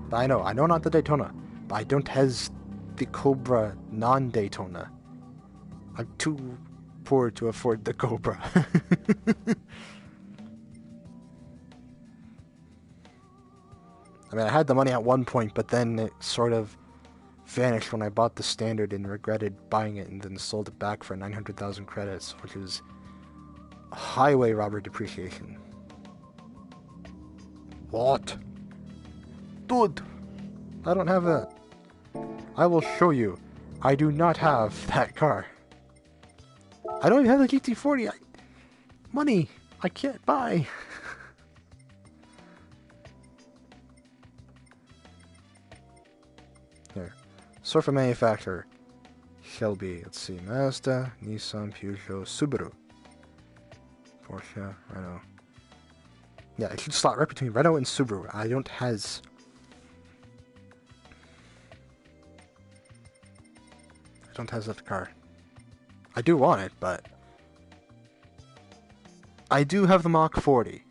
But I know not the Daytona. But I don't has the Cobra non-Daytona. I'm too poor to afford the Cobra. I mean, I had the money at one point, but then it sort of vanished when I bought the Standard and regretted buying it and then sold it back for 900,000 credits, which is highway robber depreciation. What? Dude, I don't have that. I will show you. I do not have that car. I don't even have the GT40. Money. I can't buy. Here. Sort for manufacturer. Shelby. Let's see. Mazda, Nissan, Peugeot, Subaru. Porsche, Renault. Yeah, it should slot right between Renault and Subaru. I don't has. I don't has that car. I do want it, but I do have the Mach 40.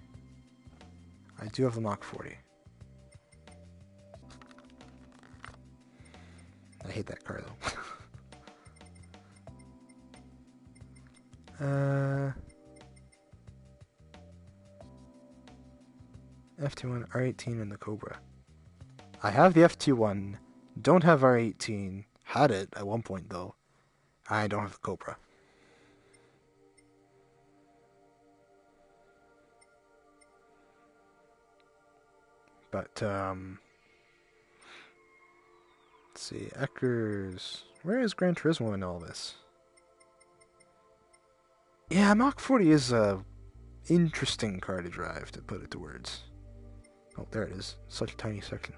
I do have the Mach 40. I hate that car though. FT1, R18, and the Cobra. I have the FT1, don't have R18, had it at one point though. I don't have the Cobra. But, let's see, Eckers. Where is Gran Turismo in all this? Yeah, Mach 40 is a interesting car to drive, to put it to words. Oh, there it is. Such a tiny section.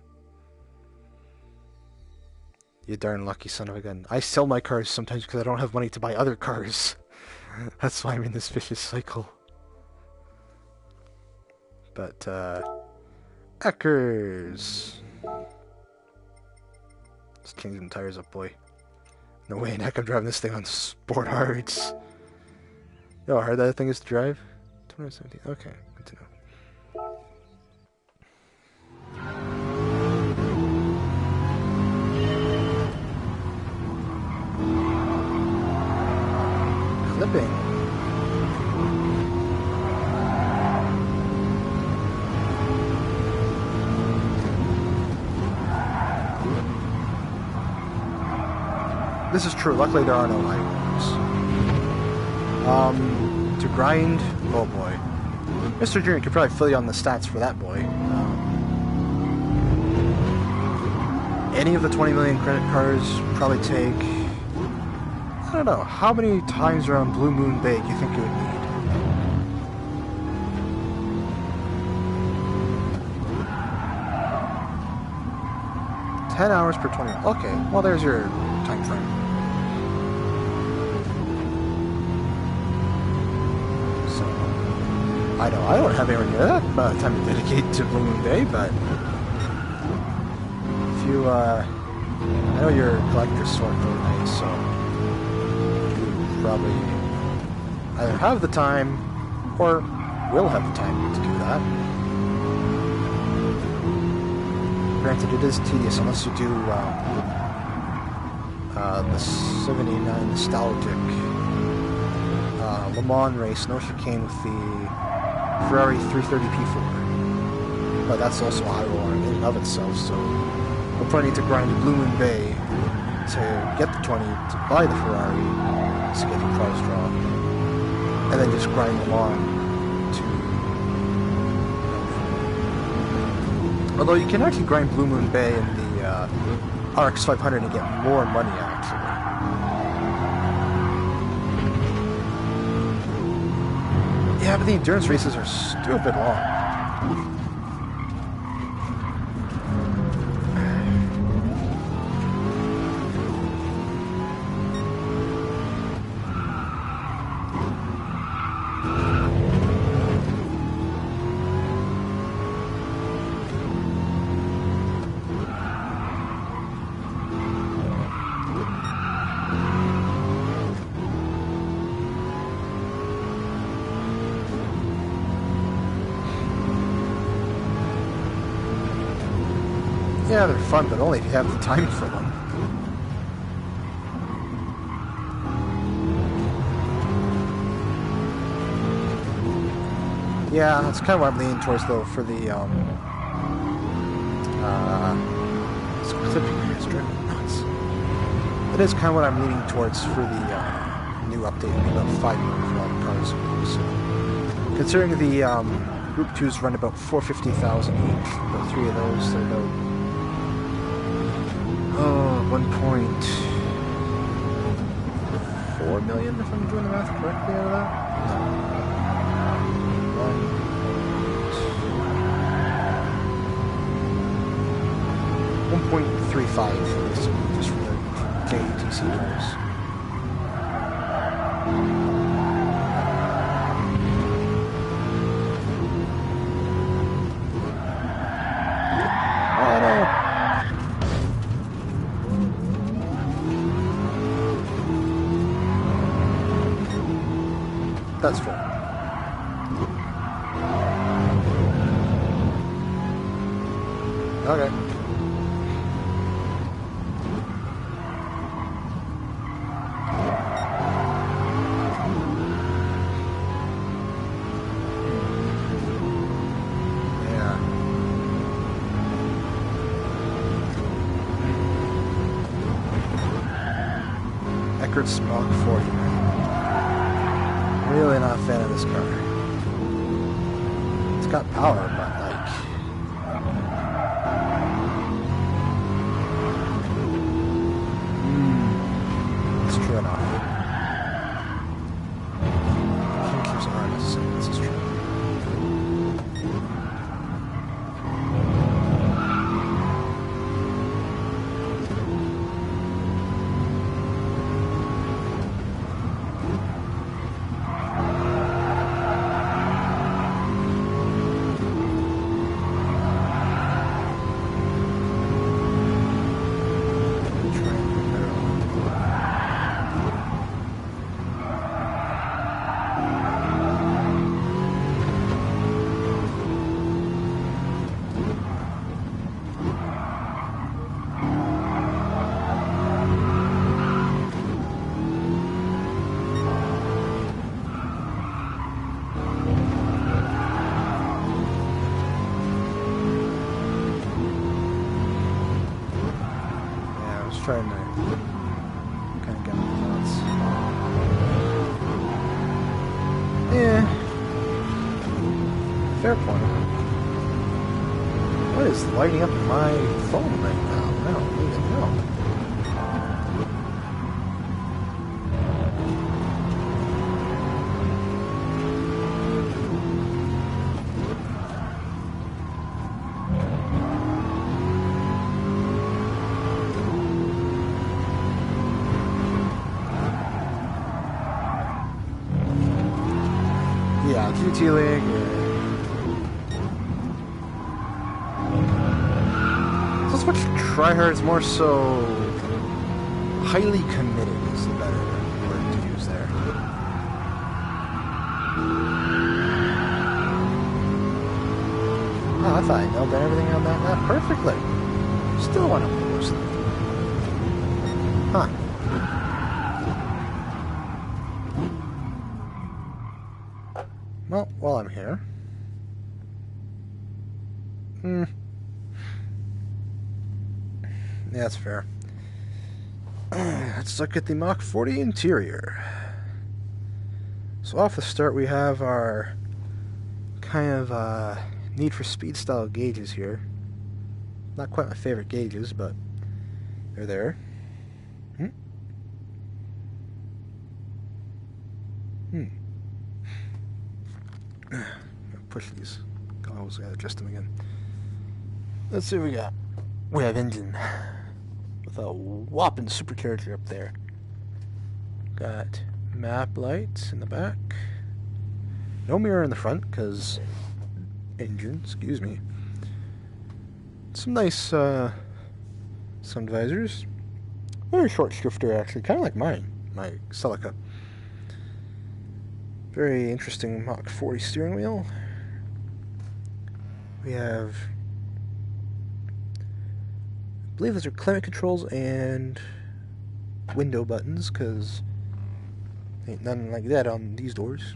You darn lucky son of a gun. I sell my cars sometimes because I don't have money to buy other cars. That's why I'm in this vicious cycle. But, Eckers! Let's change them tires up, boy. No way, heck, I'm driving this thing on Sport Hards. Yo, how hard that thing is to drive? 217, okay, good to know. Clipping. This is true. Luckily, there are no light wires. To grind, oh boy. Mr. Junior could probably fill you on the stats for that boy. Any of the 20 million credit cards probably take, I don't know, how many times around Blue Moon Bay do you think you would need? $10 hours per 20. Okay, well there's your time frame. So, I know I don't have anywhere near that time to dedicate to Blue Moon Bay, but if you, I know your collector's sort really nice, so you probably either have the time or will have the time to do that. Granted, it is tedious unless you do the 79 nostalgic Le Mans race, no chicane with the Ferrari 330 P4. But that's also a high roller in and of itself, so we'll probably need to grind Blue Moon Bay to get the 20 to buy the Ferrari, schedule prize draw, and then just grind them on to. Although you can actually grind Blue Moon Bay in the RX 500 and get more money, actually. Yeah, but the endurance races are stupid long. Yeah, they're fun, but only if you have the time for them. Yeah, that's kind of what I'm leaning towards, though, for the, it's clipping here, it's driving me nuts. It is kind of what I'm leaning towards for the, new update, maybe about 5 million for all the cars. So, considering the, Group 2s run about 450,000 each, about 3 of those, they're about 1.4 million, if I'm doing the math correctly out of that. No. 1.35 basically, just for the JTC cars. That's fair. Okay. Yeah. Eckert's Mach 40. Really not a fan of this car. It's got power, but like... it's true enough. King keeps are necessary, this is true. starting to kind of get my thoughts. Yeah. Fair point. What is lighting up my phone right now? I don't even know. Yeah, GT League. So it's much tryhard, it's more so highly committed is the better word to use there. Oh, I thought I nailed everything on that map perfectly. Still want to post that. Huh. Well, while I'm here. Yeah, that's fair. Let's look at the Mach 40 interior. So off the start we have our kind of Need for Speed style gauges here. Not quite my favorite gauges, but they're there. Push these. Goggles, gotta adjust them again. Let's see what we got. We have engine with a whopping supercharger up there. Got map lights in the back. No mirror in the front because engine. Excuse me. Some nice sun visors. Very short shifter actually, kind of like mine. My Celica. Very interesting Mach 40 steering wheel. We have, I believe those are climate controls and window buttons, because ain't nothing like that on these doors.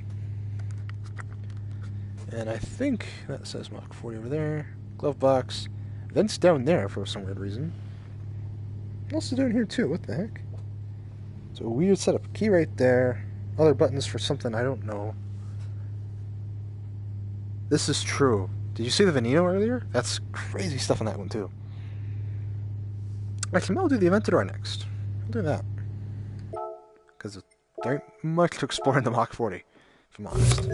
And I think that says Mach 40 over there. Glove box. Vents down there for some weird reason. Also down here too, what the heck? So a weird setup. Key right there. Other buttons for something I don't know. This is true. Did you see the Veneno earlier? That's crazy stuff on that one too. Actually, maybe I'll do the Aventador next. I'll do that. Because there ain't much to explore in the Mach 40, if I'm honest.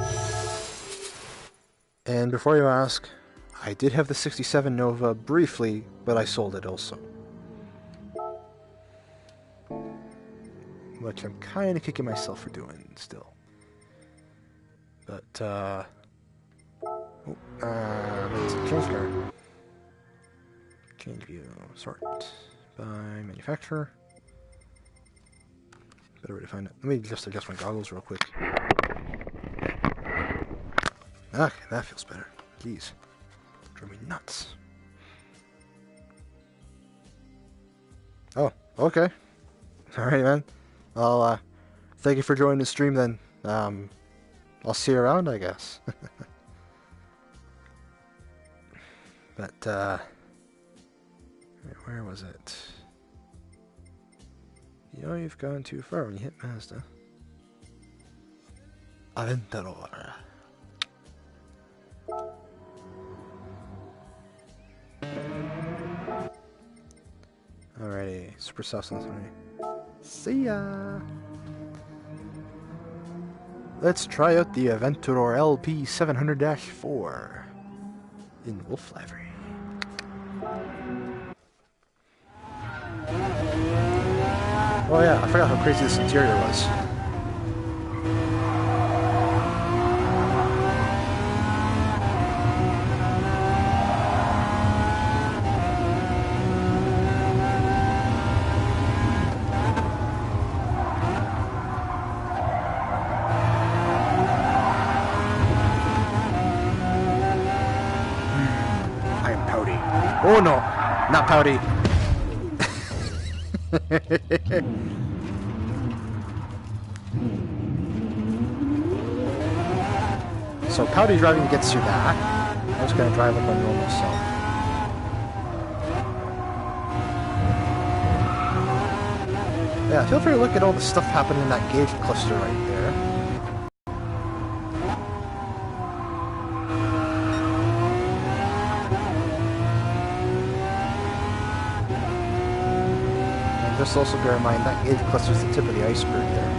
And before you ask, I did have the 67 Nova briefly, but I sold it also. Which I'm kind of kicking myself for doing still. But, let's change car. Change view, sort by manufacturer. Better way to find it. Let me just adjust my goggles real quick. Okay, that feels better. Jeez. Drove me nuts. Oh, okay. Alright, man. Well, thank you for joining the stream then. I'll see you around, I guess. But, where was it? You know you've gone too far when you hit Mazda. Aventador. Alrighty, super soft on me. See ya! Let's try out the Aventador LP 700-4 in Wolf Library. Oh yeah, I forgot how crazy this interior was. I am pouty. Oh no, not pouty. So pouty driving gets you back. I'm just gonna drive like my normal self. Yeah, feel free to look at all the stuff happening in that gauge cluster right there. And just also bear in mind that gauge cluster is the tip of the iceberg there.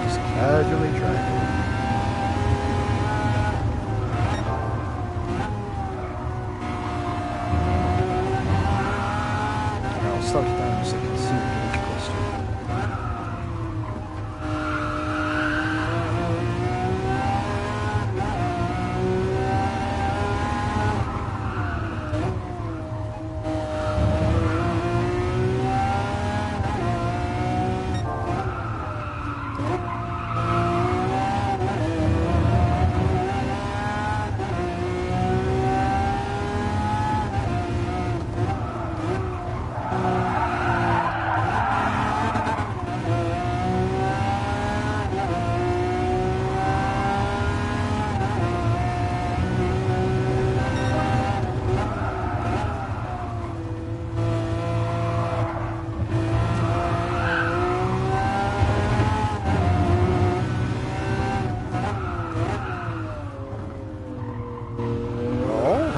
Just casually driving. I'll slow it down so you can see the gauge cluster.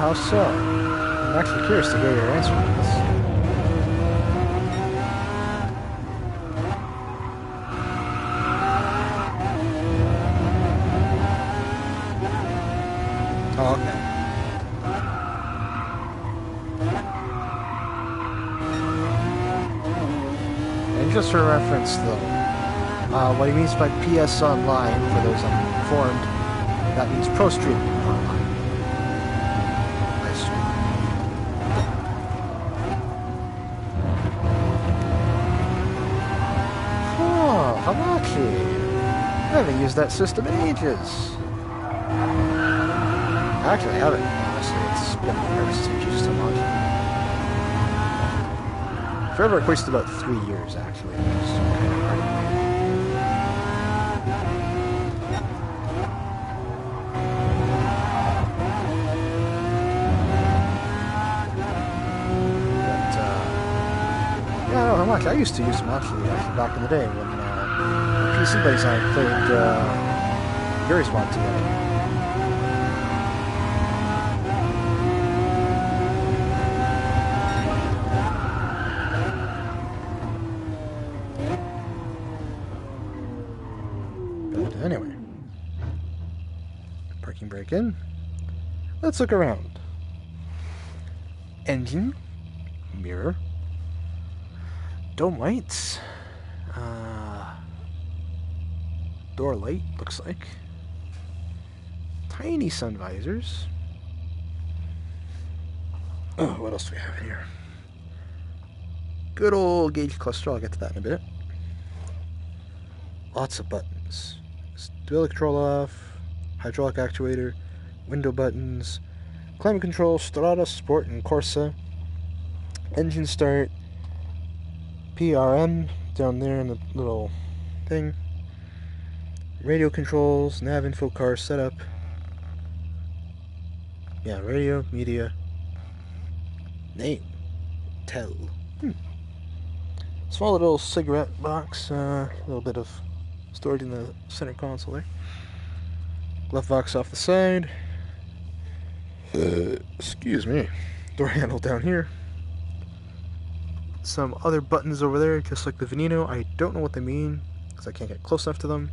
How so? I'm actually curious to hear your answer to this. Oh, okay. And just for reference, though, what he means by PS Online, for those uninformed, that means Pro Streaming Online. Hamaki! I haven't used that system in ages. Actually, I haven't, honestly. It's been forever since I've used Hamaki. Forever equates to about 3 years, actually. Which is kind of hard to believe. Yeah, no, Hamaki. I used to use Hamaki actually back in the day when PC buddies and I played Gary's Mod together. But anyway, parking brake in. Let's look around. Engine, mirror, dome lights. Door light, looks like. Tiny sun visors. Oh, what else do we have in here? Good old gauge cluster, I'll get to that in a bit. Lots of buttons. Stability control off, hydraulic actuator, window buttons, climate control, Strada, Sport, and Corsa, engine start, PRM down there in the little thing. Radio controls, nav info, car setup. Yeah, radio, media, name, tell. Small little cigarette box, a little bit of storage in the center console there. Glove box off the side. Excuse me. Door handle down here. Some other buttons over there, just like the Veneno. I don't know what they mean, because I can't get close enough to them.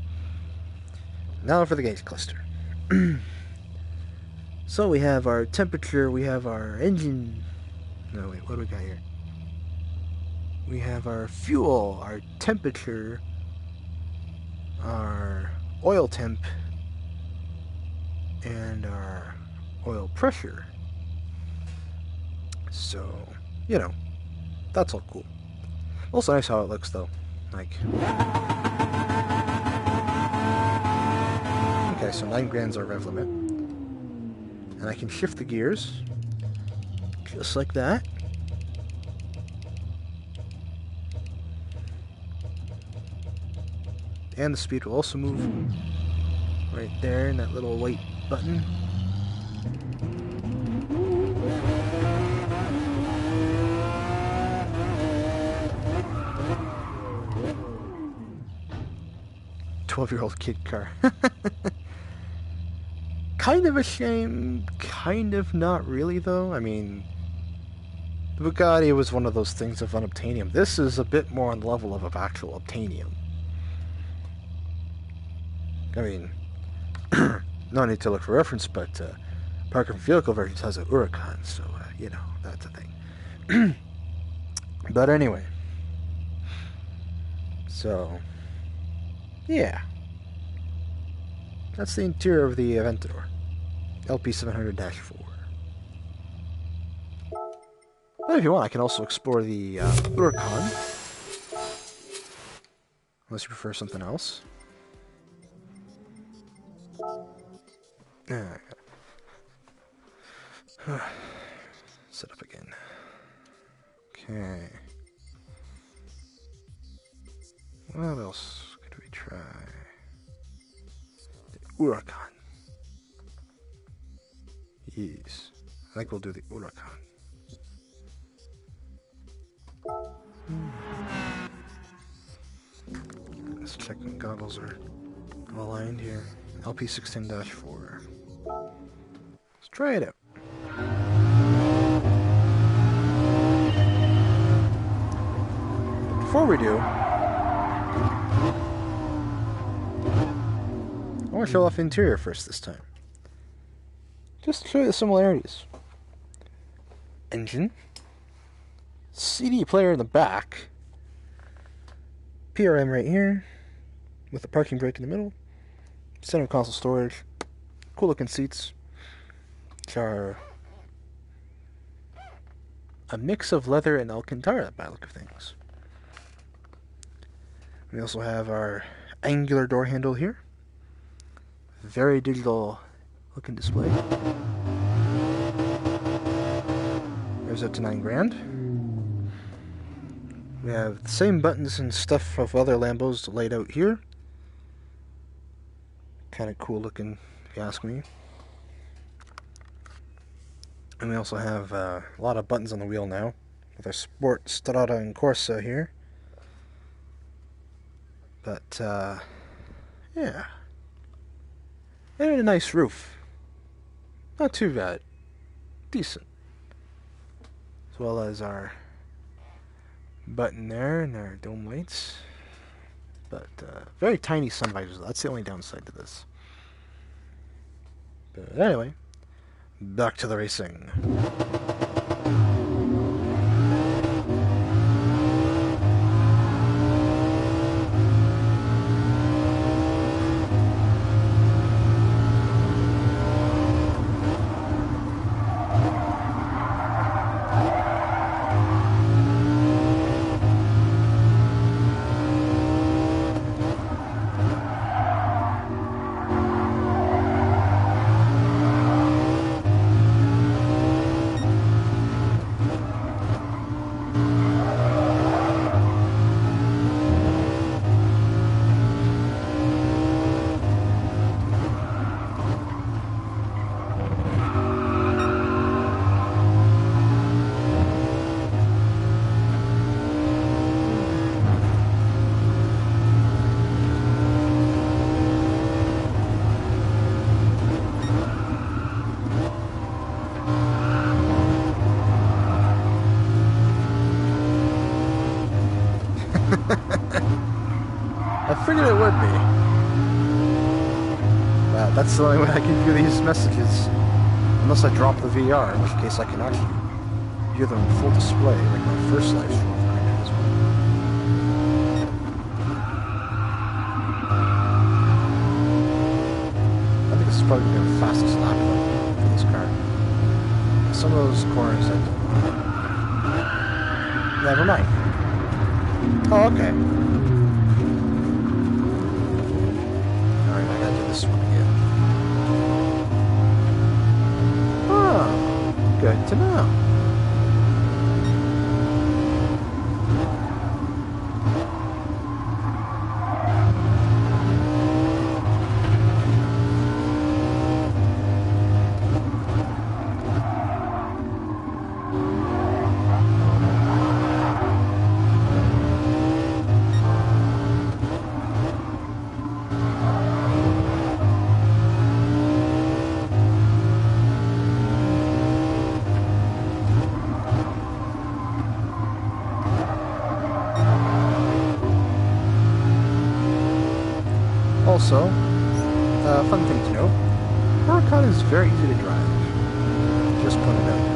Now for the gauge cluster. So we have our temperature, we have our engine... No, wait, what do we got here? We have our fuel, our temperature, our oil temp, and our oil pressure. So, you know, that's all cool. Also nice how it looks though. Like, okay, so 9 grand's our rev limit. And I can shift the gears just like that. And the speed will also move right there in that little white button. "12-year-old kid car." Kind of a shame, kind of not really though. I mean, the Bugatti was one of those things of unobtainium. This is a bit more on the level of actual obtainium. I mean, no need to look for reference, but Parker Vehicle versions has a Huracan, so, you know, that's a thing. But anyway. So, yeah. That's the interior of the Aventador. LP700-4. But if you want, I can also explore the Huracan. Unless you prefer something else. Set up again. Okay. What else could we try? The Huracan. Yes. I think we'll do the Huracan. Let's check when goggles are aligned here. LP16-4. Let's try it out. Before we do, I want to show off the interior first this time. Just to show you the similarities. Engine. CD player in the back. PRM right here. With the parking brake in the middle. Center console storage. Cool looking seats. Which are a mix of leather and Alcantara by the look of things. We also have our angular door handle here. Very digital looking display. There's up to 9 grand. We have the same buttons and stuff of other Lambos laid out here. Kind of cool looking, if you ask me. And we also have a lot of buttons on the wheel now, with our Sport, Strada, and Corsa here. But, yeah. And a nice roof. Not too bad. Decent. As well as our button there and our dome lights. But, very tiny sun visors. That's the only downside to this. But anyway, back to the racing. figured it would be. That's the only way I can view these messages. Unless I drop the VR, in which case I can actually view them in full display, like my first live stream for as well. I think this is probably going to be the fastest lap for this car. Some of those corners I don't know. Never mind. Oh, okay. Alright, I gotta do this one again. Oh, good to know. Also, fun thing to know, Huracan is very easy to drive. Just pointed out here.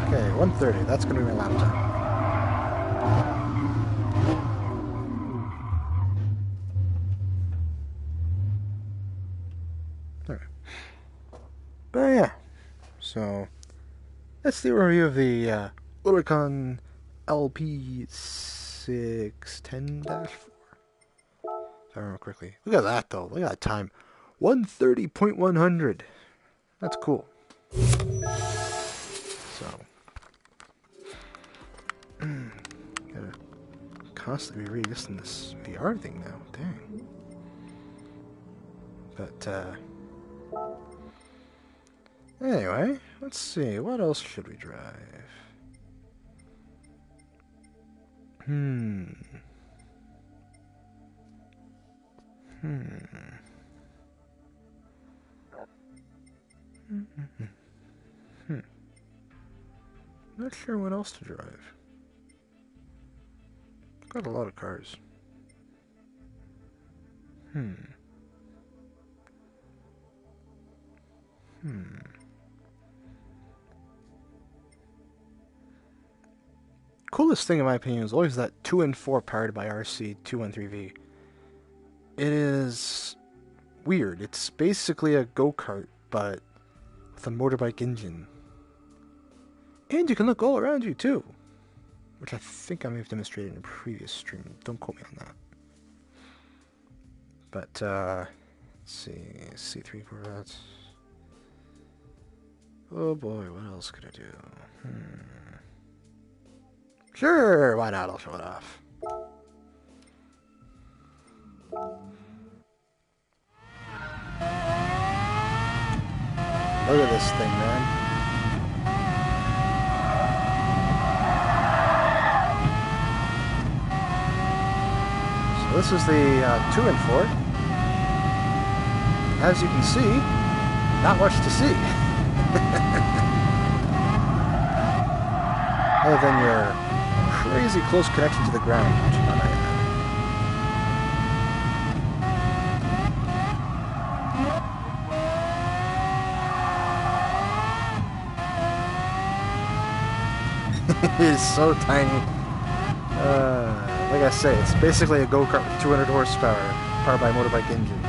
Okay, 130. That's going to be my lap time. Alright. But yeah, so that's the review of the Huracan LP610-4. If I remember correctly. Look at that though. Look at that time. 130.100. That's cool. So gotta constantly be readjusting this VR thing now. Dang. But anyway, let's see. What else should we drive? Not sure what else to drive. Got a lot of cars. Coolest thing in my opinion is always that 2 and 4 powered by RC 213V. It is weird. It's basically a go-kart, but with a motorbike engine. And you can look all around you too, which I think I may have demonstrated in a previous stream. Don't quote me on that. But let's see, C3 Corvettes. Oh boy, what else could I do? Sure, why not? I'll show it off. Look at this thing, man. So this is the 2 and 4. As you can see, not much to see. Other than your crazy close connection to the ground, which is not nice. It is so tiny. Like I say, it's basically a go-kart with 200 horsepower, powered by a motorbike engine.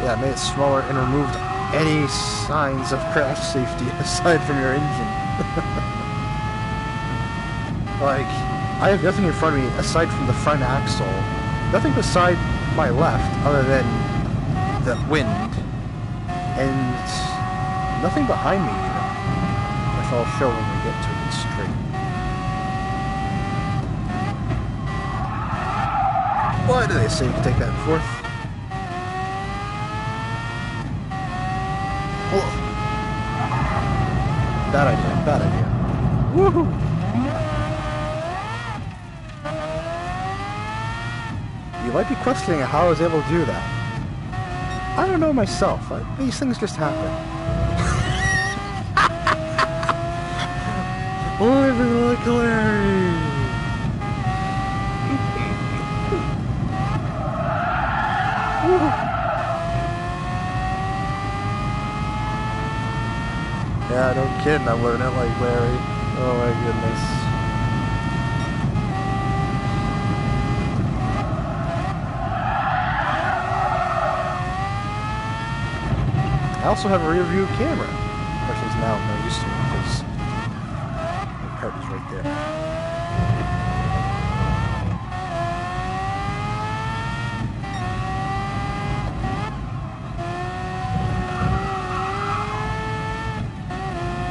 Yeah, I made it smaller and removed any signs of crash safety aside from your engine. Like, I have nothing in front of me aside from the front axle. Nothing beside my left other than the wind. And nothing behind me even. Which I'll show when we get to it straight. Why do they say you can take that and forth? Whoa. Bad idea, bad idea. Woohoo! You might be questioning how I was able to do that. I don't know myself. These things just happen. Living like Larry! Yeah, no kidding, I'm living it like Larry. Oh my goodness. I also have a rear view camera, which is now no use to me because the cart is right there.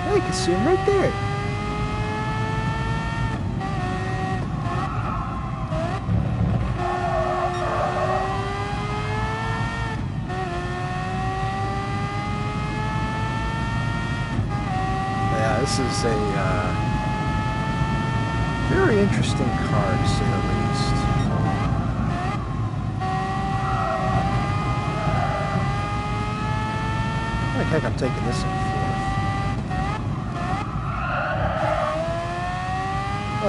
Hey, you can see him right there. This is a very interesting car, to say the least. Like heck, I'm taking this in fourth.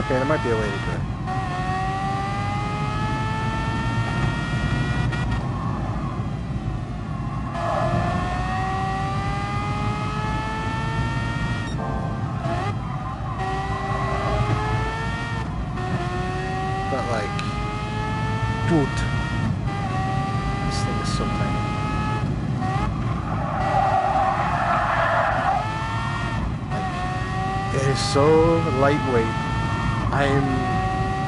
Okay, there might be a way to do it. Dude, this thing is so tiny. Like, it is so lightweight. I am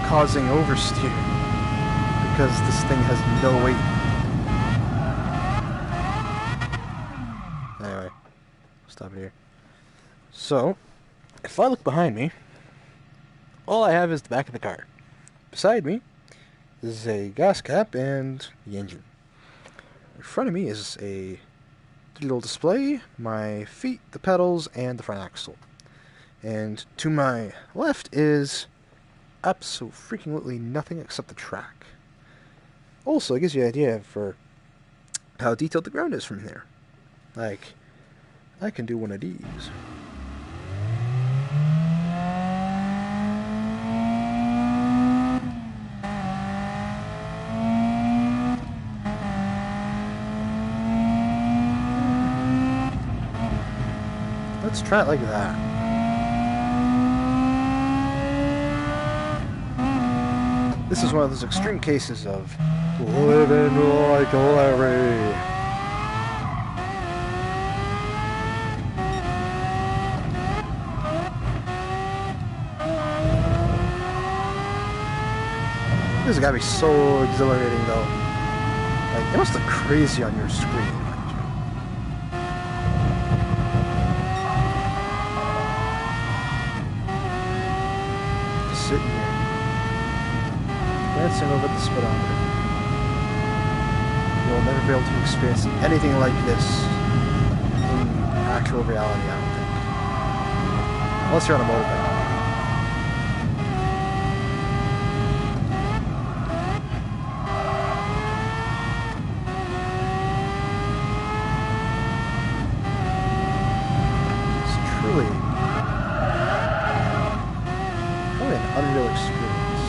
causing oversteer because this thing has no weight. Anyway, stop it here. So, if I look behind me, all I have is the back of the car. Beside me is a gas cap and the engine. In front of me is a digital display, my feet, the pedals, and the front axle. And to my left is absolutely nothing except the track. Also, it gives you an idea for how detailed the ground is from here. Like, I can do one of these. Let's try it like that. This is one of those extreme cases of living like Larry. This has got to be so exhilarating though. Like, it must look crazy on your screen. Sitting here, glancing over the speedometer. You'll never be able to experience anything like this in actual reality, I don't think. Unless you're on a motorbike. It's truly an unreal experience.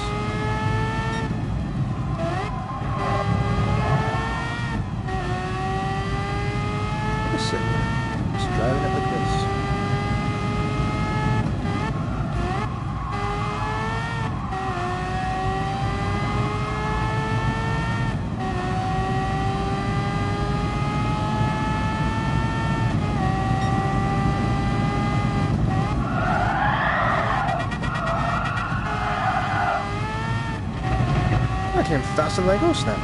Just sitting there, just driving it like this. faster than my ghost now.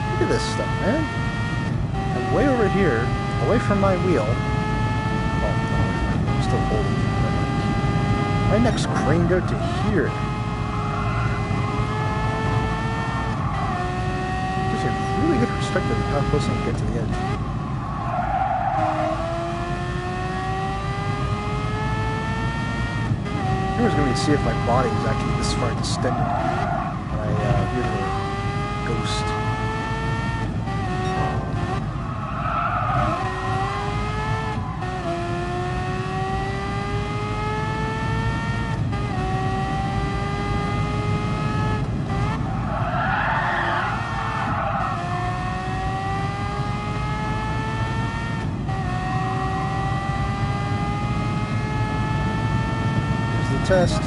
Look at this stuff, man. I'm way over here, away from my wheel. Oh, no, I'm still holding it. My next craned out to here. Gives you a really good perspective of how close I can get to the edge. Here's going to see if my body is actually this far extended. My beautiful ghost. Test.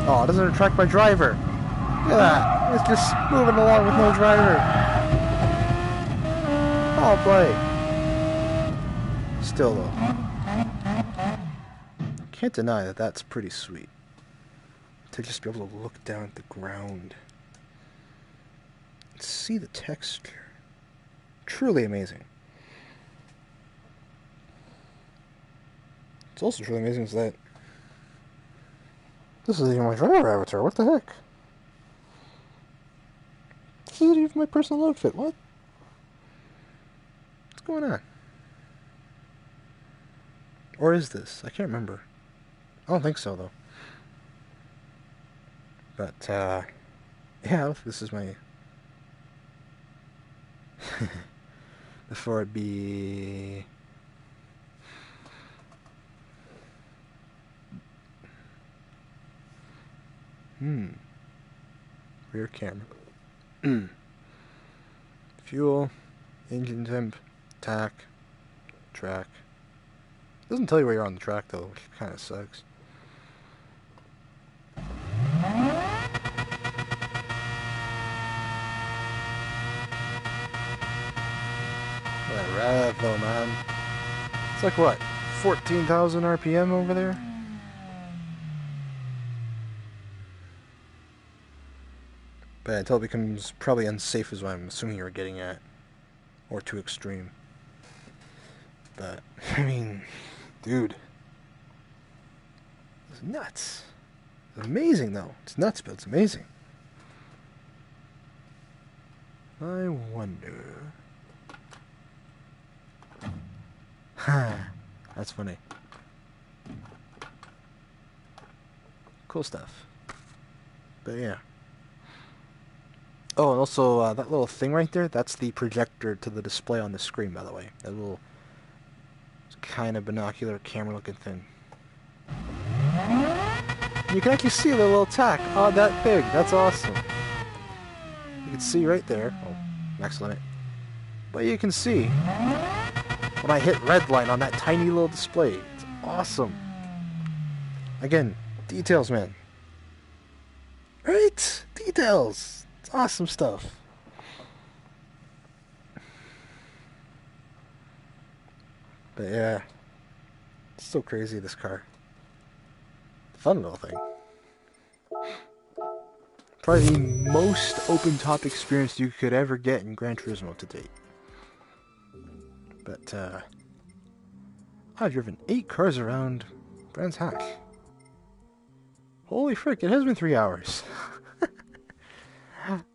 Oh, it doesn't attract my driver. Look at that. It's just moving along with no driver. Oh, boy. Still, though. Can't deny that that's pretty sweet. To just be able to look down at the ground. And see the texture. Truly amazing. It's also truly amazing is that this isn't even my driver avatar. What the heck? This isn't even my personal outfit. What? What's going on? Or is this? I can't remember. I don't think so, though. But, yeah, this is my... Before it be... Rear camera. Fuel, engine temp, tack, track. Doesn't tell you where you're on the track though, which kind of sucks. That rev though, man. It's like what? 14,000 RPM over there? But until it becomes probably unsafe is what I'm assuming you're getting at. Or too extreme. But, I mean, dude. It's nuts. It's amazing though. It's nuts, but it's amazing. I wonder... That's funny. Cool stuff. But yeah. Oh, and also, that little thing right there, that's the projector to the display on the screen, by the way. That little kind of binocular camera-looking thing. You can actually see the little tack. Oh, that big. That's awesome. You can see right there. Oh, max limit. But you can see when I hit red line on that tiny little display. It's awesome. Again, details, man. Right? Details. It's awesome stuff. But yeah, it's so crazy, this car. Fun little thing. Probably the most open-top experience you could ever get in Gran Turismo to date. But, I've driven 8 cars around Brands Hatch. Holy frick, it has been 3 hours.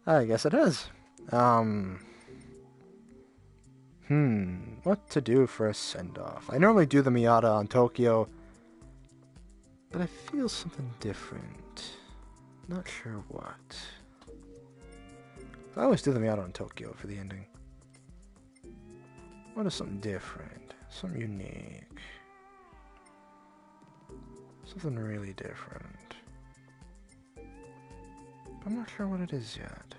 I guess it has. What to do for a send-off? I normally do the Miata on Tokyo, but I feel something different. Not sure what. I always do the Miata on Tokyo for the ending. What is something different? Something unique. Something really different. I'm not sure what it is yet.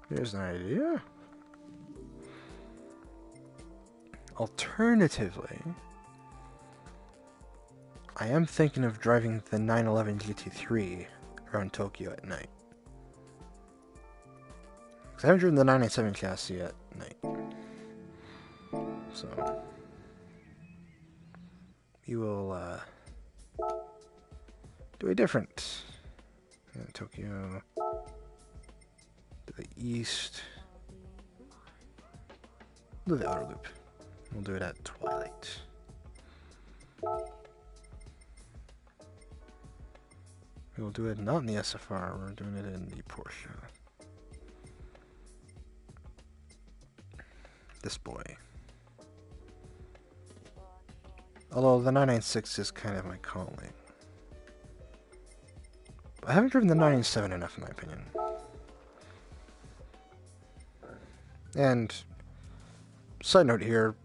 Here's an idea. Alternatively, I am thinking of driving the 911 GT3 around Tokyo at night. Because I haven't driven the 997 chassis at night. So, we will do a different Tokyo to the east. We'll do the outer loop. We'll do it at twilight. We'll do it not in the SFR, we're doing it in the Porsche. This boy. Although the 996 is kind of my calling. But I haven't driven the 997 enough in my opinion. And, side note here,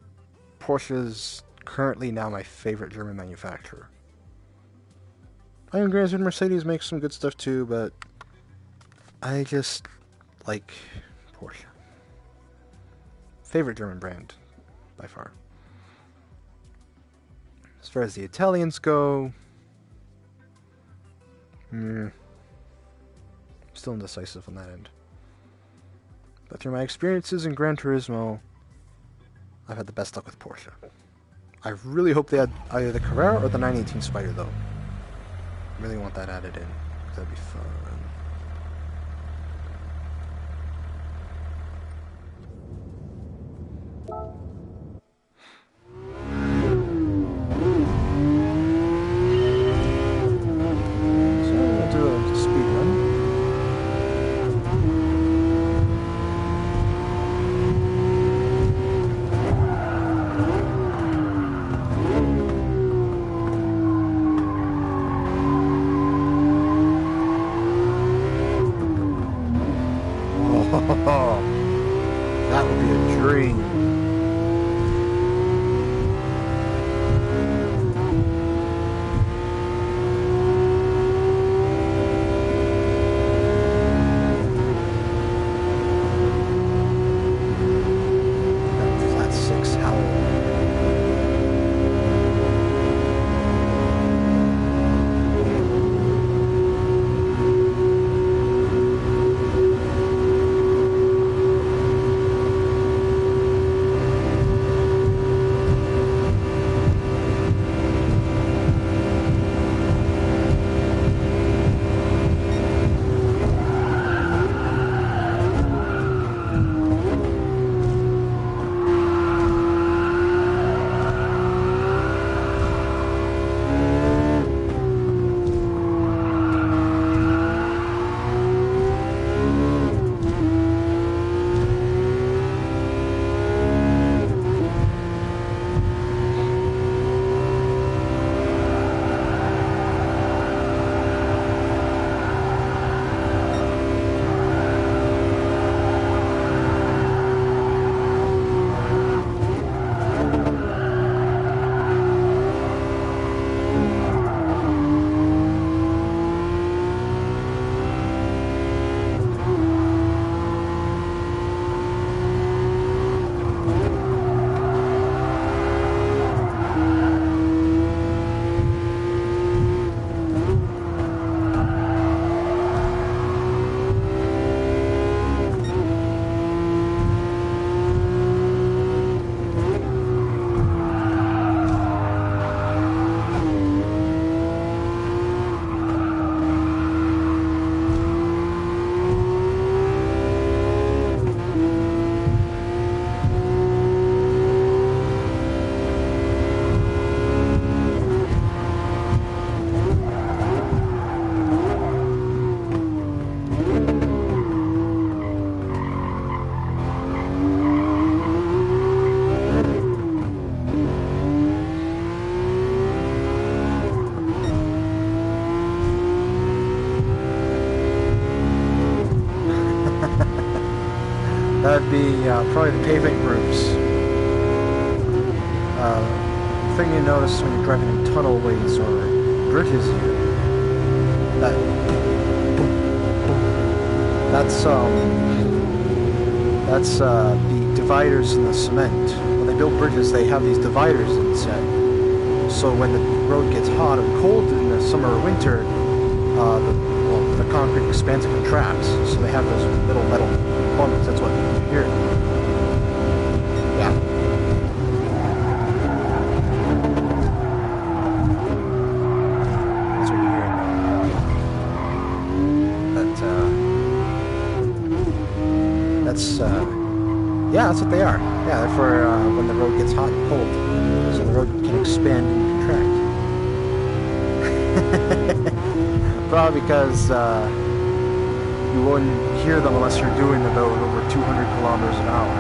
Porsche's currently now my favorite German manufacturer. I mean, granted, Mercedes makes some good stuff too, but I just like Porsche. Favorite German brand, by far. As far as the Italians go, still indecisive on that end. But through my experiences in Gran Turismo, I've had the best luck with Porsche. I really hope they had either the Carrera or the 918 Spider, though. I really want that added in, because that'd be fun. So we'll do a speed run. That would be a dream. That flat six howl. That'd be probably the pavement grooves. Thing you notice when you're driving in tunnelways or bridges here. That's the dividers in the cement. When they build bridges, they have these dividers instead. So when the road gets hot or cold in the summer or winter, the concrete expands and contracts. So they have those little metal components. That's what you hear. Yeah. That's what you're hearing. Yeah, that's what they are. Yeah, they're for when the road gets hot and cold. So the road can expand and contract. Probably because you wouldn't hear them unless you're doing about over 200 kilometers an hour.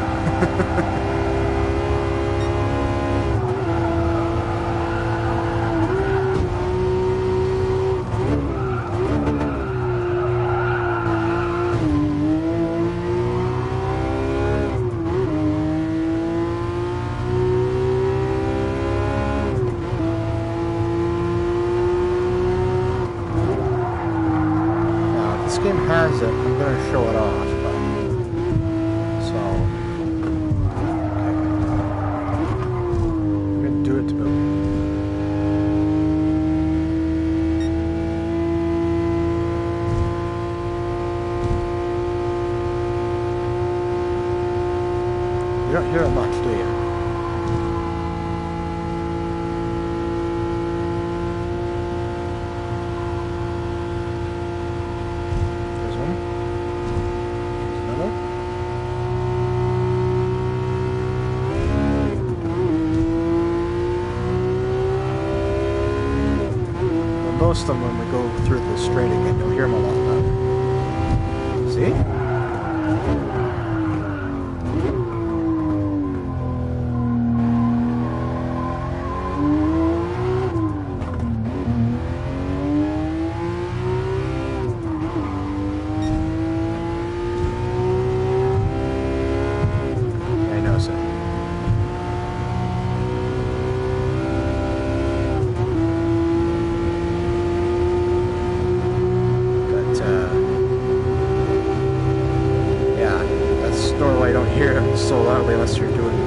This game has it. I'm going to show it off. So, okay. I'm going to do it to build. You don't hear it much, do you? Most of them, when we go through the straight again, you'll hear them a lot louder. See? I notice it. Normally I don't hear them so loudly unless you're doing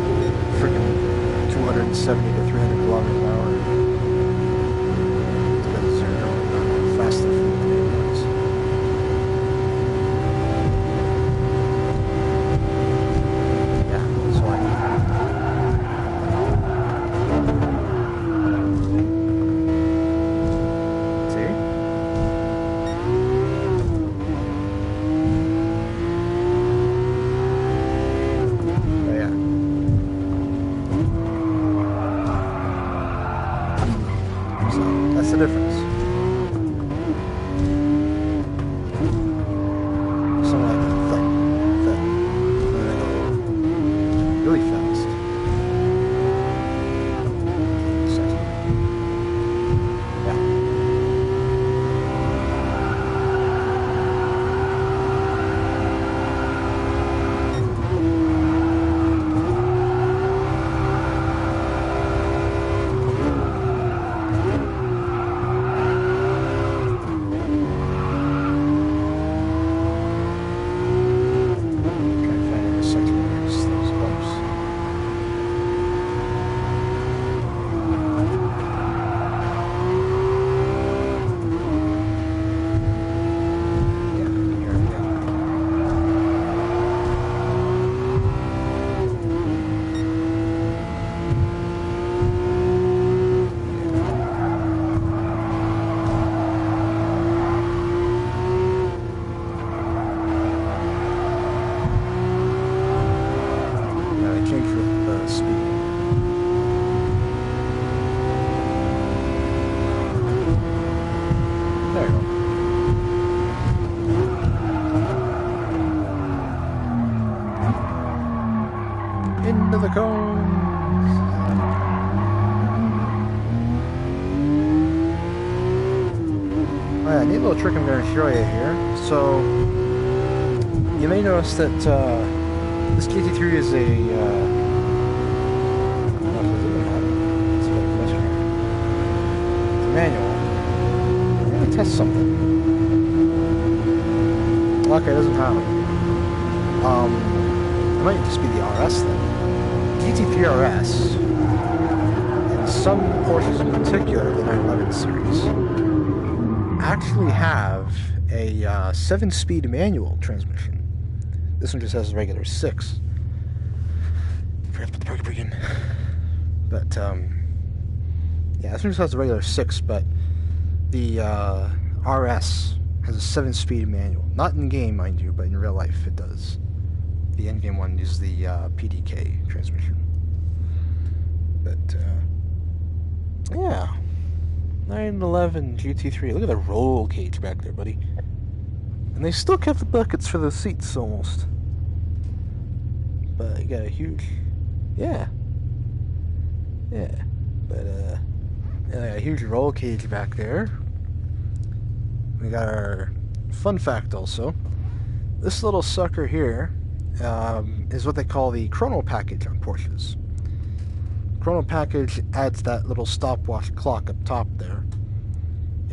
freaking 270 to 300 kilometers an hour. Because you're going faster than the main ones. Yeah, that's why. See? That's the difference. Some like thud, thud, and then they go really fast. Yeah. Into the cones! Alright, a neat little trick I'm going to show you here. So, you may notice that this GT3 is a manual. test something. Okay, it doesn't have it. It might just be the RS then. GT3 RS, and some Porsches in particular, the 911 series, actually have a 7-speed manual transmission. This one just has a regular 6. Forgot to put the parking brake in. But, yeah, this one just has a regular 6, but the RS has a 7-speed manual. Not in game, mind you, but in real life it does. The in-game one is the PDK transmission. But, yeah. 911 GT3. Look at the roll cage back there, buddy. And they still kept the buckets for the seats, almost. But you got a huge... Yeah. Yeah. But, yeah, a huge roll cage back there. We got our fun fact also. This little sucker here is what they call the chrono package on Porsches. Chrono package adds that little stopwatch clock up top there.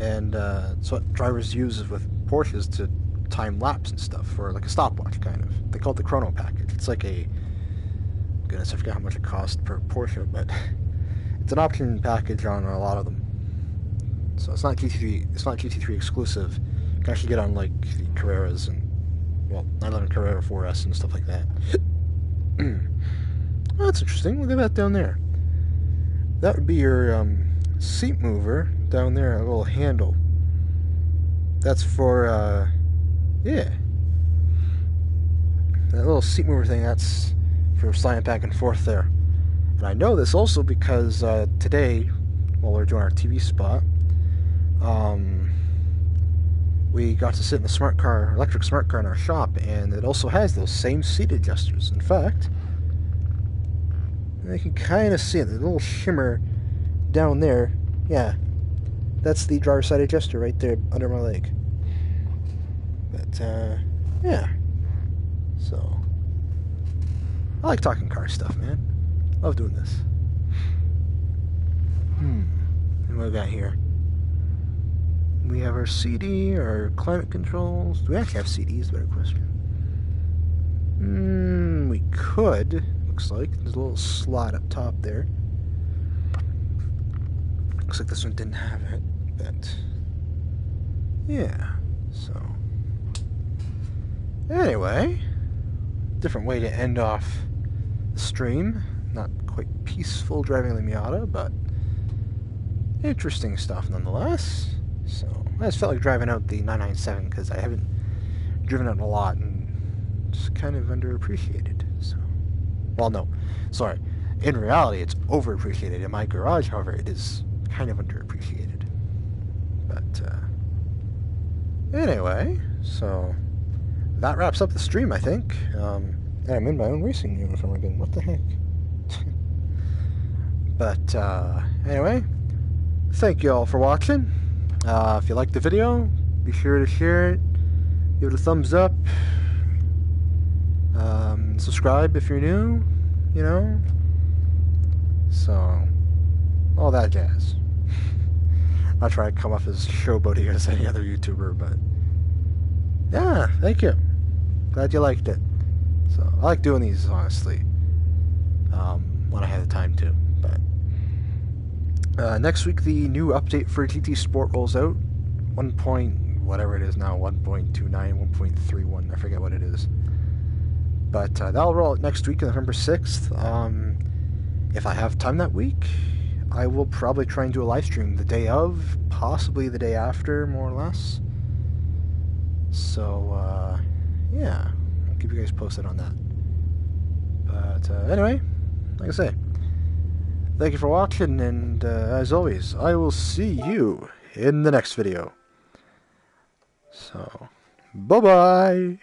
And it's what drivers use with Porsches to time lapse and stuff, or like a stopwatch kind of. They call it the chrono package. It's like a... Goodness, I forget how much it costs per Porsche, but it's an option package on a lot of them. So it's not GT3. It's not GT3 exclusive. You can actually get on like the Carreras and, well, 911 Carrera 4S and stuff like that. Oh, that's interesting. Look at that down there. That would be your seat mover down there, a little handle. That's for yeah. That little seat mover thing. That's for sliding back and forth there. And I know this also because today, while we were doing our TV spot, we got to sit in the electric smart car in our shop, and it also has those same seat adjusters. In fact, you can kind of see it, the little shimmer down there. Yeah, that's the driver's side adjuster right there under my leg. But, yeah. So, I like talking car stuff, man. Love doing this. And what we got here? We have our CD, our climate controls. Do we actually have CDs? Better question. We could. Looks like there's a little slot up top there. Looks like this one didn't have it, but yeah. So anyway, different way to end off the stream. Not quite peaceful driving the Miata, but interesting stuff nonetheless. So I just felt like driving out the 997 because I haven't driven it a lot and it's kind of underappreciated. So, well, no, sorry. In reality, it's overappreciated. In my garage, however, it is kind of underappreciated. But anyway, so that wraps up the stream, I think. And I'm in my own racing uniform again. What the heck? But anyway, thank you all for watching. If you liked the video, be sure to share it, give it a thumbs up, subscribe if you're new, you know, so, all that jazz. Not trying to come off as showboaty as any other YouTuber, but, yeah, thank you. Glad you liked it. So, I like doing these, honestly, when I have the time to, but... next week, the new update for GT Sport rolls out. 1. Whatever it is now, 1.29, 1.31, I forget what it is. But that'll roll out next week, November 6th. If I have time that week, I will probably try and do a live stream the day of, possibly the day after, more or less. So, yeah, I'll keep you guys posted on that. But anyway, like I say, thank you for watching, and as always, I will see you in the next video. So, bye-bye!